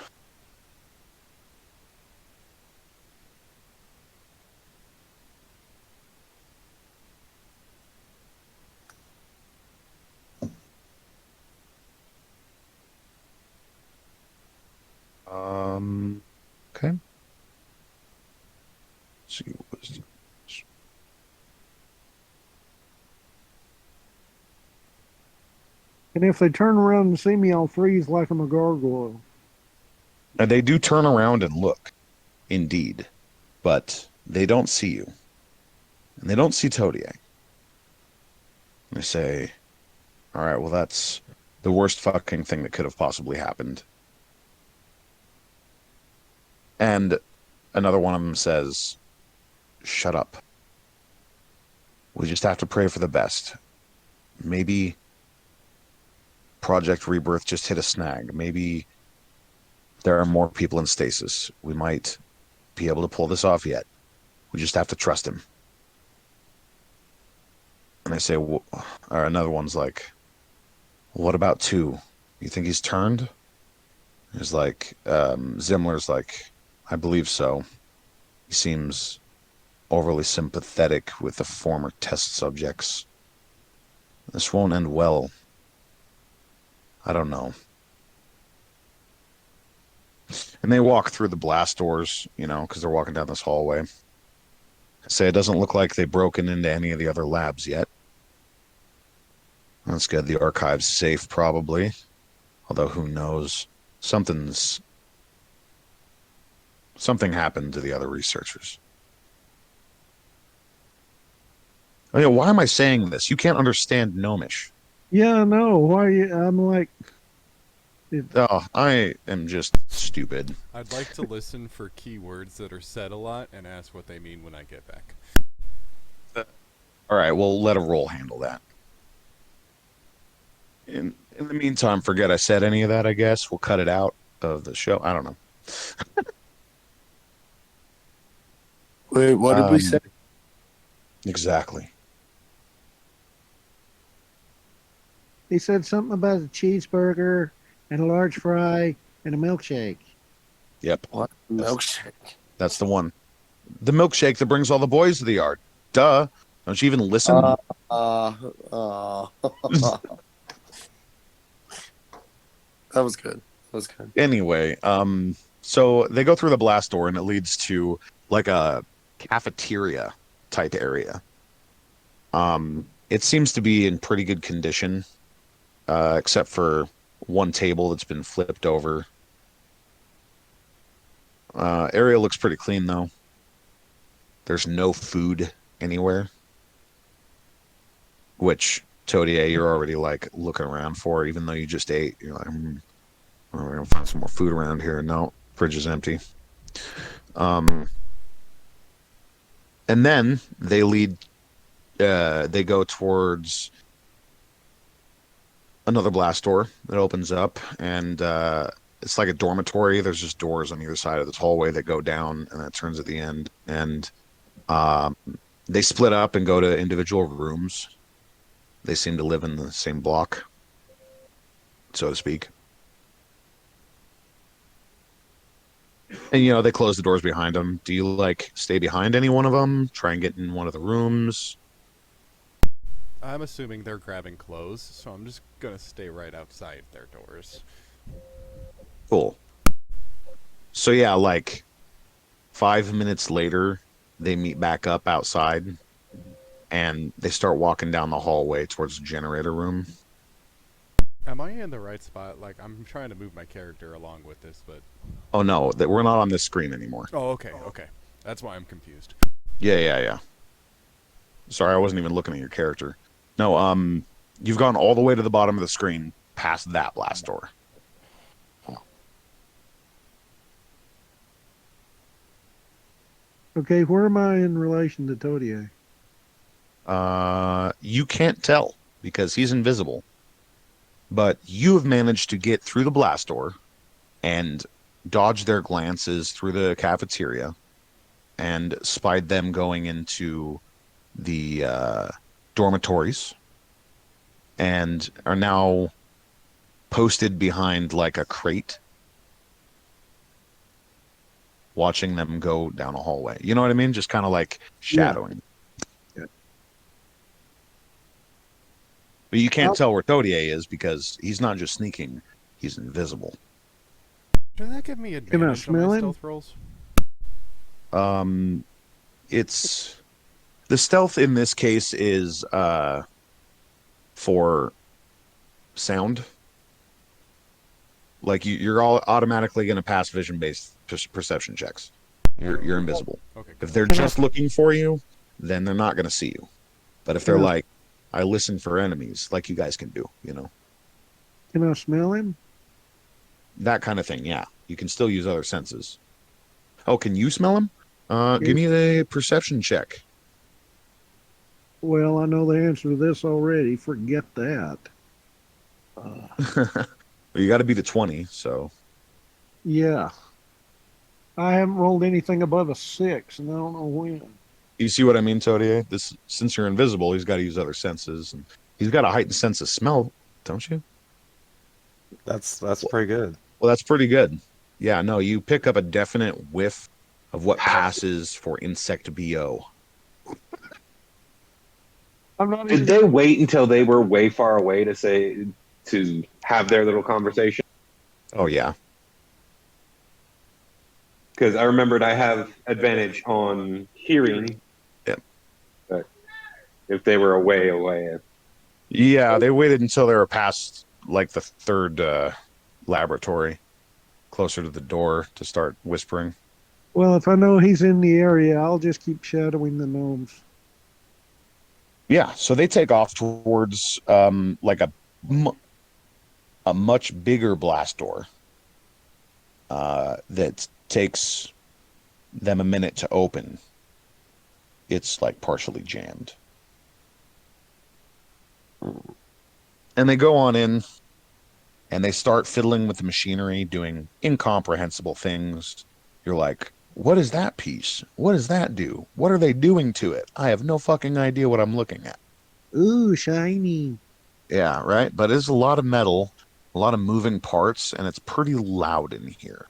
Okay. Let's see what was And if they turn around and see me, I'll freeze like I'm a gargoyle. and they do turn around and look, indeed, but they don't see you, and they don't see Todiak. They say, "All right, well, that's the worst fucking thing that could have possibly happened." And another one of them says, "Shut up. We just have to pray for the best. Maybe Project Rebirth just hit a snag. Maybe there are more people in stasis. We might be able to pull this off yet. We just have to trust him." And I say, or another one's like, "What about 2? You think he's turned?" He's like, Zimmler's like, "I believe so. He seems overly sympathetic with the former test subjects. This won't end well. I don't know." And they walk through the blast doors, because they're walking down this hallway. I say, it doesn't look like they've broken into any of the other labs yet. That's good. The archive's safe, probably. Although, who knows? Something happened to the other researchers. Oh yeah, why am I saying this? You can't understand Gnomish. Yeah, I know. Why? I'm like, Oh, I am just stupid. I'd like to listen for keywords that are said a lot and ask what they mean when I get back. All right, we'll let a roll handle that. In the meantime, forget I said any of that, I guess. We'll cut it out of the show. I don't know. Wait, what did we say? Exactly. he said something about a cheeseburger and a large fry and a milkshake. Yep. What? Milkshake. That's the one. The milkshake that brings all the boys to the yard. Duh. Don't you even listen? That was good. That was good. Anyway, so they go through the blast door and it leads to like a cafeteria type area. It seems to be in pretty good condition, except for one table that's been flipped over. Area looks pretty clean though. There's no food anywhere, which Todier, you're already like looking around for, even though you just ate. You're like, we're gonna find some more food around here. No, fridge is empty. And then they go towards another blast door that opens up, and it's like a dormitory. There's just doors on either side of this hallway that go down, and that turns at the end. And they split up and go to individual rooms. They seem to live in the same block, so to speak. And, they close the doors behind them. Do you, like, stay behind any one of them? Try and get in one of the rooms? I'm assuming they're grabbing clothes, so I'm just gonna stay right outside their doors. Cool. So, yeah, like, 5 minutes later, they meet back up outside, and they start walking down the hallway towards the generator room. Am I in the right spot? Like, I'm trying to move my character along with this, but... Oh, no, we're not on this screen anymore. Oh, okay. That's why I'm confused. Yeah. Sorry, I wasn't even looking at your character. No, you've gone all the way to the bottom of the screen, past that blast door. Okay, where am I in relation to Todier? You can't tell, because he's invisible. But you have managed to get through the blast door and dodge their glances through the cafeteria and spied them going into the dormitories and are now posted behind like a crate watching them go down a hallway. You know what I mean? Just kind of like shadowing. Yeah. But you can't tell where Todier is because he's not just sneaking, he's invisible. Does that give me advantage on my stealth rolls? It's the stealth in this case is for sound. Like you're all automatically going to pass vision-based perception checks. You're invisible. Okay. If they're just looking for you, then they're not going to see you. But if they're like, I listen for enemies, like you guys can do, Can I smell him? that kind of thing. Yeah, you can still use other senses. Oh, can you smell him? Give me a perception check. Well, I know the answer to this already. Forget that. Well, you got to beat a 20, so. Yeah. I haven't rolled anything above a 6, and I don't know when. You see what I mean, Todier? Since you're invisible, he's got to use other senses, and he's got a heightened sense of smell, don't you? That's pretty good. Well, that's pretty good. Yeah, no, you pick up a definite whiff of what passes for insect BO. I'm not Did they wait until they were way far away to have their little conversation? Oh, yeah. Because I remembered I have advantage on hearing. Yep. But if they were away. Yeah, they waited until they were past, like, the third laboratory, closer to the door, to start whispering. Well, if I know he's in the area, I'll just keep shadowing the gnomes. Yeah, so they take off towards, like, a much bigger blast door that takes them a minute to open. It's, like, partially jammed. And they go on in, and they start fiddling with the machinery, doing incomprehensible things. You're like, what is that piece? What does that do? What are they doing to it? I have no fucking idea what I'm looking at. Ooh, shiny. Yeah, right? But it's a lot of metal, a lot of moving parts, and it's pretty loud in here.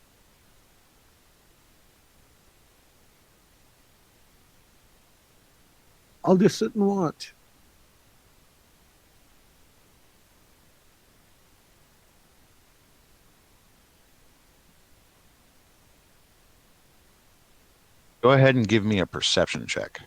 I'll just sit and watch. Go ahead and give me a perception check.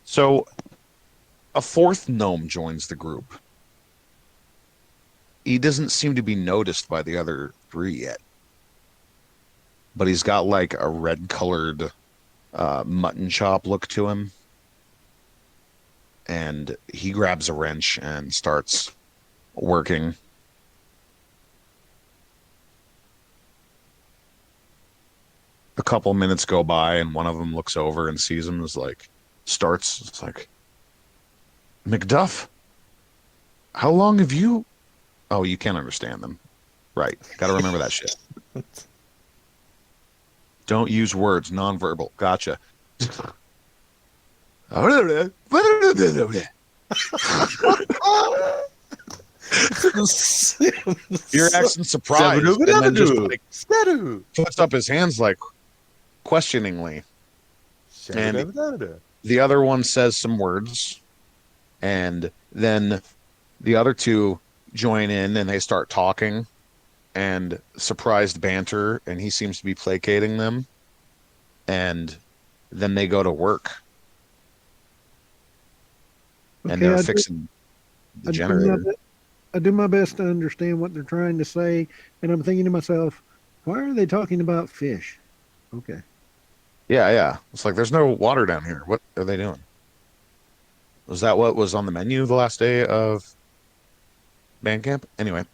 So a fourth gnome joins the group. He doesn't seem to be noticed by the other three yet, but he's got like a red-colored mutton chop look to him, and he grabs a wrench and starts working. A couple minutes go by, and one of them looks over and sees him. It's like, Macduff, how long have you? Oh, you can't understand them, right? Got to remember that shit. Don't use words, nonverbal. Gotcha. You're acting surprised, and then just like puts up his hands like questioningly. And the other one says some words, and then the other two join in and they start talking and surprised banter, and he seems to be placating them, and then they go to work. And Okay, they're fixing the generator. I do my best to understand what they're trying to say, and I'm thinking to myself, why are they talking about fish? Okay. Yeah. It's like there's no water down here. What are they doing? Was that what was on the menu the last day of band camp? Anyway.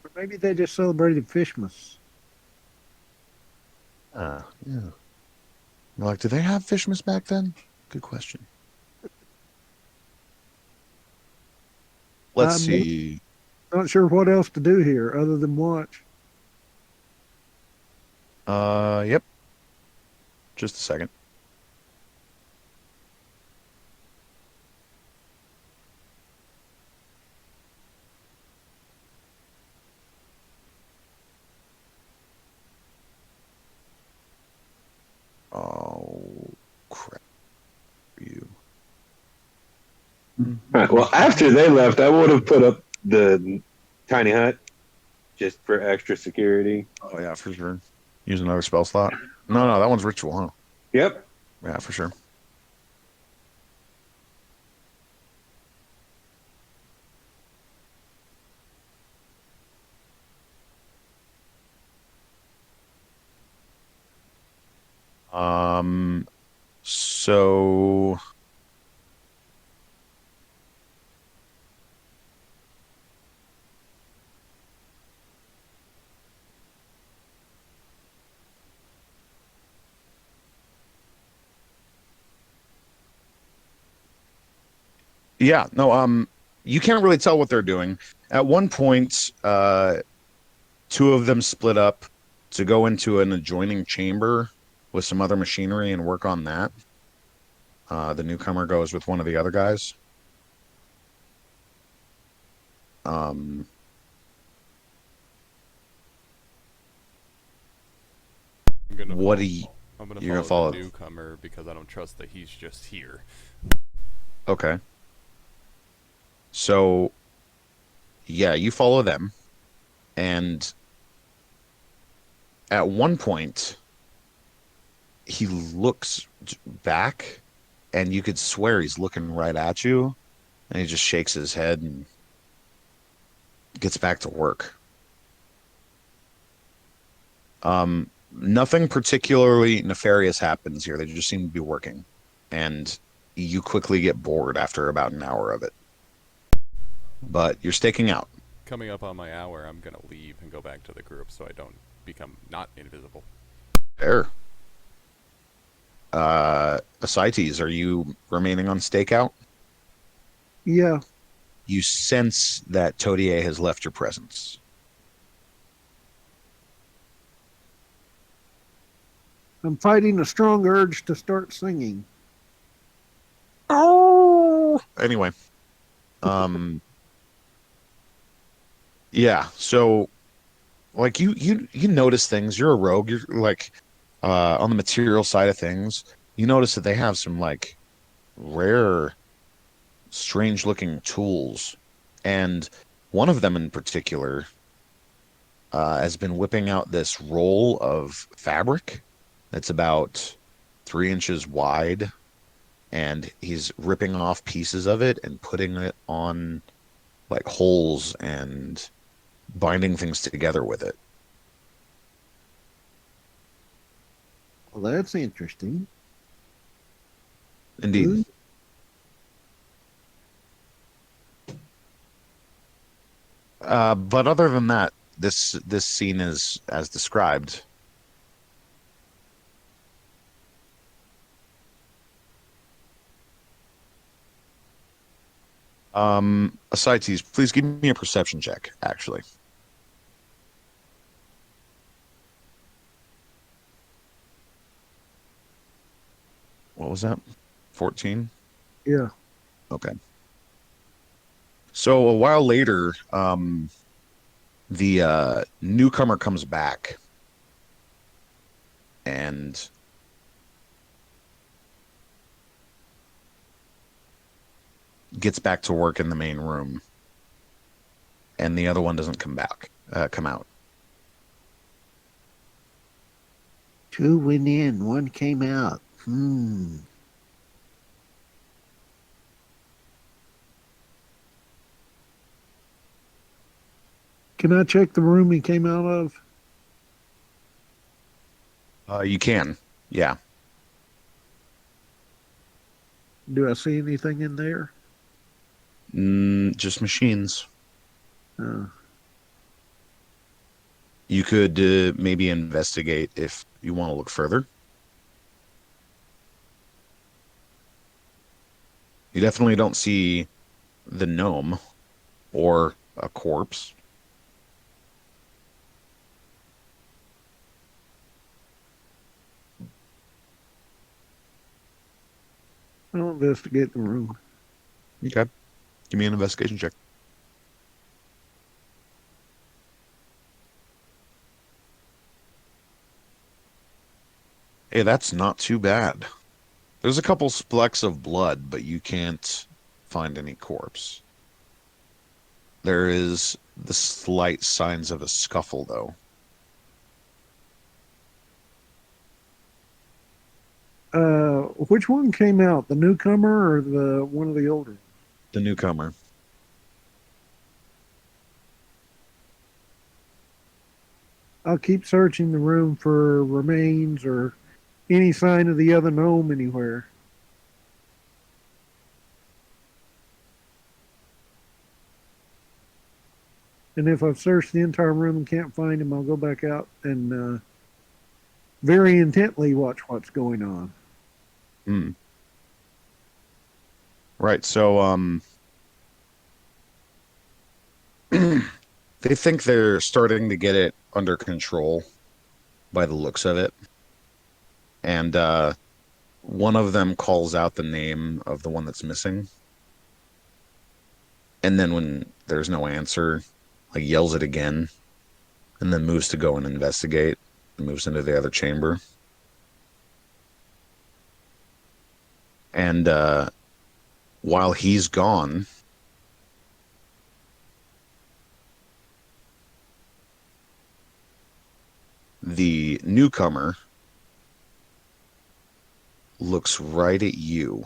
Or maybe they just celebrated Fishmas. Yeah. We're like, do they have Fishmas back then? Good question. Let's see. Not sure what else to do here other than watch. Yep. Just a second. Oh, crap. You. All right, well, after they left, I would have put up the tiny hut just for extra security. Oh, yeah, for sure. Use another spell slot. No, that one's ritual, huh? Yep. Yeah, for sure. So yeah, no, you can't really tell what they're doing. At one point, two of them split up to go into an adjoining chamber with some other machinery and work on that. The newcomer goes with one of the other guys. What do you? You're gonna follow the newcomer because I don't trust that he's just here. Okay. So, yeah, you follow them, and at one point, he looks back, and you could swear he's looking right at you, and he just shakes his head and gets back to work. Nothing particularly nefarious happens here. They just seem to be working, and you quickly get bored after about an hour of it. But you're staking out. Coming up on my hour, I'm gonna leave and go back to the group so I don't become not invisible. Fair. Ascites, are you remaining on stakeout? Yeah. You sense that Todier has left your presence. I'm fighting a strong urge to start singing. Oh. Anyway. Yeah, so like you notice things. You're a rogue. You're like On the material side of things, you notice that they have some like rare, strange looking tools. And one of them in particular has been whipping out this roll of fabric that's about 3 inches wide. And he's ripping off pieces of it and putting it on like holes and binding things together with it. Well, that's interesting. Indeed. Ooh. But other than that, this scene is as described. Ascites, please give me a perception check, actually. What was that? 14? Yeah. Okay. So a while later, the newcomer comes back and gets back to work in the main room, and the other one doesn't come out. Two went in, one came out. Can I check the room he came out of? You can, yeah. Do I see anything in there? Just machines. Uh, You could maybe investigate if you want to look further. You definitely don't see the gnome or a corpse. I'll investigate the room. Okay. Give me an investigation check. Hey, that's not too bad. There's a couple splecks of blood, but you can't find any corpse. There is the slight signs of a scuffle, though. Which one came out? The newcomer or the one of the older? The newcomer. I'll keep searching the room for remains or any sign of the other gnome anywhere. And if I've searched the entire room and can't find him, I'll go back out and very intently watch what's going on. Right, so they think they're starting to get it under control by the looks of it. And one of them calls out the name of the one that's missing. And then when there's no answer, like yells it again, and then moves to go and investigate, and moves into the other chamber. And while he's gone, the newcomer looks right at you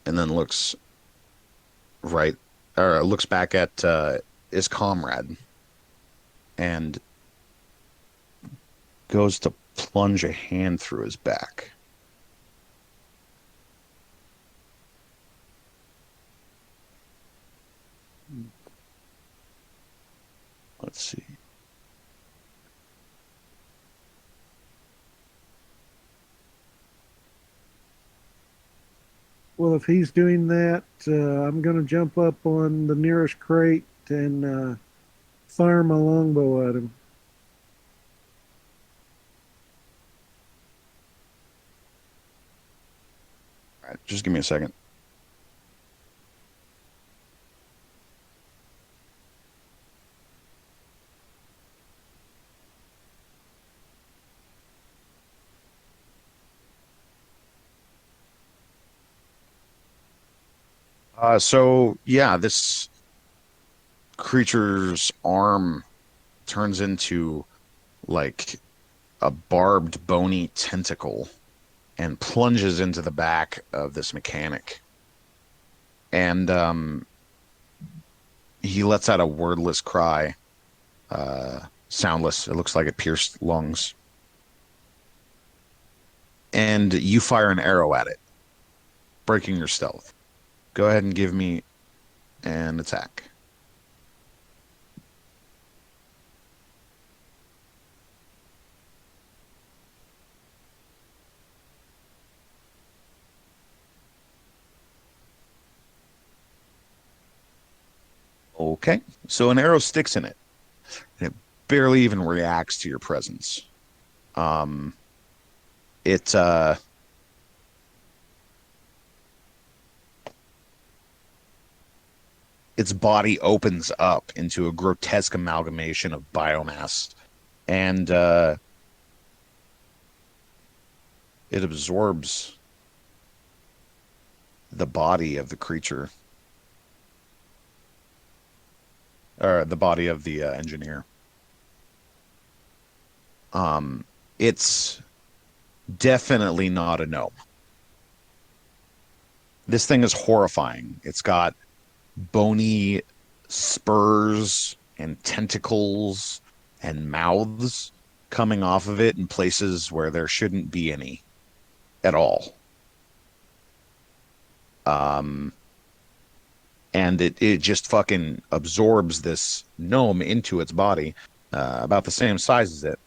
and then looks back at his comrade and goes to plunge a hand through his back. Let's see. Well, if he's doing that, I'm going to jump up on the nearest crate and fire my longbow at him. All right, just give me a second. So yeah, this creature's arm turns into like a barbed, bony tentacle and plunges into the back of this mechanic. And he lets out a wordless cry, soundless. It looks like it pierced lungs. And you fire an arrow at it, breaking your stealth. Go ahead and give me an attack. Okay, so an arrow sticks in it, and it barely even reacts to your presence. Um, it its body opens up into a grotesque amalgamation of biomass, and it absorbs the body of the creature, or the body of the engineer. It's definitely not a gnome. This thing is horrifying. It's got bony spurs and tentacles and mouths coming off of it in places where there shouldn't be any at all. And it just fucking absorbs this gnome into its body, about the same size as it.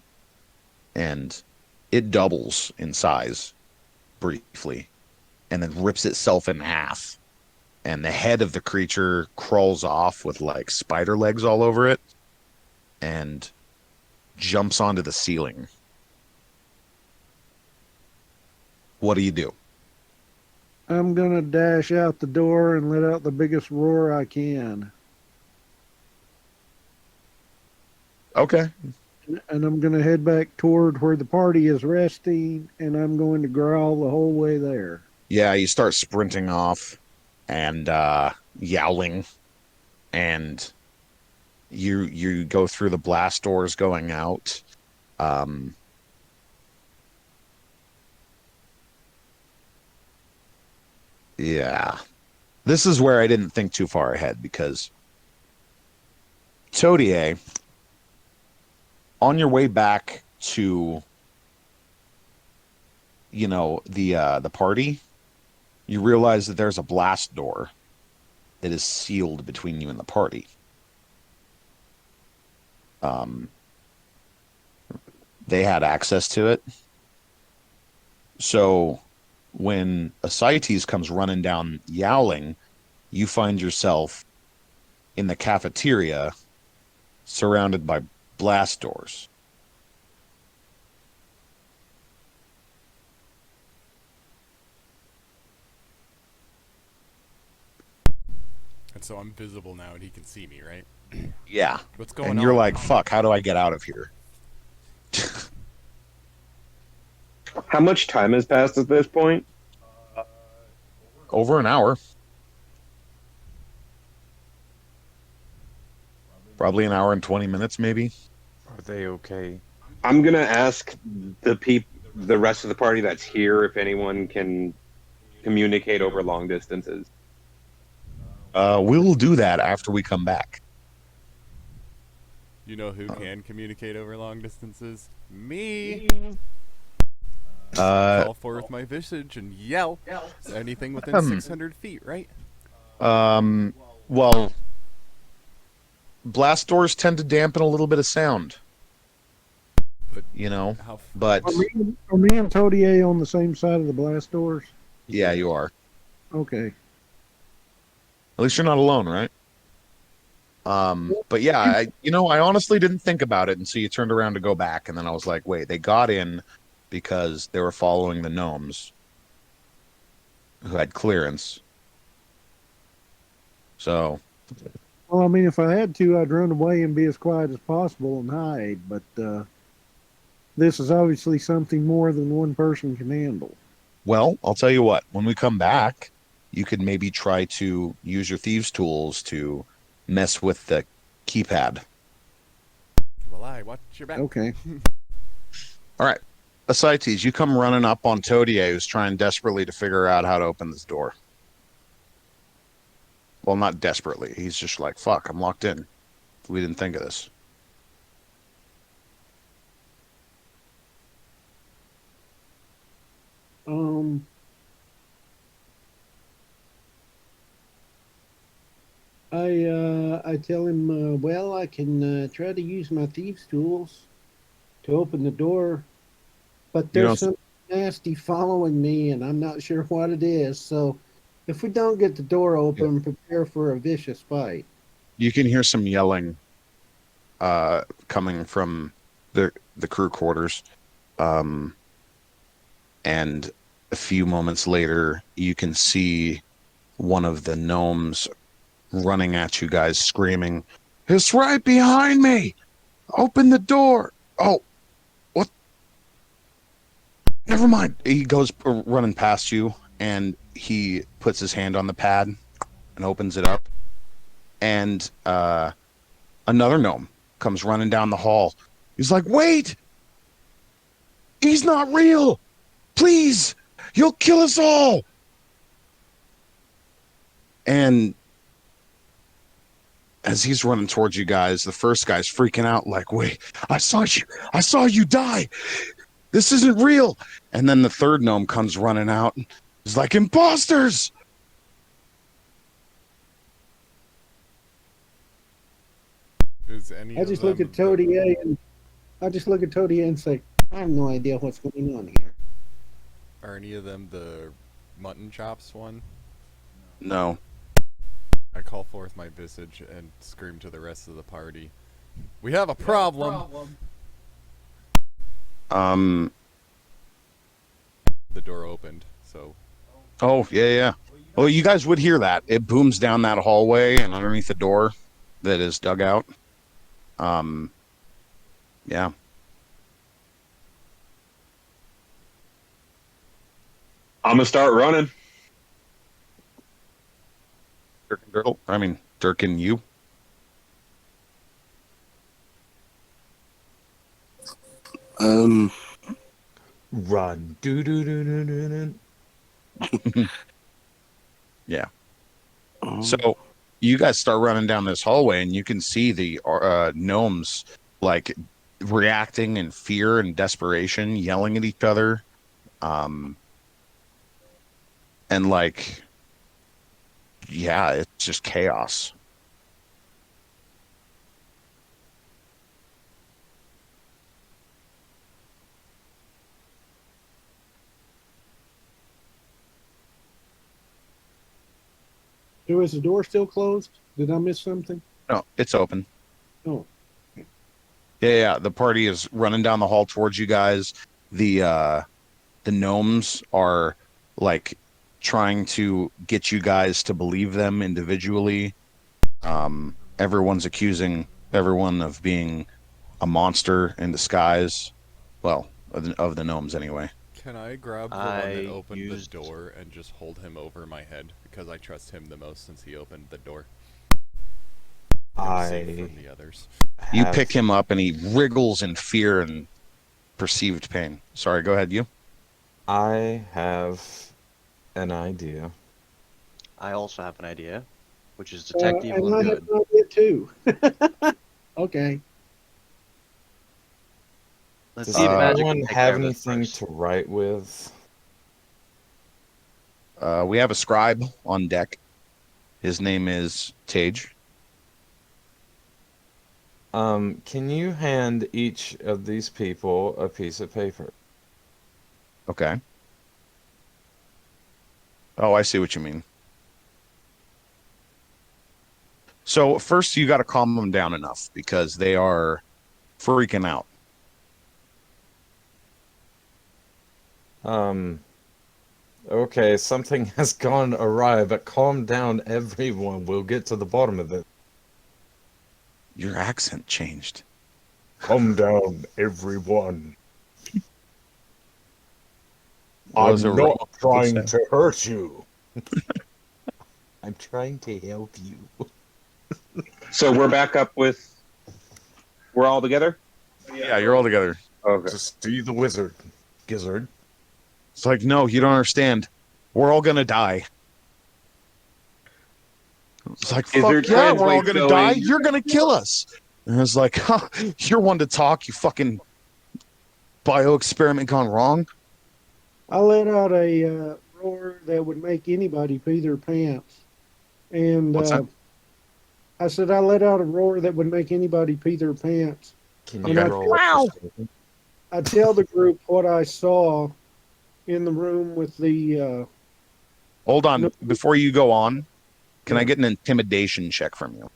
And it doubles in size briefly and then rips itself in half. And the head of the creature crawls off with like spider legs all over it and jumps onto the ceiling. What do you do? I'm gonna dash out the door and let out the biggest roar I can. Okay. And I'm gonna head back toward where the party is resting, and I'm going to growl the whole way there. Yeah, you start sprinting off and yowling, and you go through the blast doors going out. Yeah. This is where I didn't think too far ahead, because Todier, on your way back to, you know, the party, you realize that there's a blast door that is sealed between you and the party. They had access to it. So when Ascites comes running down yowling, you find yourself in the cafeteria surrounded by blast doors. And so I'm visible now and he can see me, right? Yeah. What's going on? And you're like, fuck, how do I get out of here? How much time has passed at this point? Over an hour. Probably an hour and 20 minutes, maybe. Are they okay? I'm gonna ask the rest of the party that's here if anyone can communicate over long distances. We'll do that after we come back. You know who can communicate over long distances? Me! Call forth my visage and yell. So anything within 600 feet, right? Well, blast doors tend to dampen a little bit of sound. But you know, how but Are me and Todier on the same side of the blast doors? yeah, you are. Okay. At least you're not alone, right? But yeah, I honestly didn't think about it until you turned around to go back, and then I was like, wait, they got in because they were following the gnomes who had clearance. So, Well, I mean, if I had to, I'd run away and be as quiet as possible and hide, but this is obviously something more than one person can handle. well, I'll tell you what, when we come back, you could maybe try to use your thieves' tools to mess with the keypad. Well, I watch your back. Okay. All right. Ascites, you come running up on Todier, who's trying desperately to figure out how to open this door. Well, not desperately. He's just like, fuck, I'm locked in. We didn't think of this. I tell him, well, I can try to use my thieves' tools to open the door, but You there's don't- something nasty following me, and I'm not sure what it is. So, if we don't get the door open, prepare for a vicious fight. You can hear some yelling coming from the crew quarters. And a few moments later, you can see one of the gnomes running at you guys, screaming, "It's right behind me! Open the door!" Oh, what? Never mind. He goes running past you, and he puts his hand on the pad and opens it up. And another gnome comes running down the hall. He's like, "Wait! He's not real! Please! You'll kill us all!" And as he's running towards you guys, the first guy's freaking out, like, "Wait, I saw you die! This isn't real!" And then the third gnome comes running out. He's like, "Imposters!" Is any I of just look them at Todier and say, I have no idea what's going on here. Are any of them the mutton chops one? No. I call forth my visage and scream to the rest of the party. We have a problem! The door opened, so... Oh, yeah. Well, you guys would hear that. It booms down that hallway and underneath the door that is dug out. Yeah. I'm gonna start running. Dirk and you. Run. Do do do do do do. Yeah. So you guys start running down this hallway, and you can see the gnomes like reacting in fear and desperation, yelling at each other, and like, yeah, it's just chaos. So is the door still closed? Did I miss something? No, it's open. Oh. Yeah. The party is running down the hall towards you guys. The gnomes are like trying to get you guys to believe them individually. Everyone's accusing everyone of being a monster in disguise. Well, of the gnomes anyway. Can I grab the one that opened the door and just hold him over my head? Because I trust him the most since he opened the door. I'm safe from the others. You pick him up and he wriggles in fear and perceived pain. Sorry, go ahead, you. I have an idea. I also have an idea, which is detect evil and I and have good. an idea too. Okay. Let's Does see if magic anyone can take have care of this anything first. to write with? We have a scribe on deck. His name is Tage. Can you hand each of these people a piece of paper? Okay. Oh, I see what you mean. So first you got to calm them down enough because they are freaking out. Okay, something has gone awry, but calm down, everyone. We'll get to the bottom of it. Your accent changed. Calm down, everyone. Was I'm it not right? trying to hurt you. trying to help you. So we're back up with. We're all together. Yeah, you're all together. Okay. To see the wizard. Gizzard. It's like, no, you don't understand. We're all gonna die. It's like, fuck Gizzard yeah, we're all translates gonna die. going- You're gonna kill us. And it's like, huh, you're one to talk, you fucking bio experiment gone wrong. I let out a roar that would make anybody pee their pants. And What's that? I said I let out a roar that would make anybody pee their pants. Can And you I, roll? Wow. I tell the group what I saw in the room with the. Hold on, No. before you go on, can I Yeah. get an intimidation check from you?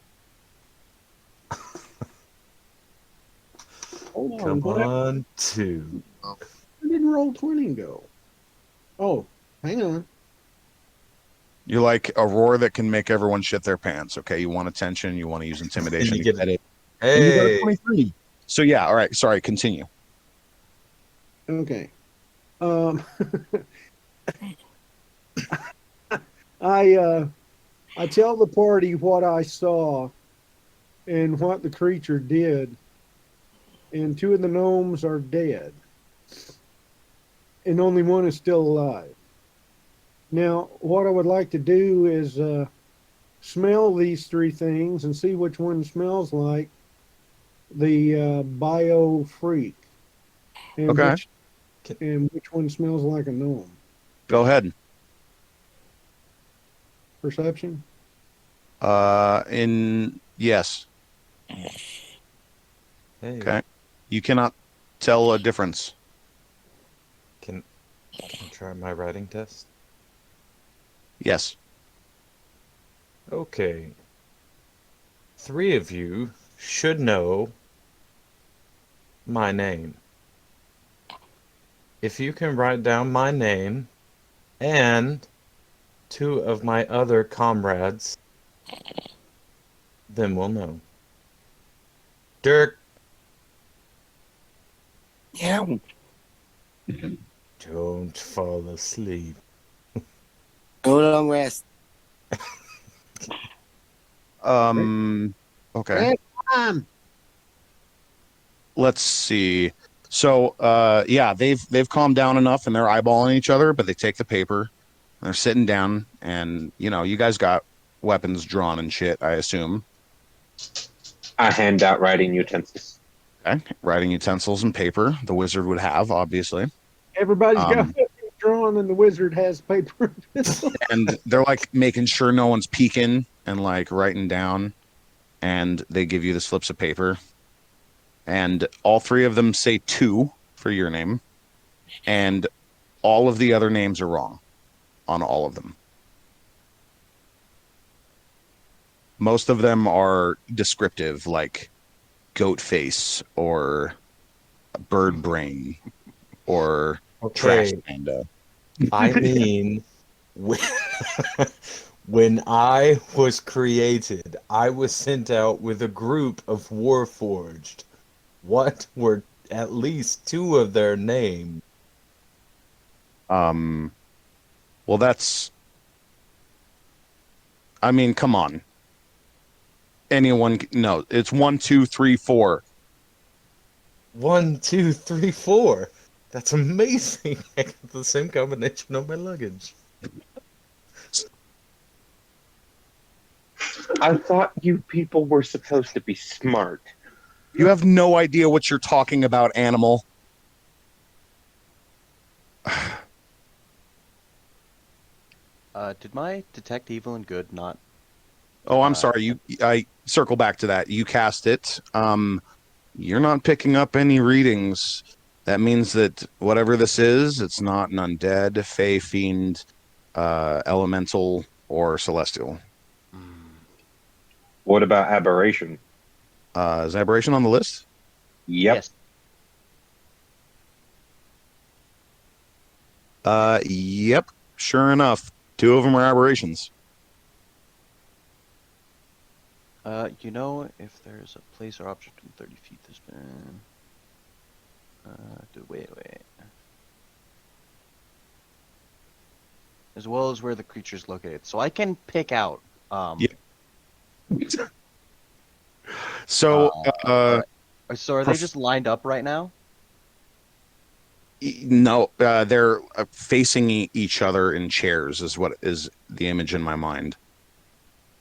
Hold Come what on, 2. Where did roll 20 go? Oh, hang on. You like a roar that can make everyone shit their pants. Okay, you want attention. You want to use intimidation You to get get it. Hey. And you got a 23. So yeah, all right. Sorry, continue. Okay. I tell the party what I saw and what the creature did, and 2 of the gnomes are dead, and only 1 is still alive. Now, what I would like to do is smell these 3 things and see which one smells like the bio freak, and Okay. which one smells like a gnome. Go ahead. Perception. Yes. Hey. Okay. You cannot tell a difference. Can I try my writing test? Yes. Okay. 3 of you should know my name. If you can write down my name and 2 of my other comrades, then we'll know. Dirk. Yeah. Don't fall asleep. Go long rest. Okay. Let's see. So yeah, they've calmed down enough and they're eyeballing each other, but they take the paper. They're sitting down and you guys got weapons drawn and shit, I assume. I hand out writing utensils. Okay. Writing utensils and paper, the wizard would have, obviously. Everybody's got Um, it drawn, and the wizard has paper. and they're like making sure no one's peeking and like writing down, and they give you the slips of paper, and all 3 of them say 2 for your name, and all of the other names are wrong on all of them. Most of them are descriptive, like goat face or bird brain or trash Okay. panda. I mean, when I was created, I was sent out with a group of Warforged. What were at least 2 of their names? Well, that's. I mean, come on. Anyone? No, it's 1, 2, 3, 4. 1, 2, 3, 4. That's amazing. I got the same combination on my luggage. I thought you people were supposed to be smart. You have no idea what you're talking about, animal. Did my detect evil and good not? Oh, I'm sorry. I circle back to that. You cast it. You're not picking up any readings. That means that whatever this is, it's not an undead, fey, fiend, elemental, or celestial. What about aberration? Is aberration on the list? Yep. Yes. Yep. Sure enough, 2 of them are aberrations. If there's a place or object within 30 feet, there's been. Wait. As well as where the creature's located. So I can pick out Yeah. So, alright. So are they prof- just lined up right now? no, they're facing each other in chairs, is what is the image in my mind.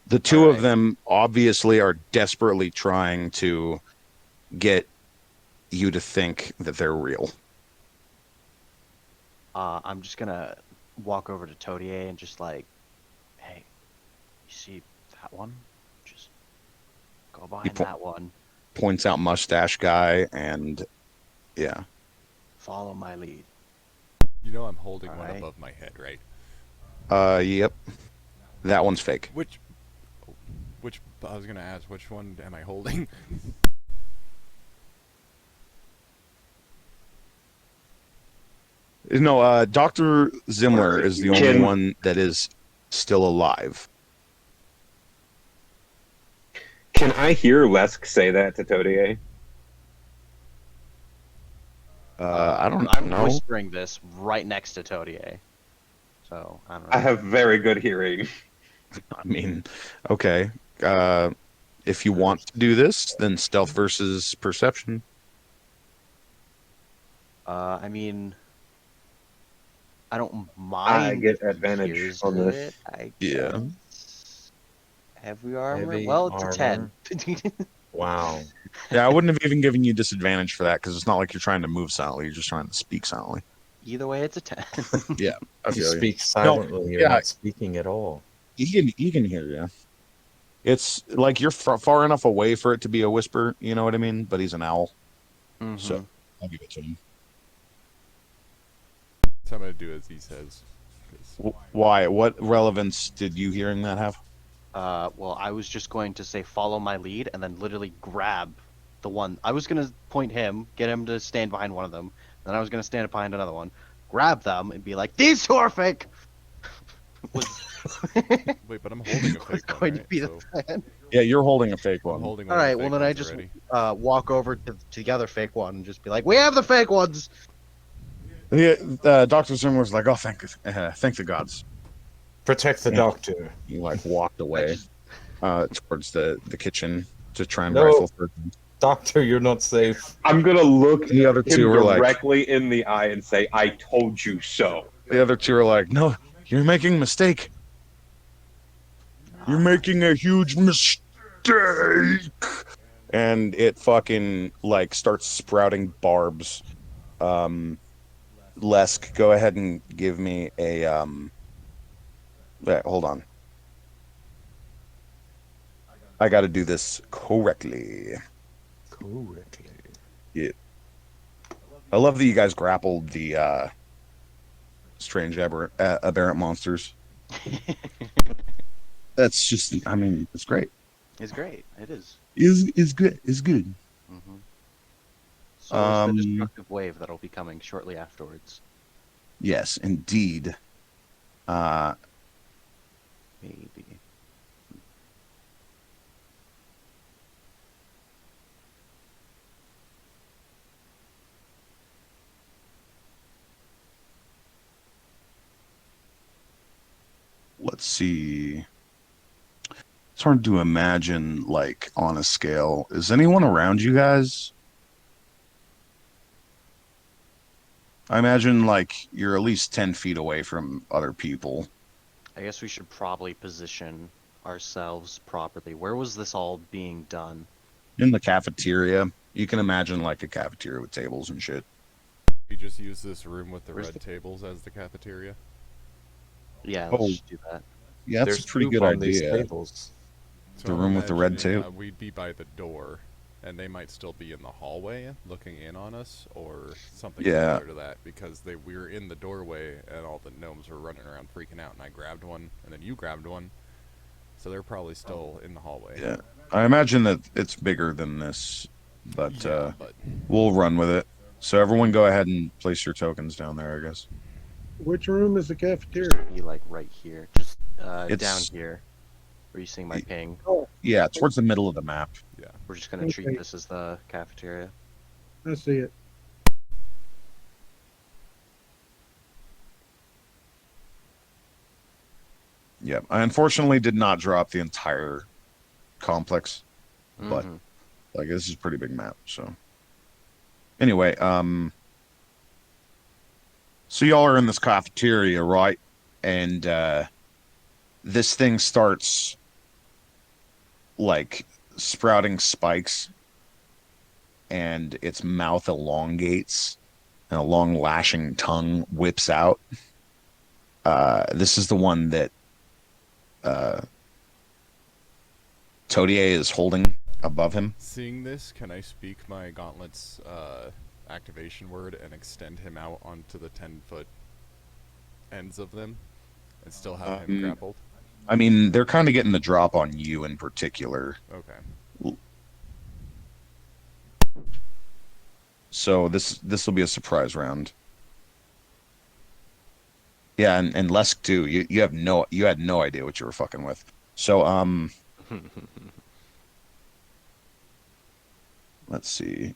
The two of Alright. them obviously are desperately trying to get you to think that they're real. I'm just gonna walk over to Todier and just like, hey, you see that one? Just go behind that one. Points out mustache guy, and yeah. Follow my lead. You know I'm holding one Alright. above my head, right? Yep. That one's fake. Which I was gonna ask, which one am I holding? No, Dr. Zimler is the only Can- one that is still alive. Can I hear Lesk say that to Todier? I don't I'm know. whispering this right next to Todier. So I don't know. I have very good hearing. I mean, okay. If you want to do this, then stealth versus perception. I mean, I don't I mind. get if he advantage hears on it, this. I Yeah. guess. Heavy armor? Heavy Well, it's armor. a 10. Wow. Yeah, I wouldn't have even given you disadvantage for that because it's not like you're trying to move silently. You're just trying to speak silently. Either way, it's a 10. Yeah, I You feel you. speak silently. You're yeah. not speaking at all. He can hear you. It's like you're far enough away for it to be a whisper. You know what I mean? But he's an owl, so I'll give it to him. So I'm gonna do as he says. 'cause- Why? What relevance did you hearing that have? Well, I was just going to say follow my lead and then literally grab the one. I was going to point him, get him to stand behind one of them. Then I was going to stand behind another one, grab them, and be like, these two are fake! was Wait, but I'm holding a was fake going one, to right? be the So plan. Yeah, you're holding a fake I'm one. holding one All of right, the well, fake then I ones just already. walk over to the other fake one and just be like, we have the fake ones! Yeah, Dr. Zimmer's like, oh, thank the gods. Protect the Yeah. doctor. He like walked away towards the kitchen to try and No. rifle for him. Doctor, you're not safe. I'm gonna look The other him two were like, directly in the eye and say, "I told you so." the other two are like, no, you're making a mistake. You're making a huge mistake. And it fucking like starts sprouting barbs. Lesk, go ahead and give me a hold on. I got to do this correctly. Correctly. Yeah. I love that you guys grappled the strange aberrant monsters. That's just, I mean, it's great. It's great. It is. Is good. Is good. Mm-hmm. So is the destructive wave that'll be coming shortly afterwards. Yes, indeed. Maybe. Let's see. It's hard to imagine, like, on a scale. Is anyone around you guys? I imagine, like, you're at least 10 feet away from other people. I guess we should probably position ourselves properly. Where was this all being done? In the cafeteria. You can imagine, like, a cafeteria with tables and shit. We just use this room with the Where's red the- tables as the cafeteria. Yeah, let's Oh. just do that. Yeah, that's There's a pretty poop good on these idea. tables. So The I'm room with the red imagining, tape? We'd be by the door, and they might still be in the hallway looking in on us, or something Yeah. similar to that, because we were in the doorway, and all the gnomes were running around freaking out, and I grabbed one, and then you grabbed one, so they're probably still in the hallway. Yeah. I imagine that it's bigger than this, but, Yeah, but we'll run with it. So everyone go ahead and place your tokens down there, I guess. Which room is the cafeteria? Be like right here, just down It's- here. Are you seeing my ping? Oh, Yeah, towards the middle of the map. We're just gonna treat Okay. this as the cafeteria. I see it. Yeah, I unfortunately did not drop the entire complex, but Mhm. like this is a pretty big map. So anyway, so y'all are in this cafeteria, right? And this thing starts like sprouting spikes, and its mouth elongates, and a long lashing tongue whips out. This is the one that uh, Todier is holding above him. Seeing this, can I speak my gauntlet's activation word and extend him out onto the 10-foot ends of them and still have him grappled? I mean, they're kind of getting the drop on you in particular. Okay. So this will be a surprise round. Yeah, and Lesk too. You had no idea what you were fucking with. So let's see.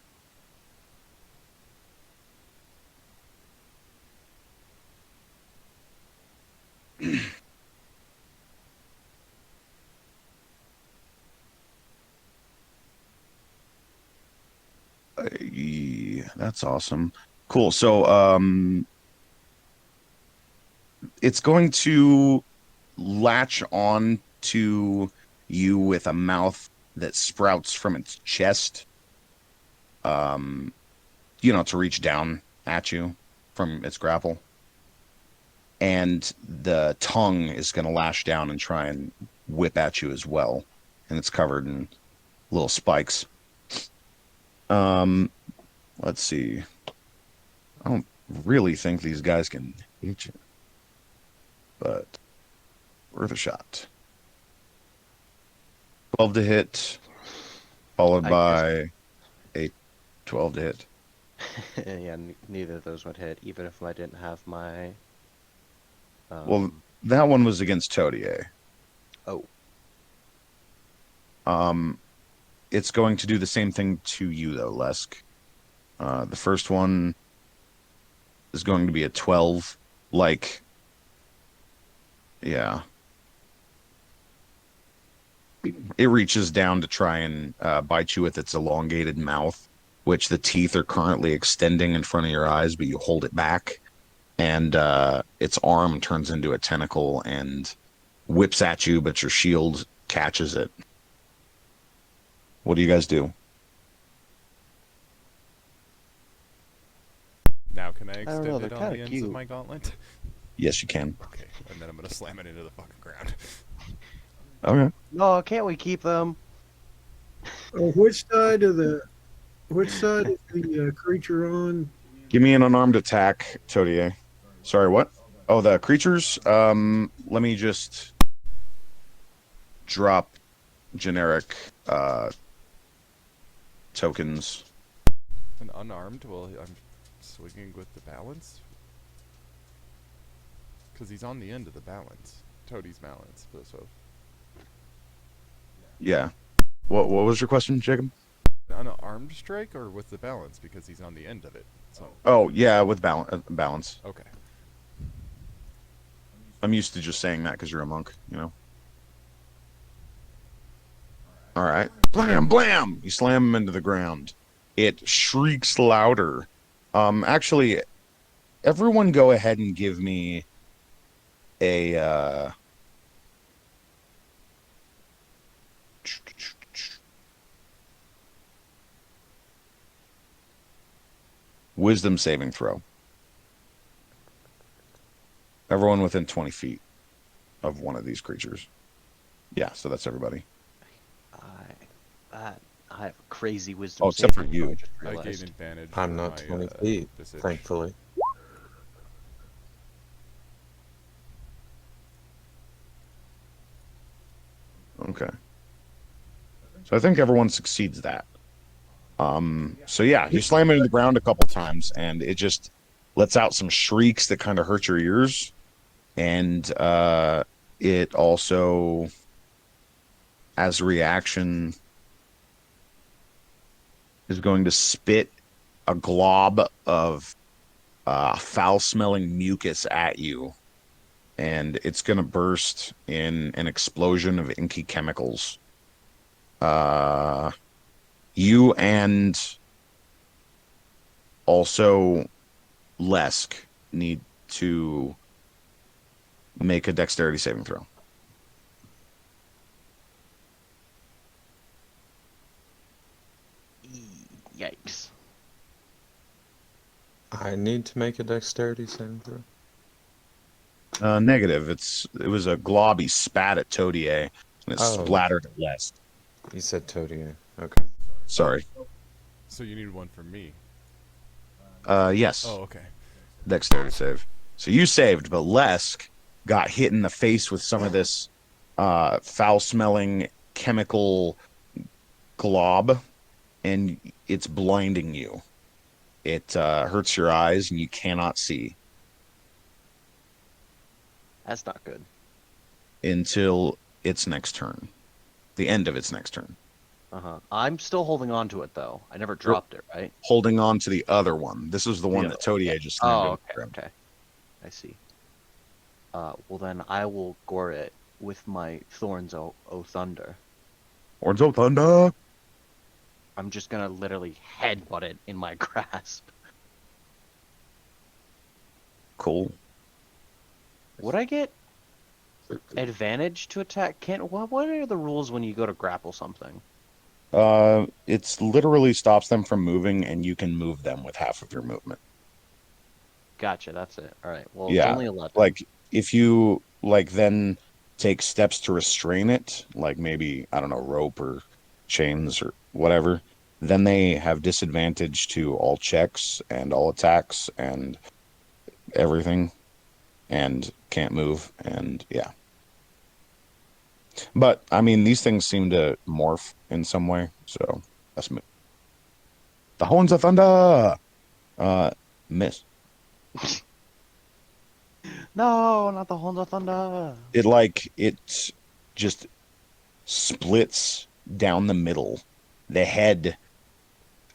Yeah, that's awesome. Cool. So it's going to latch on to you with a mouth that sprouts from its chest. To reach down at you from its grapple. And the tongue is going to lash down and try and whip at you as well. And it's covered in little spikes. Let's see. I don't really think these guys can hit you, but worth a shot. 12 to hit, followed I by a 12 to hit. Yeah, neither of those would hit, even if I didn't have my. Well, that one was against Todier. Oh. It's going to do the same thing to you, though, Lesk. The first one is going to be a 12. Yeah. It reaches down to try and bite you with its elongated mouth, which the teeth are currently extending in front of your eyes, but you hold it back. And its arm turns into a tentacle and whips at you, but your shield catches it. What do you guys do? Now can I don't extend know, it they're on the kinda ends cute. of my gauntlet? Yes, you can. Okay, and then I'm gonna slam it into the fucking ground. Okay. No, can't we keep them? Oh, which side is the creature on? Give me an unarmed attack, Todier. Sorry, what? Oh, the creatures? Let me just drop generic tokens. And unarmed while I'm swinging with the balance? Because he's on the end of the balance. Toadie's balance. So Yeah. What was your question, Jacob? unarmed strike or with the balance? Because he's on the end of it. So Oh, yeah, with balance. okay. I'm used to just saying that because you're a monk, you know? All right. Blam, blam! You slam him into the ground. It shrieks louder. Actually, everyone go ahead and give me a wisdom saving throw. Everyone within 20 feet of one of these creatures. Yeah, so that's everybody. I have crazy wisdom. Oh, except for saving you. throw, I just I gain realized. advantage. I'm for not my, 20 feet, visage. thankfully. Okay. So I think everyone succeeds that. So yeah, you slam it into the ground a couple times and it just lets out some shrieks that kind of hurt your ears. And it also, as a reaction, is going to spit a glob of foul-smelling mucus at you and it's going to burst in an explosion of inky chemicals. You and also Lesk need to make a dexterity saving throw. Yikes. I need to make a dexterity saving throw. Negative. It was a glob he spat at Todier, and it Oh. splattered at Lesk. You said Todier. Okay. Sorry. So you need one from me. Yes. Oh, okay. Dexterity save. So you saved, but Lesk got hit in the face with some of this foul-smelling chemical glob, and it's blinding you. It hurts your eyes, and you cannot see That's not good. until its next turn. The end of its next turn. I'm still holding on to it though. I never dropped it, right? Holding on to the other one. This is the one Yeah. that Todier just slammed Oh, into the ground. okay. I see. Well then I will gore it with my Thorns o Thunder. Horns of Thunder! I'm just gonna literally headbutt it in my grasp. Cool. Would I get advantage to attack? What are the rules when you go to grapple something? It's literally stops them from moving, and you can move them with half of your movement. Gotcha, that's it. All right. Well, Yeah, it's only 11. like if you like then take steps to restrain it, like maybe I don't know, rope or chains or whatever, then they have disadvantage to all checks and all attacks and everything, and can't move, and yeah. But I mean, these things seem to morph in some way, so let's move. The Horns of Thunder, miss. No, not the Horns of Thunder. It just splits down the middle. The head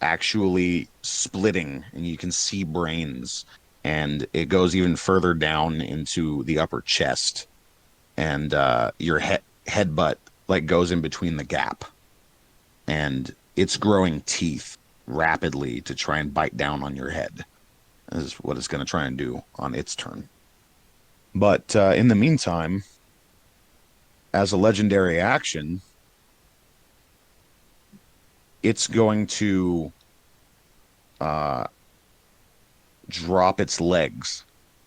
actually splitting, and you can see brains, and it goes even further down into the upper chest, and your headbutt like goes in between the gap, and it's growing teeth rapidly to try and bite down on your head. This is what it's going to try and do on its turn. But in the meantime, as a legendary action, it's going to drop its legs.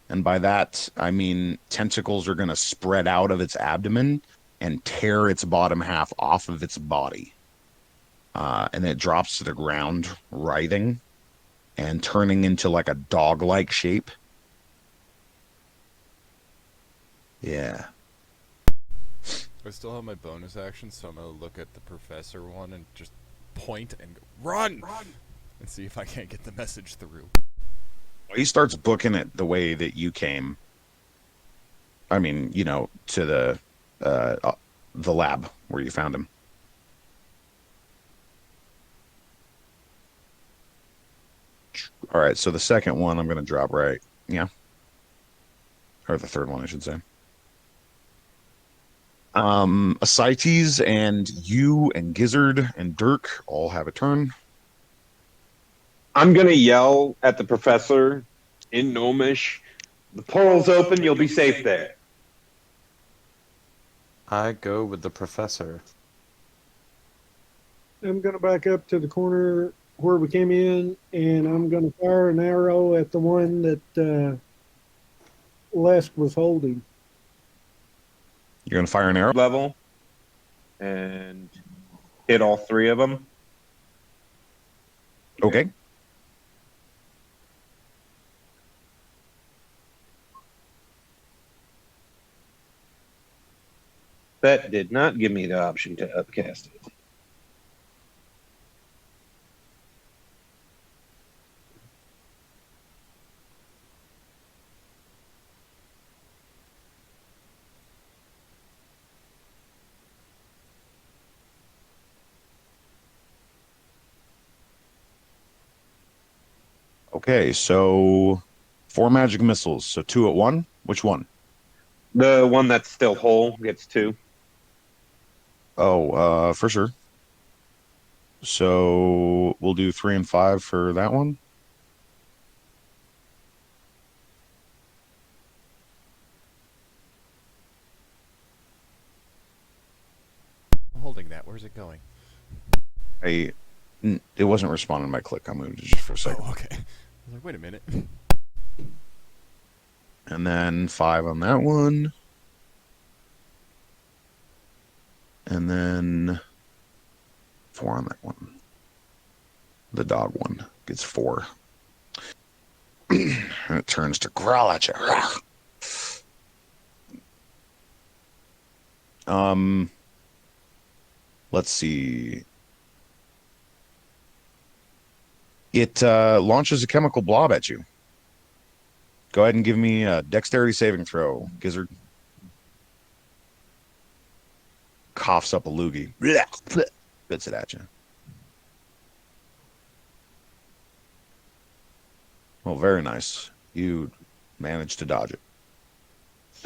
And by that, I mean tentacles are going to spread out of its abdomen and tear its bottom half off of its body. And it drops to the ground, writhing and turning into like a dog-like shape. Yeah. I still have my bonus action, so I'm gonna look at the professor one and just point and go, run! And see if I can't get the message through. He starts booking it the way that you came. I mean, you know, to the lab where you found him. All right, so the second one I'm going to drop right. Yeah. Or the third one, I should say. Ascites and you and Gizzard and Dirk all have a turn. I'm gonna yell at the professor in Gnomish. The portal's open. You'll be safe there. I go with the professor. I'm going to back up to the corner where we came in, and I'm going to fire an arrow at the one that Lesk was holding. You're going to fire an arrow? Level. And hit all three of them. Okay. That did not give me the option to upcast it. Okay, so 4 magic missiles. So 2 at 1. Which one? The one that's still whole gets 2. Oh, for sure. So we'll do 3 and 5 for that one. I'm holding that. Where's it going? It wasn't responding to my click. I moved it just for a second. Oh, okay. I was like, wait a minute. And then 5 on that one. And then 4 on that one. The dog one gets 4. And it turns to growl at you. Let's see. It launches a chemical blob at you. Go ahead and give me a dexterity saving throw, Gizzard. Coughs up a loogie. Spits it at you. Well, very nice. You managed to dodge it.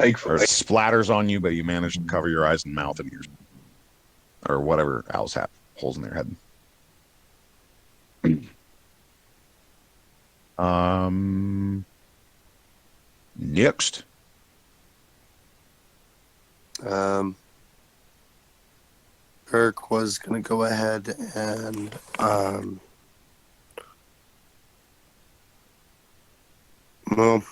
Or it splatters on you, but you managed to cover your eyes and mouth and ears. Or whatever owls have holes in their head. Next. Kirk was going to go ahead and well,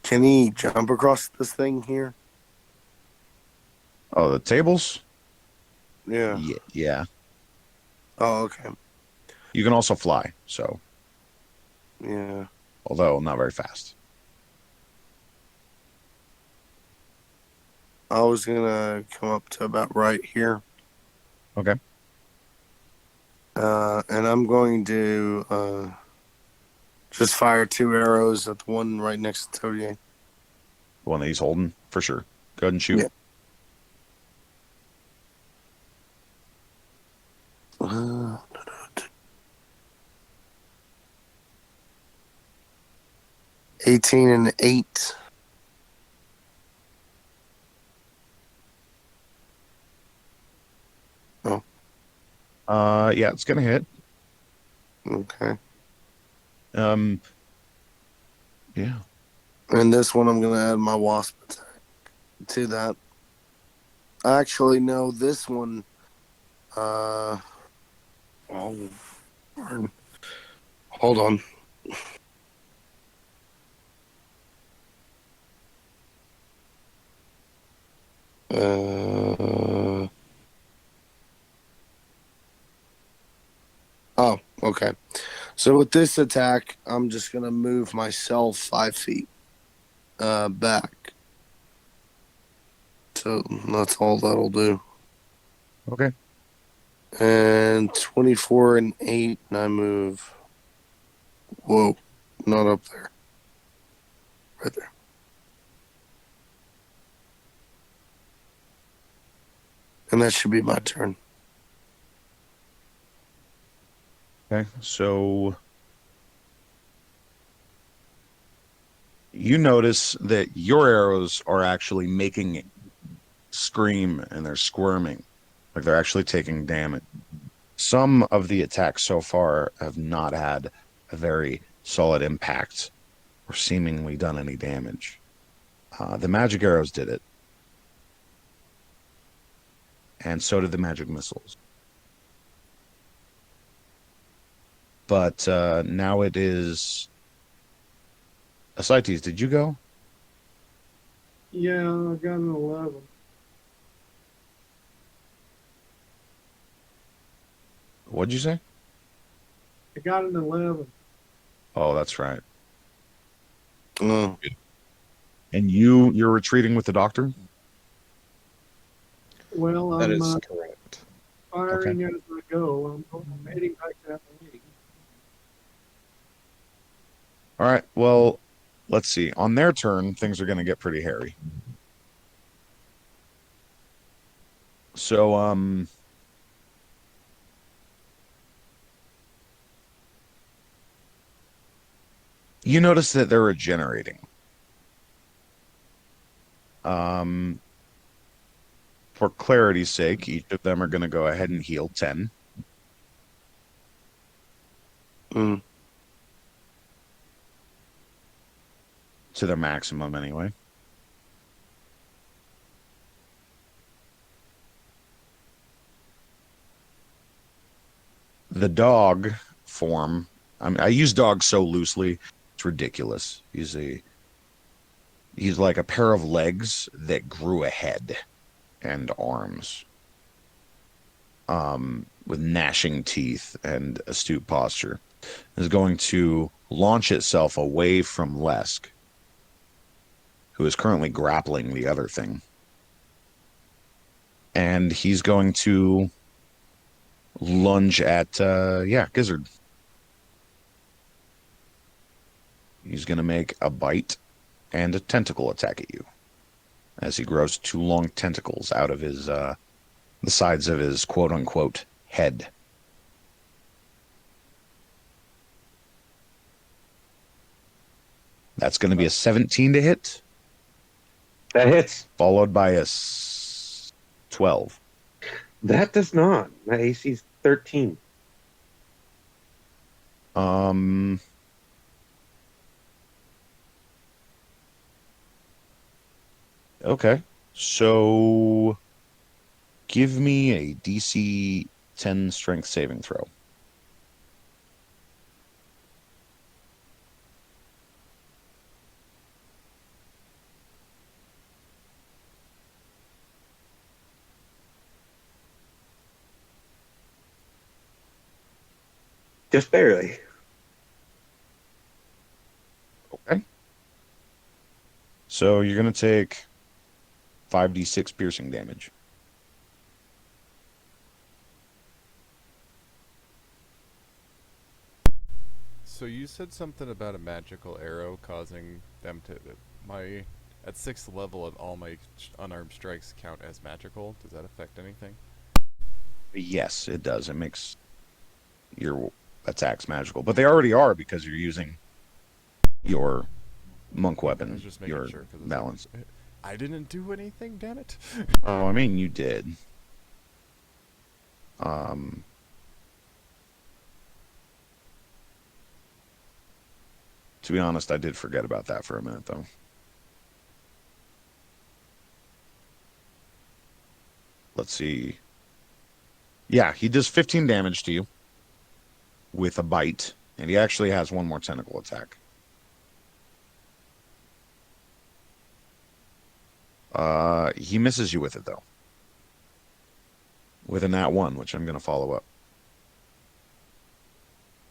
can he jump across this thing here? Oh, the tables? Yeah. Yeah. Oh, okay. You can also fly, so. Yeah. Although not very fast. I was going to come up to about right here. Okay. And I'm going to just fire 2 arrows at the one right next to Todier. The one that he's holding, for sure. Go ahead and shoot. Yeah. 18 and 8. Oh. Yeah, it's gonna hit. Okay. Yeah. And this one, I'm going to add my wasp attack to that. Actually, no, this one. Oh, darn. Hold on. Oh, okay. So with this attack, I'm just going to move myself 5 feet back. So that's all that'll do. Okay. And 24 and 8, and I move. Whoa, not up there. Right there. And that should be my turn. Okay, so you notice that your arrows are actually making it scream and they're squirming, like they're actually taking damage. Some of the attacks so far have not had a very solid impact or seemingly done any damage. The magic arrows did it, and so did the magic missiles. But now it is. Ascites, did you go? Yeah, I got an 11. What'd you say? I got an 11. Oh, that's right. Oh. And you're retreating with the doctor? Well, That I'm is correct. firing as I go. I'm heading back that way. All right. Well, let's see. On their turn, things are going to get pretty hairy. So, You notice that they're regenerating. For clarity's sake, each of them are going to go ahead and heal 10. Mm. To their maximum, anyway. The dog form, I use dog so loosely, it's ridiculous. He's like a pair of legs that grew a head and arms, with gnashing teeth and astute posture. Is going to launch itself away from Lesk, who is currently grappling the other thing. And he's going to lunge at, Gizzard. He's going to make a bite and a tentacle attack at you as he grows 2 long tentacles out of his, the sides of his quote-unquote head. That's going to be a 17 to hit. That hits. Followed by a 12. That does not. My AC's 13. Okay. So give me a DC 10 strength saving throw. Just barely. Okay. So you're going to take 5d6 piercing damage. So you said something about a magical arrow causing them to... At 6th level, all my unarmed strikes count as magical. Does that affect anything? Yes, it does. It makes your attacks magical. But they already are because you're using your monk I weapon, was just making your sure, 'cause balance. I didn't do anything, damn it. Oh, I mean, you did. To be honest, I did forget about that for a minute, though. Let's see. Yeah, he does 15 damage to you with a bite, and he actually has one more tentacle attack. He misses you with it, though. With a nat 1, which I'm going to follow up.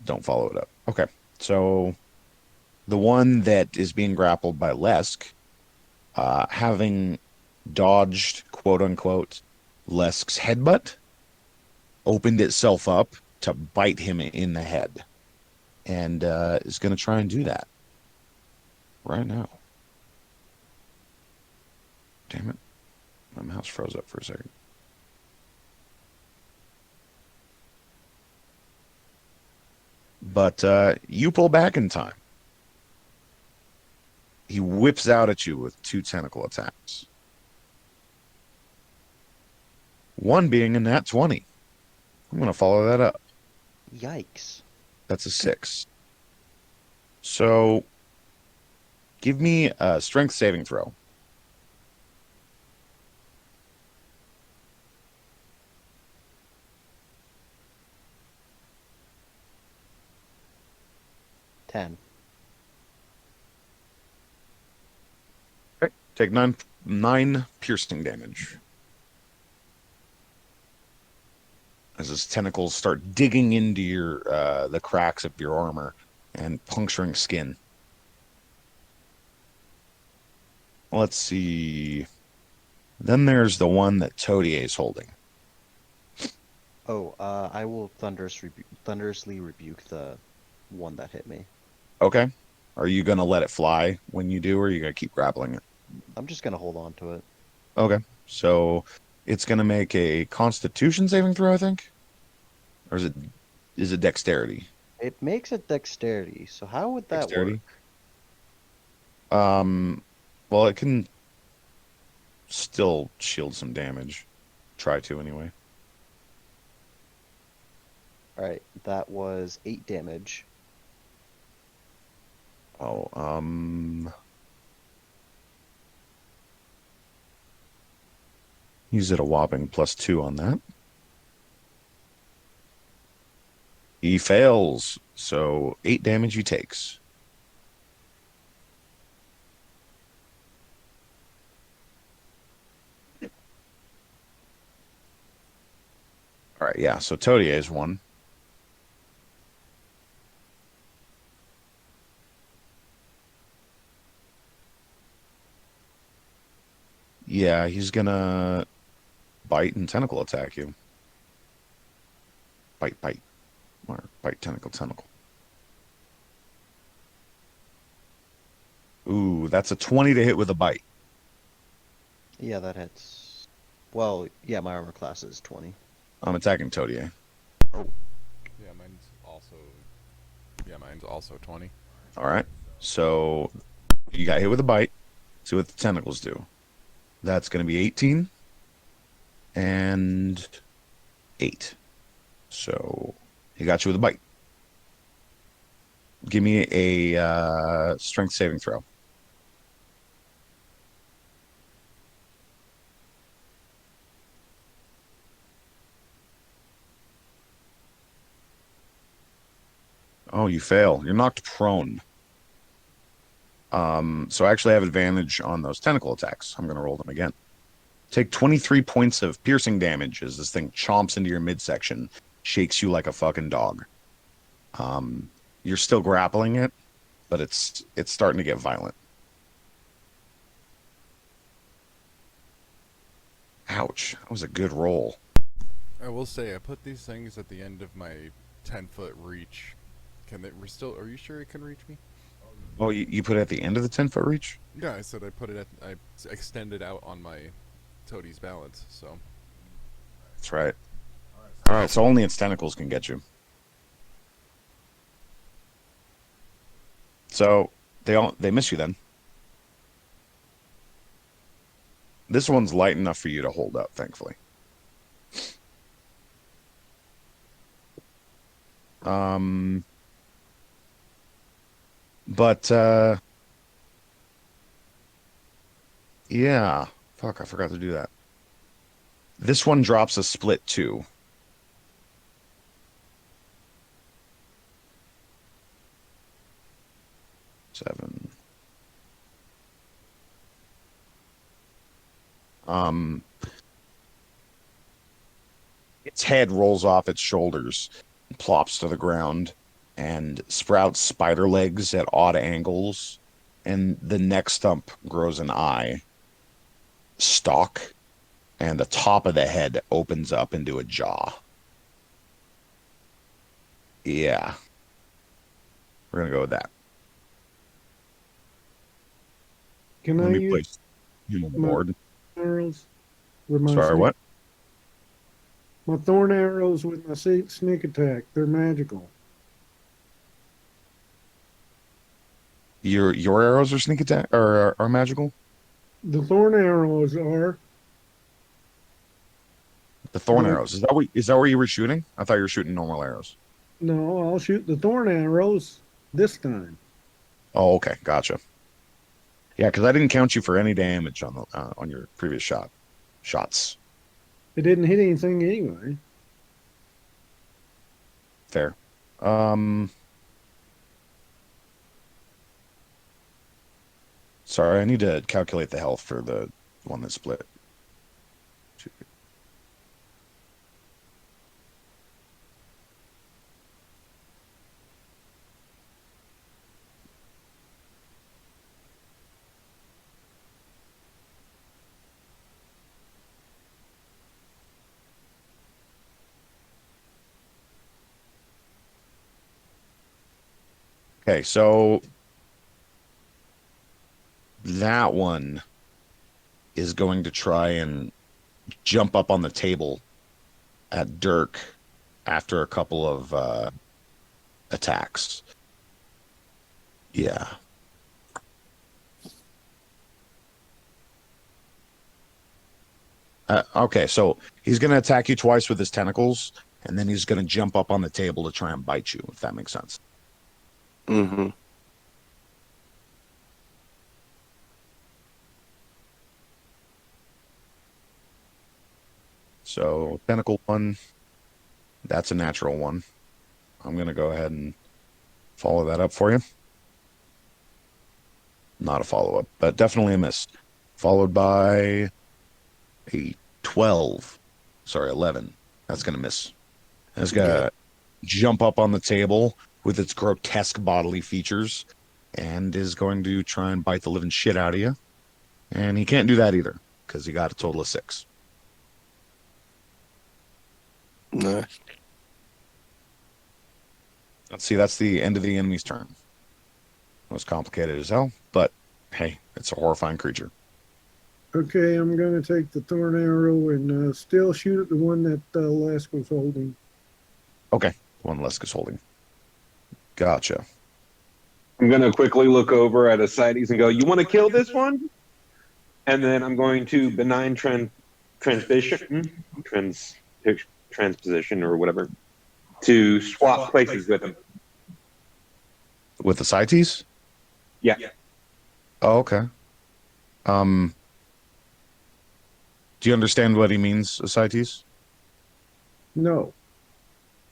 Don't follow it up. Okay, so the one that is being grappled by Lesk, having dodged, quote-unquote, Lesk's headbutt, opened itself up to bite him in the head. And is going to try and do that right now. Damn it. My mouse froze up for a second. But you pull back in time. He whips out at you with 2 tentacle attacks. One being a nat 20. I'm going to follow that up. Yikes. That's a 6. So give me a strength saving throw. Ten. Okay. Take nine piercing damage. As his tentacles start digging into your the cracks of your armor and puncturing skin. Let's see. Then there's the one that Todier is holding. Oh, I will thunderously rebuke the one that hit me. Okay. Are you going to let it fly when you do, or are you going to keep grappling it? I'm just going to hold on to it. Okay. So it's going to make a Constitution saving throw, I think? Or is it dexterity? It makes it dexterity, so how would that Dexterity? work? Well, it can still shield some damage. Try to anyway. All right, that was 8 damage. Oh, use it a whopping +2 on that. He fails, so 8 damage he takes. All right, yeah, so Todier's one. Yeah, he's gonna bite and tentacle attack you. Bite, bite. Or bite, tentacle, tentacle. Ooh, that's a 20 to hit with a bite. Yeah, that hits. Well, yeah, my armor class is 20. I'm attacking Todier. Yeah, mine's also 20. All right. So you got hit with a bite. See what the tentacles do. That's going to be 18 and 8. So he got you with a bite. Give me a strength saving throw. Oh, you fail. You're knocked prone. So I actually have advantage on those tentacle attacks. I'm going to roll them again. Take 23 points of piercing damage as this thing chomps into your midsection, shakes you like a fucking dog. You're still grappling it, but it's starting to get violent. Ouch. That was a good roll. I will say, I put these things at the end of my 10-foot reach. Are you sure it can reach me? Oh, you put it at the end of the 10-foot reach? Yeah, I said I extended out on my Toadie's balance, so. That's right. All right, so only its tentacles can get you. So they miss you then. This one's light enough for you to hold up, thankfully. But yeah, fuck, I forgot to do that. This one drops a split 2. Seven. Its head rolls off its shoulders, plops to the ground, and sprouts spider legs at odd angles, and the neck stump grows an eye, stalk, and the top of the head opens up into a jaw. Yeah. We're gonna go with that. Can Let I me use place you on the my board. arrows with my Sorry, what? My thorn arrows with my sneak attack? They're magical. Your arrows are sneak attack or are magical? The thorn arrows are. The thorn But arrows. Is that where you were shooting? I thought you were shooting normal arrows. no, I'll shoot the thorn arrows this time. Oh, okay, gotcha. Yeah, because I didn't count you for any damage on your previous shots. It didn't hit anything anyway. Fair. Sorry, I need to calculate the health for the one that split. Okay, so that one is going to try and jump up on the table at Dirk after a couple of attacks. Yeah. Okay, so he's going to attack you twice with his tentacles, and then he's going to jump up on the table to try and bite you, if that makes sense. Mm-hmm. So tentacle 1, that's a natural 1. I'm going to go ahead and follow that up for you. Not a follow-up, but definitely a miss. Followed by a 12. Sorry, 11. That's going to miss. And it's going to jump up on the table with its grotesque bodily features and is going to try and bite the living shit out of you. And he can't do that either because he got a total of 6. No. Let's see, that's the end of the enemy's turn. It was complicated as hell, but hey, it's a horrifying creature. Okay, I'm going to take the thorn arrow and still shoot at the one that Lesk was holding. Okay, one Lesk is holding. Gotcha. I'm going to quickly look over at Ascites and go, you want to kill this one? And then I'm going to benign transposition or whatever to swap places with him. With the Ascites? Yeah. Oh, okay. Do you understand what he means, Ascites? No.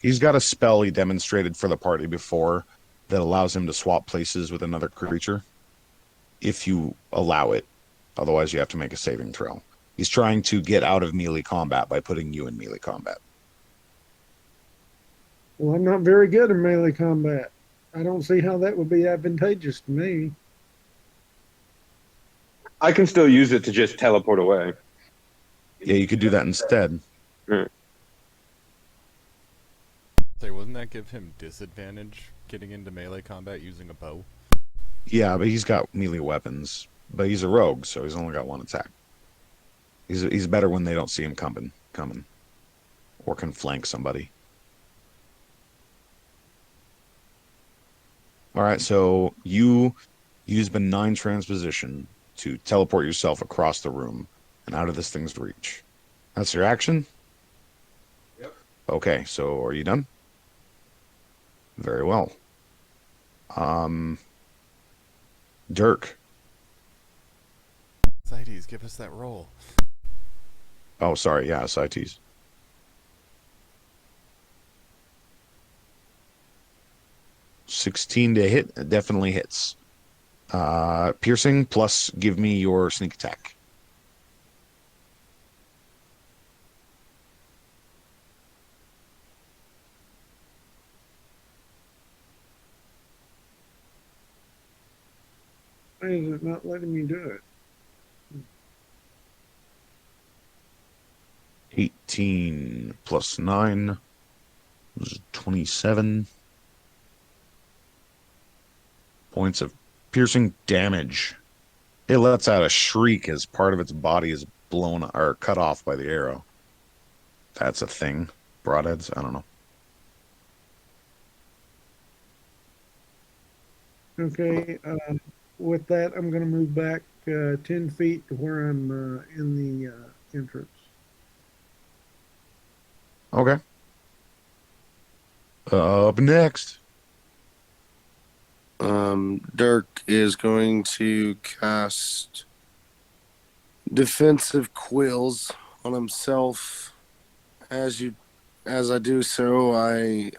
He's got a spell he demonstrated for the party before that allows him to swap places with another creature if you allow it. Otherwise, you have to make a saving throw. He's trying to get out of melee combat by putting you in melee combat. Well, I'm not very good in melee combat. I don't see how that would be advantageous to me. I can still use it to just teleport away. Yeah, you could do that instead. Say, wouldn't that give him disadvantage getting into melee combat using a bow? Yeah, but he's got melee weapons. But he's a rogue, so he's only got 1 attack. He's better when they don't see him coming, or can flank somebody. All right, so you use benign transposition to teleport yourself across the room and out of this thing's reach. That's your action? Yep. Okay, so are you done? Very well. Dirk. Ascites, give us that roll. Oh, sorry, yeah, Ascites. $16 to hit, it definitely hits. Piercing plus give me your sneak attack. Why is it not letting me do it? 18 plus 9 was 27 points of piercing damage. It lets out a shriek as part of its body is blown or cut off by the arrow. That's a thing. Broadheads? I don't know. Okay, with that, I'm going to move back 10 feet to where I'm in the entrance. Okay. Up next. Dirk is going to cast defensive quills on himself. As I do so, I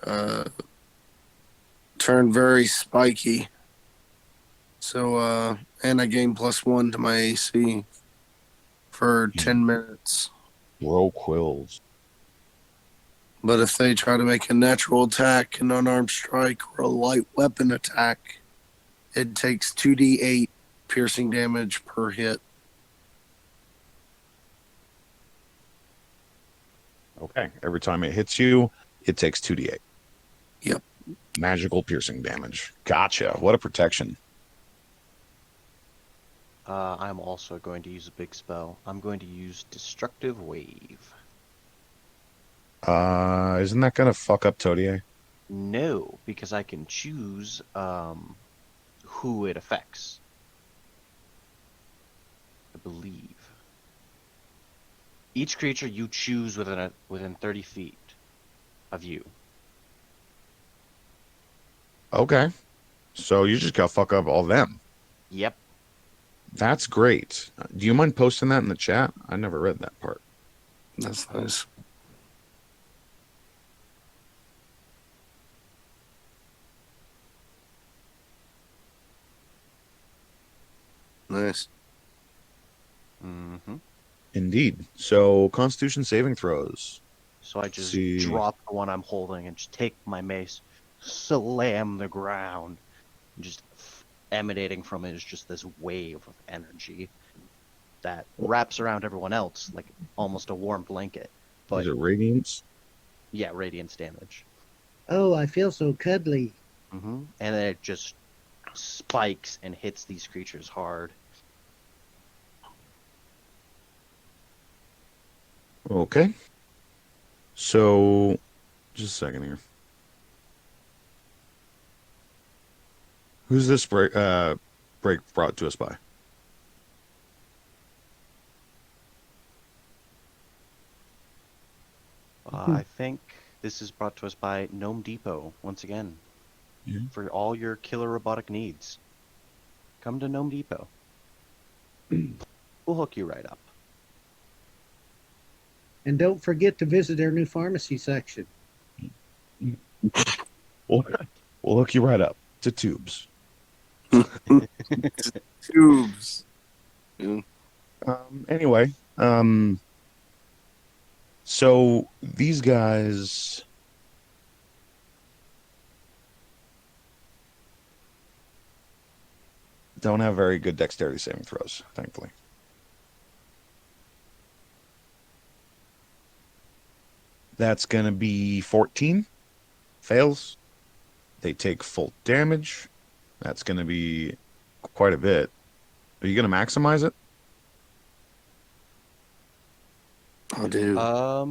turn very spiky. So and I gain +1 to my AC for 10 minutes. Roll quills. But if they try to make a natural attack, an unarmed strike, or a light weapon attack, it takes 2d8 piercing damage per hit. Okay. Every time it hits you, it takes 2d8. Yep. Magical piercing damage. Gotcha. What a protection. I'm also going to use a big spell. I'm going to use Destructive Wave. Isn't that gonna fuck up Todier? No, because I can choose who it affects. I believe. Each creature you choose within 30 feet of you. Okay. So you just gotta fuck up all them. Yep. That's great. Do you mind posting that in the chat? I never read that part. That's nice. Nice. Mm-hmm. Indeed. So Constitution saving throws. So I just See. drop the one I'm holding and just take my mace, slam the ground, and just emanating from it is just this wave of energy that wraps around everyone else like almost a warm blanket. But Is it radiance? yeah, radiance damage. Oh, I feel so cuddly. And then it just spikes and hits these creatures hard. Okay. So, just a second here. Who's this break brought to us by? I think this is brought to us by Gnome Depot once again. Yeah. For all your killer robotic needs, come to Gnome Depot. We'll hook you right up. And don't forget to visit their new pharmacy section. We'll hook you right up to tubes. Tubes. Yeah. Anyway, so these guys don't have very good dexterity saving throws, thankfully. That's going to be 14. Fails. They take full damage. That's going to be quite a bit. Are you going to maximize it? I'll do. How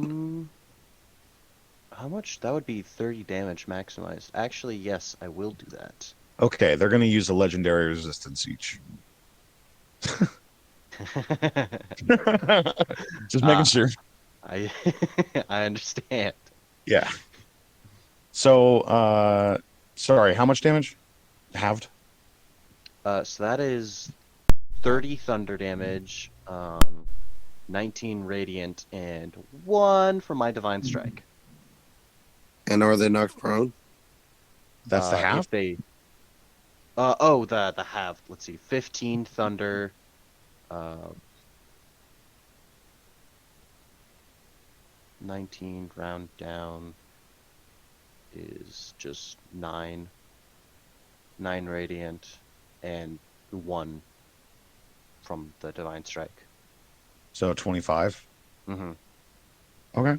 much? That would be 30 damage maximized. Actually, yes, I will do that. Okay, they're going to use a legendary resistance each. Just making sure. I I understand. Yeah. So, sorry, how much damage? Halved? So that is 30 thunder damage, 19 radiant, and 1 from my divine strike. And are they knocked prone? That's the half? If they, the half. Let's see, 15 thunder, 19 round down is just 9 radiant, and 1 from the divine strike. So 25? Mm-hmm. Okay.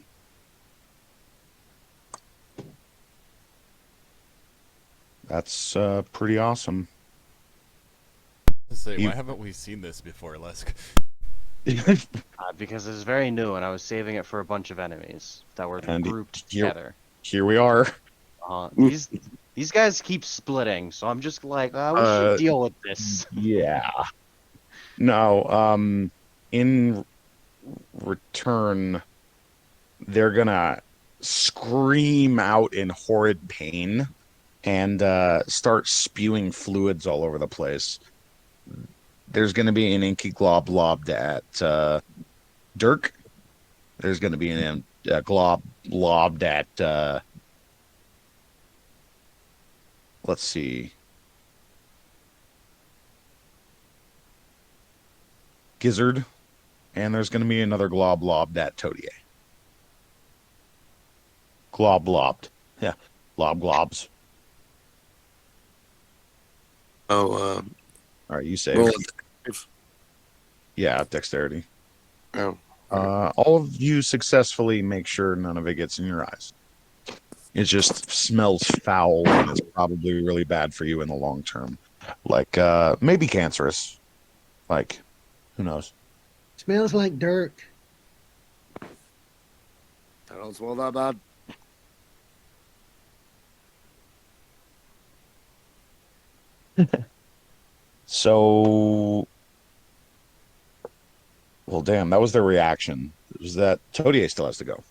That's pretty awesome. Say, You- why haven't we seen this before, Lesk? Because it's very new, and I was saving it for a bunch of enemies that were And grouped here- together. Here we are. These guys keep splitting, so I'm just like, we should deal with this. Yeah. No, in return, they're gonna scream out in horrid pain and start spewing fluids all over the place. There's gonna be an inky glob lobbed at Dirk. There's gonna be a glob lobbed at let's see. Gizzard, and there's going to be another glob lobbed at Todier. Glob lobbed. Yeah, globs. Oh, All right, you say. roll Yeah, dexterity. Oh. All of you successfully make sure none of it gets in your eyes. It just smells foul and is probably really bad for you in the long term. Like, maybe cancerous. Like, who knows? Smells like dirt. I don't smell that bad. So, well, damn, that was their reaction. Is that Todier still has to go?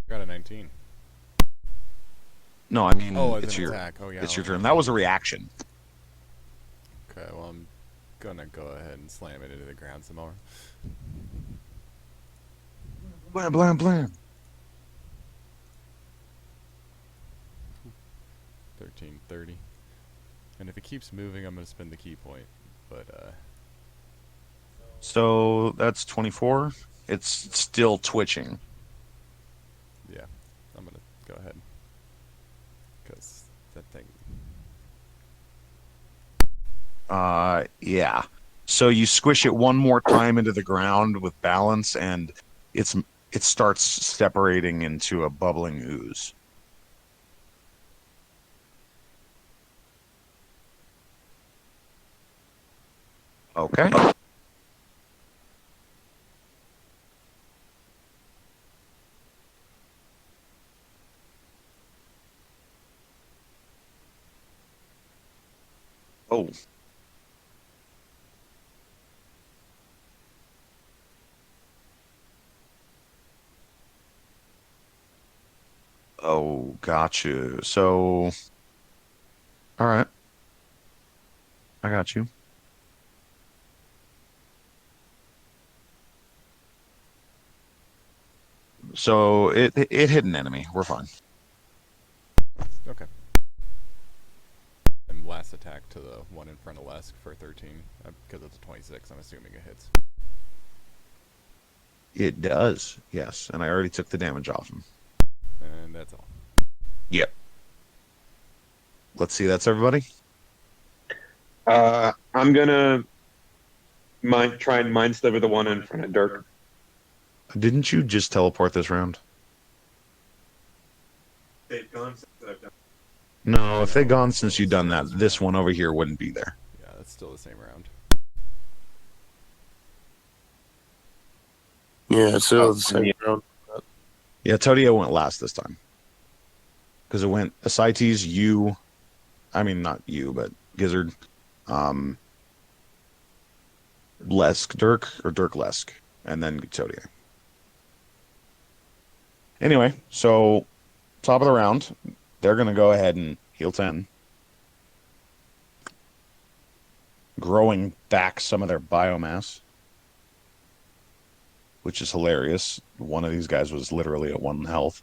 Got a 19. No, I mean Oh, as it's an your attack. Oh, yeah. it's your okay. turn. That was a reaction. Okay, well, I'm gonna go ahead and slam it into the ground some more. Blam blam blam. 1330. And if it keeps moving, I'm gonna spend the key point. But So that's 24. It's still twitching. yeah, I'm gonna go ahead. Because that thing. Yeah. So you squish it one more time into the ground with balance, and it starts separating into a bubbling ooze. Okay. Oh. Oh, gotcha. So, all right. I got you. So it hit an enemy. We're fine. Okay. And last attack to the one in front of Lesk for 13. Because it's a 26, I'm assuming it hits. It does, yes. And I already took the damage off him. And that's all. Yep. Let's see. That's everybody. I'm gonna try and mind sliver the one in front of Dirk. Didn't you just teleport this round? They've gone since I've done. No, if they'd gone since you've done that, this one over here wouldn't be there. Yeah, that's still the same round. Yeah, it's still the same round. Yeah, Todio went last this time. Because it went Ascites, you, I mean, not you, but Gizzard, Lesk, Dirk, or Dirk Lesk, and then Todio. Anyway, so top of the round, they're going to go ahead and heal 10. Growing back some of their biomass, which is hilarious. One of these guys was literally at 1 health.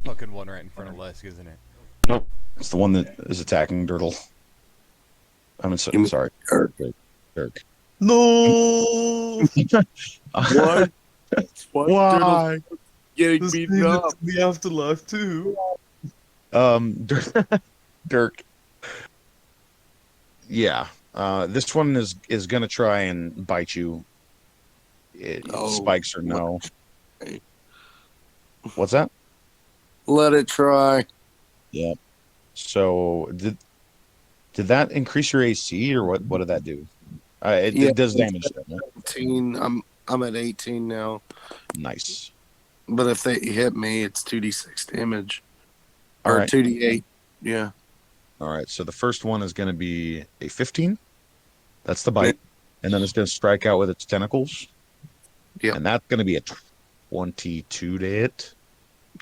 Fucking one right in front of Lesk, isn't it? Nope. It's the one that is attacking Dirtle. I'm sorry. Dirk. No. What? Why? Getting beaten up. The afterlife too. Dirk. Yeah. This one is gonna try and bite you. Spikes or no. What's that? Let it try. Yeah. So did that increase your AC or what? What did that do? It does damage. Though, 18. I'm at 18 now. Nice. But if they hit me, it's 2d6 damage. All Or right. 2d8. Yeah. All right. So the first one is going to be a 15. That's the bite, and then it's going to strike out with its tentacles. Yeah. And that's going to be a 22 to hit.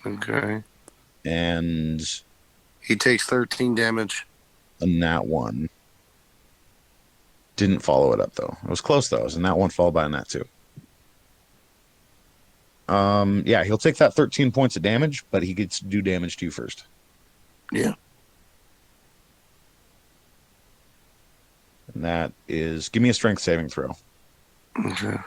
Okay. And he takes 13 damage. And that one didn't follow it up though. It was close though. And that one followed by a nat 2. Yeah, he'll take that 13 points of damage, but he gets to do damage to you first. Yeah. And that is, give me a strength saving throw. Okay.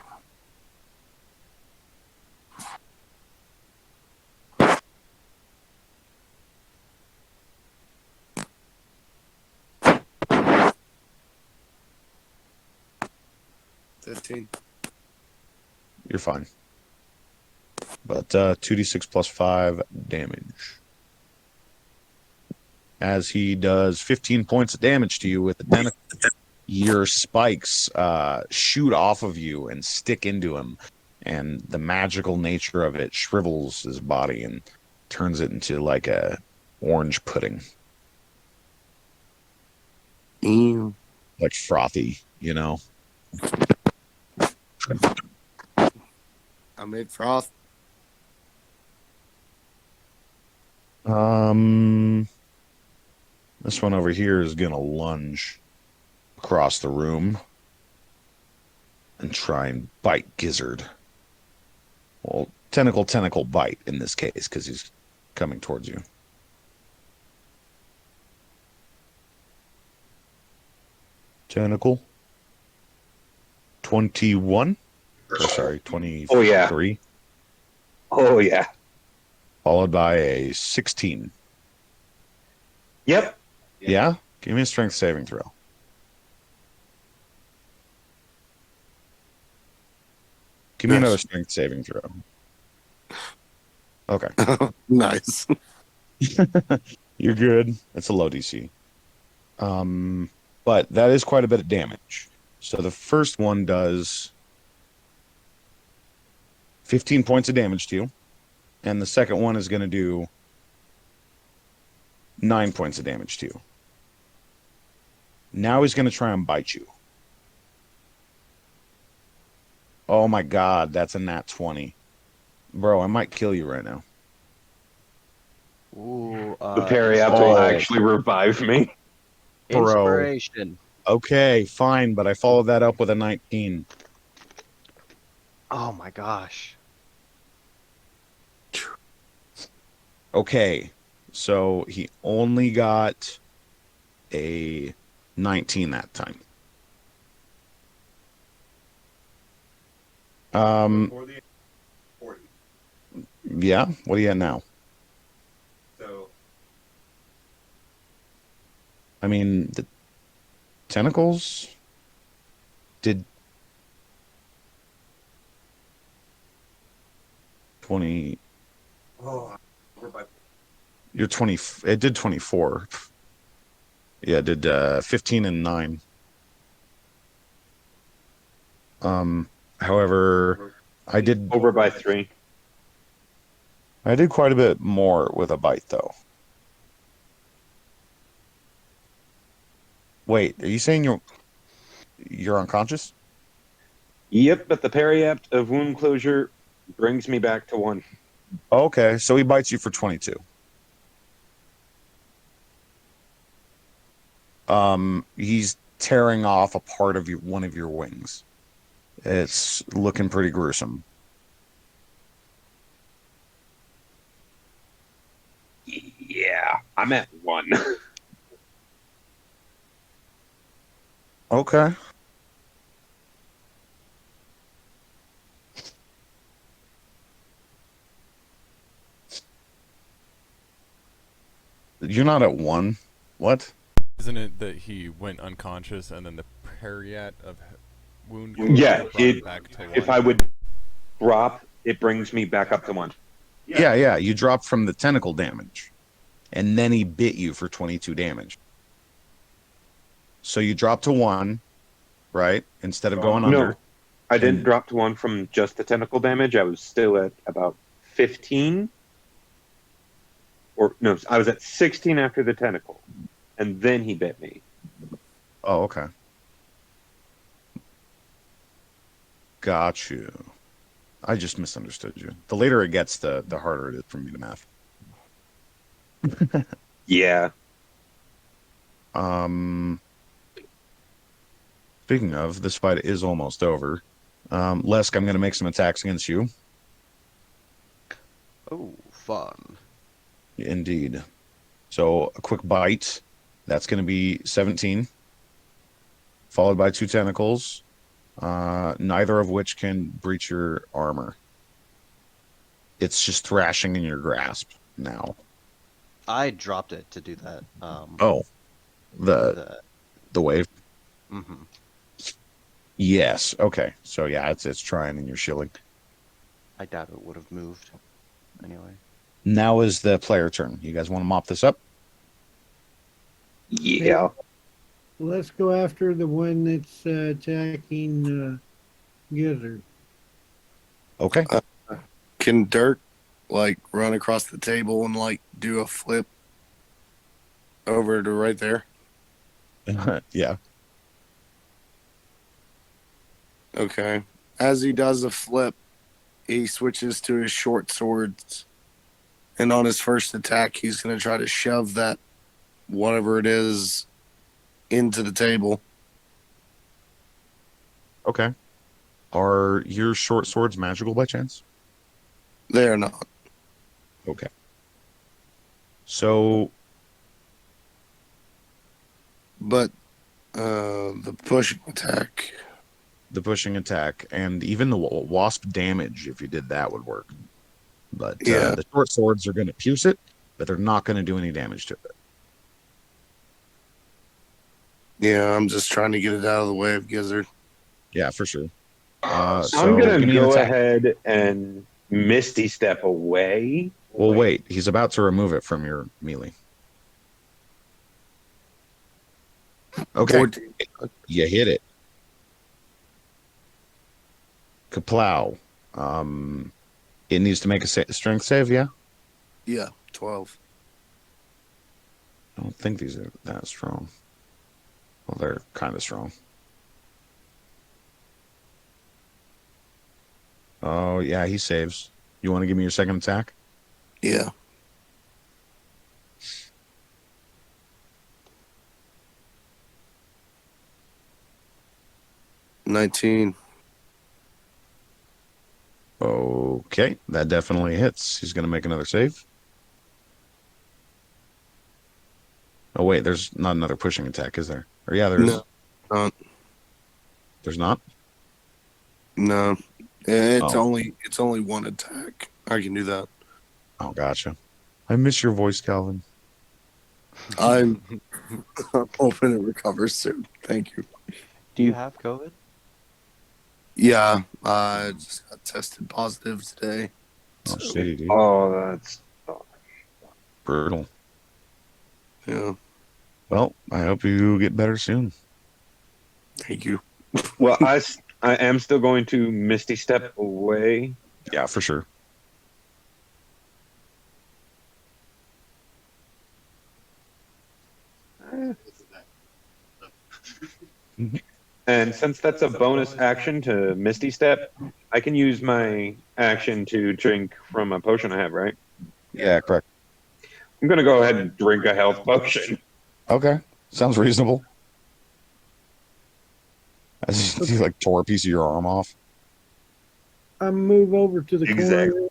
You're fine. But 2d6 plus 5 damage. As he does 15 points of damage to you with the tentacle, your spikes shoot off of you and stick into him. And the magical nature of it shrivels his body and turns it into like a orange pudding. Ew. like frothy, you know. I made froth. This one over here is gonna lunge across the room and try and bite Gizzard. Well, tentacle bite in this case because he's coming towards you. Tentacle. 21. Or sorry, 23. Oh, yeah. Oh, yeah. Followed by a 16. Yep. Yeah? Give me a strength saving throw. Give me Nice. another strength saving throw. Okay. Nice. You're good. It's a low DC. But that is quite a bit of damage. So the first one does 15 points of damage to you. And the second one is going to do 9 points of damage to you. Now he's going to try and bite you. Oh my God, that's a nat 20. Bro, I might kill you right now. Ooh, The periapt will actually revive me. Bro. Inspiration. Okay, fine, but I followed that up with a 19. Oh my gosh. Okay, so he only got a 19 that time. Before the 40. Yeah, what are you at now? So I mean, the tentacles did 20. we're by You're 20. It did 24. Yeah, it did 15 and 9. However, I did Over by 3. I did quite a bit more with a bite though. Wait, are you saying you're unconscious? Yep, but the periapt of wound closure brings me back to 1. Okay, so he bites you for 22. He's tearing off a part of one of your wings. It's looking pretty gruesome. Yeah, I'm at 1. Okay. You're not at 1. What? Isn't it that he went unconscious and then the periat of wound Yeah, brought him back to 1? if I would drop, it brings me back up to 1. Yeah, you dropped from the tentacle damage. And then he bit you for 22 damage. So you dropped to 1, right? Instead of going under. No, I didn't drop to 1 from just the tentacle damage. I was still at about 15. Or, no, I was at 16 after the tentacle. And then he bit me. Oh, okay. Got you. I just misunderstood you. The later it gets, the harder it is for me to math. Yeah. Speaking of, this fight is almost over. Lesk, I'm going to make some attacks against you. Oh, fun. Indeed. So a quick bite. That's going to be 17. Followed by 2 tentacles. Neither of which can breach your armor. It's just thrashing in your grasp now. I dropped it to do that. The wave. Mm-hmm. Yes. Okay. So yeah, it's trying and you're shielding. I doubt it would have moved. Anyway. Now is the player turn. You guys want to mop this up? Yeah. Let's go after the one that's attacking Gizzard. Okay. Can Dirk like run across the table and like do a flip over to right there? Yeah. Okay. As he does a flip, he switches to his short swords. And on his first attack, he's going to try to shove that, whatever it is, into the table. Okay. Are your short swords magical by chance? They are not. Okay. So But the pushing attack. the pushing attack and even the wasp damage, if you did that, would work. But Yeah. the short swords are going to pierce it, but they're not going to do any damage to it. Yeah, I'm just trying to get it out of the way of Gizzard. Yeah, for sure. I'm So gonna give me an go attack. ahead and Misty Step away. Well, wait. He's about to remove it from your melee. Okay. 14. You hit it. Kaplow. It needs to make a strength save, yeah? Yeah, 12. I don't think these are that strong. Well, they're kind of strong. Oh, yeah, he saves. You want to give me your second attack? Yeah. $19. Okay, that definitely hits. He's going to make another save. Oh, wait, there's not another pushing attack, is there? Or yeah, there's. No, not. There's not? No. It's Oh. only one attack. I can do that. Oh, gotcha. I miss your voice, Calvin. I'm hoping it recovers soon. Thank you. Do you have COVID? Yeah, I just got tested positive today. Oh, So, shitty, dude. Oh, that's Brutal. yeah, Well, I hope you get better soon. thank you. well. I am still going to Misty Step away. Yeah, for sure. And since that's a bonus action to Misty Step, I can use my action to drink from a potion I have, right? Yeah, correct. I'm going to go ahead and drink a health potion. Okay, sounds reasonable. As you like tore a piece of your arm off. I move over to the Exactly. corner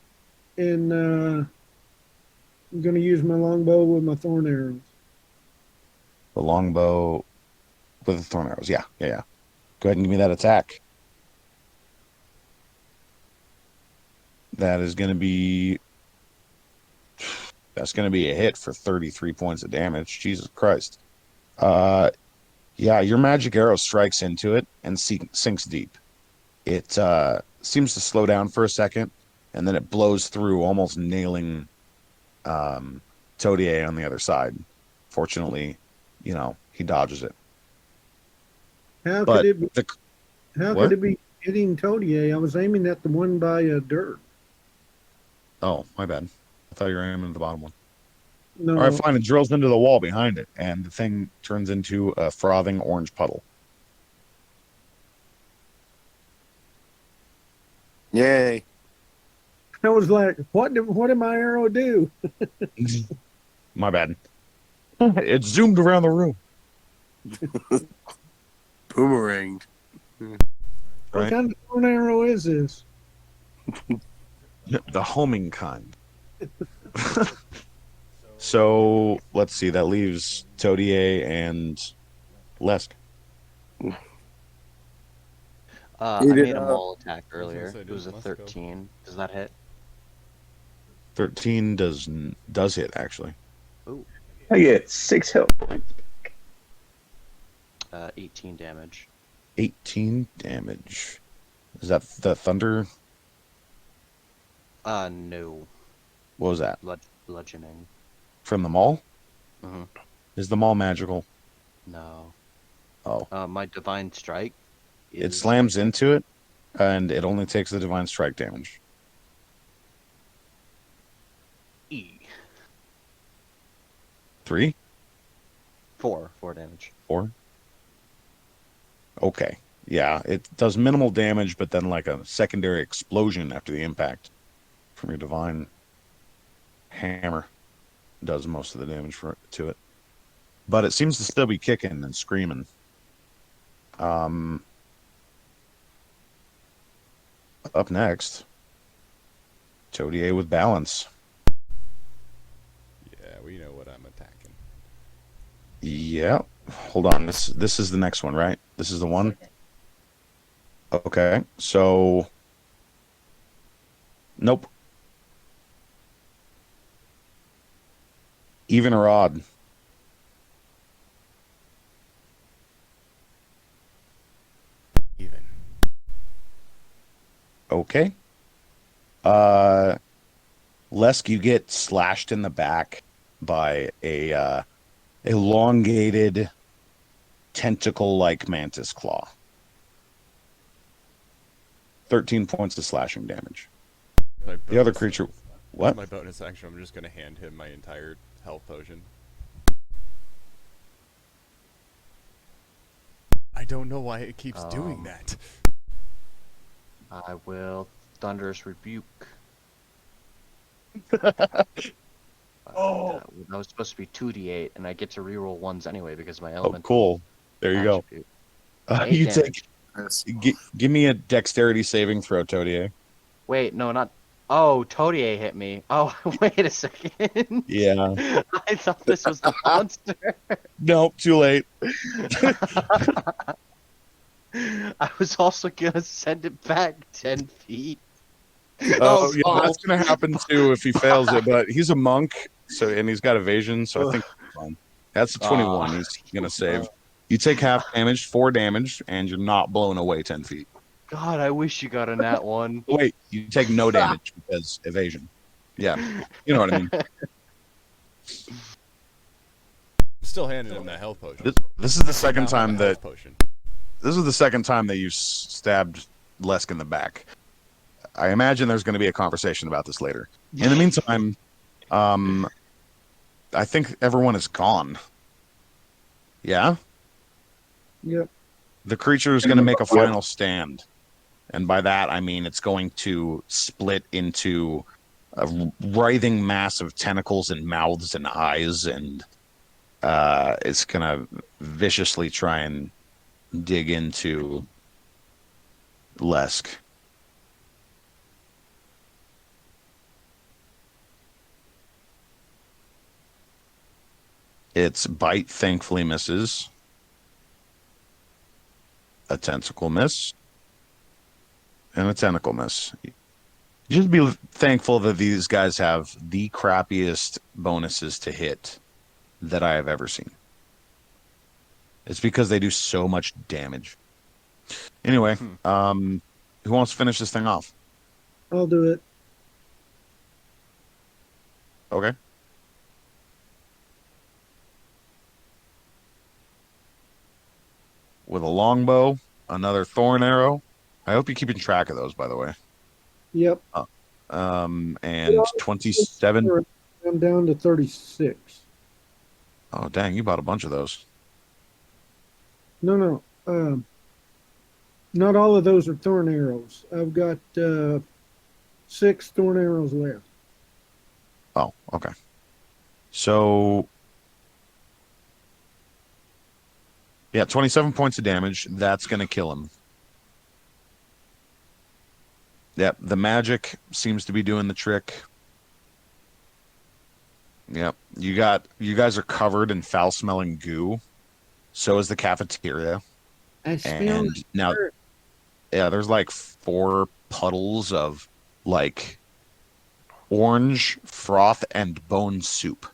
and I'm going to use my longbow with my thorn arrows. The longbow with the thorn arrows. Yeah. Go ahead and give me that attack. That is going to be. That's going to be a hit for 33 points of damage. Jesus Christ. Yeah, your magic arrow strikes into it and sinks deep. It seems to slow down for a second, and then it blows through, almost nailing Todier on the other side. Fortunately, he dodges it. How But could it be? the, How what? could it be hitting Todier? I was aiming at the one by dirt. Oh, my bad. I thought you were aiming at the bottom one. No, All right, fine. It drills into the wall behind it, and the thing turns into a frothing orange puddle. Yay! I was like, what did my arrow do? My bad. It zoomed around the room. Boomerang. What Right. kind of thorn arrow is this? The homing kind. So let's see. That leaves Todier and Lesk. I Eat it made a up. maul attack earlier. say, It was a let's go. 13. Does that hit? 13 does hit actually. I get 6 health points. 18 damage. 18 damage. Is that the thunder? No. What was that? Bludgeoning. From the mall? hmm Is the mall magical? No. Oh. My divine strike. It slams into it, and it only takes the divine strike damage. E. 3? 4 damage. 4? Okay. Yeah, it does minimal damage, but then like a secondary explosion after the impact from your divine hammer does most of the damage to it. But it seems to still be kicking and screaming. Up next, Todier with balance. Yeah, we know what I'm attacking. Yeah. Hold on. This is the next one, right? This is the one. Okay. So nope. Even or odd. Even. Okay. Lesk, you get slashed in the back by a elongated tentacle-like mantis claw. 13 points of slashing damage. The other creature, what? My bonus action, I'm just gonna hand him my entire health potion. I don't know why it keeps doing that. I will Thunderous Rebuke. Oh. That was supposed to be 2d8, and I get to reroll ones anyway because my Oh, elemental cool. There you go. attribute. You damage. give me a dexterity saving throw, Todier. Wait, no, not. Oh, Todier hit me. Oh, wait a second. Yeah. I thought this was the monster. Nope, too late. I was also gonna send it back 10 feet. Oh, yeah, that's gonna happen too if he fails it. But he's a monk, and he's got evasion, so I think he's fine. That's a 21. He's gonna save. You take half damage, 4 damage, and you're not blown away 10 feet. God, I wish you got a nat one. Wait, you take no damage because evasion. Yeah, you know what I mean. Still handing him that health potion. This is the second time that potion. this is the second time that you stabbed Lesk in the back. I imagine there's going to be a conversation about this later. In the meantime, I think everyone is gone. Yeah? Yep. The creature is going to make a final stand. And by that, I mean it's going to split into a writhing mass of tentacles and mouths and eyes, and it's going to viciously try and dig into Lesk. Its bite thankfully misses. A tentacle miss. And a tentacle miss. Just be thankful that these guys have the crappiest bonuses to hit that I have ever seen. It's because they do so much damage. Anyway, who wants to finish this thing off? I'll do it. Okay. With a longbow, another thorn arrow. I hope you're keeping track of those, by the way. Yep. And 27. I'm down to 36. Oh, dang, you bought a bunch of those. No. Not all of those are thorn arrows. I've got 6 thorn arrows left. Oh, okay. So, yeah, 27 points of damage. That's going to kill him. Yep, the magic seems to be doing the trick. Yep, you guys are covered in foul-smelling goo. So is the cafeteria. And now, yeah, there's like 4 puddles of like orange froth and bone soup.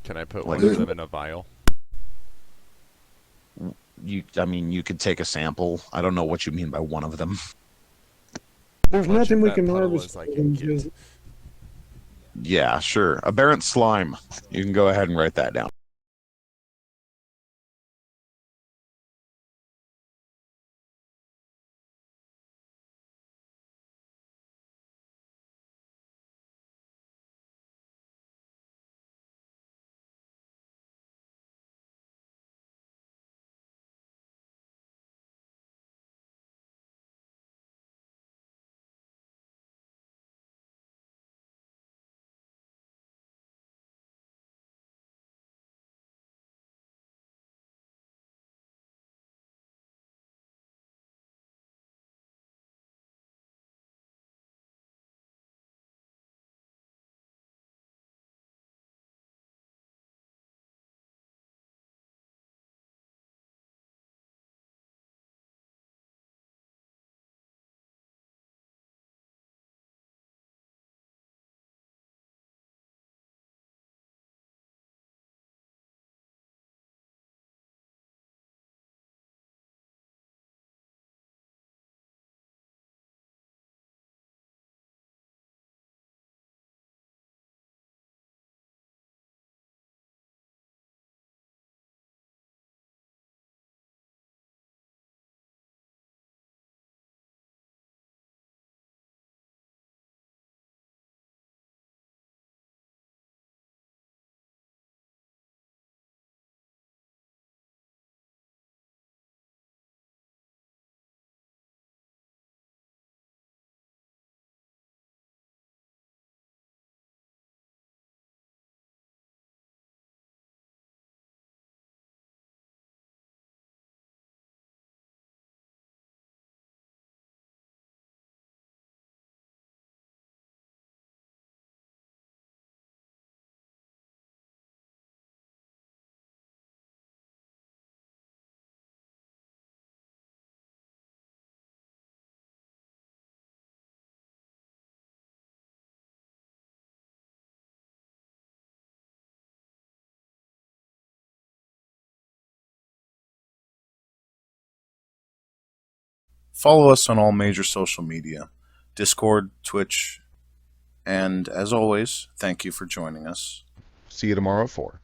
Can I put one of them in a vial? I mean, you could take a sample. I don't know what you mean by one of them. There's nothing we can harvest. Yeah, sure. Aberrant slime. You can go ahead and write that down. Follow us on all major social media, Discord, Twitch, and as always, thank you for joining us. See you tomorrow at 4.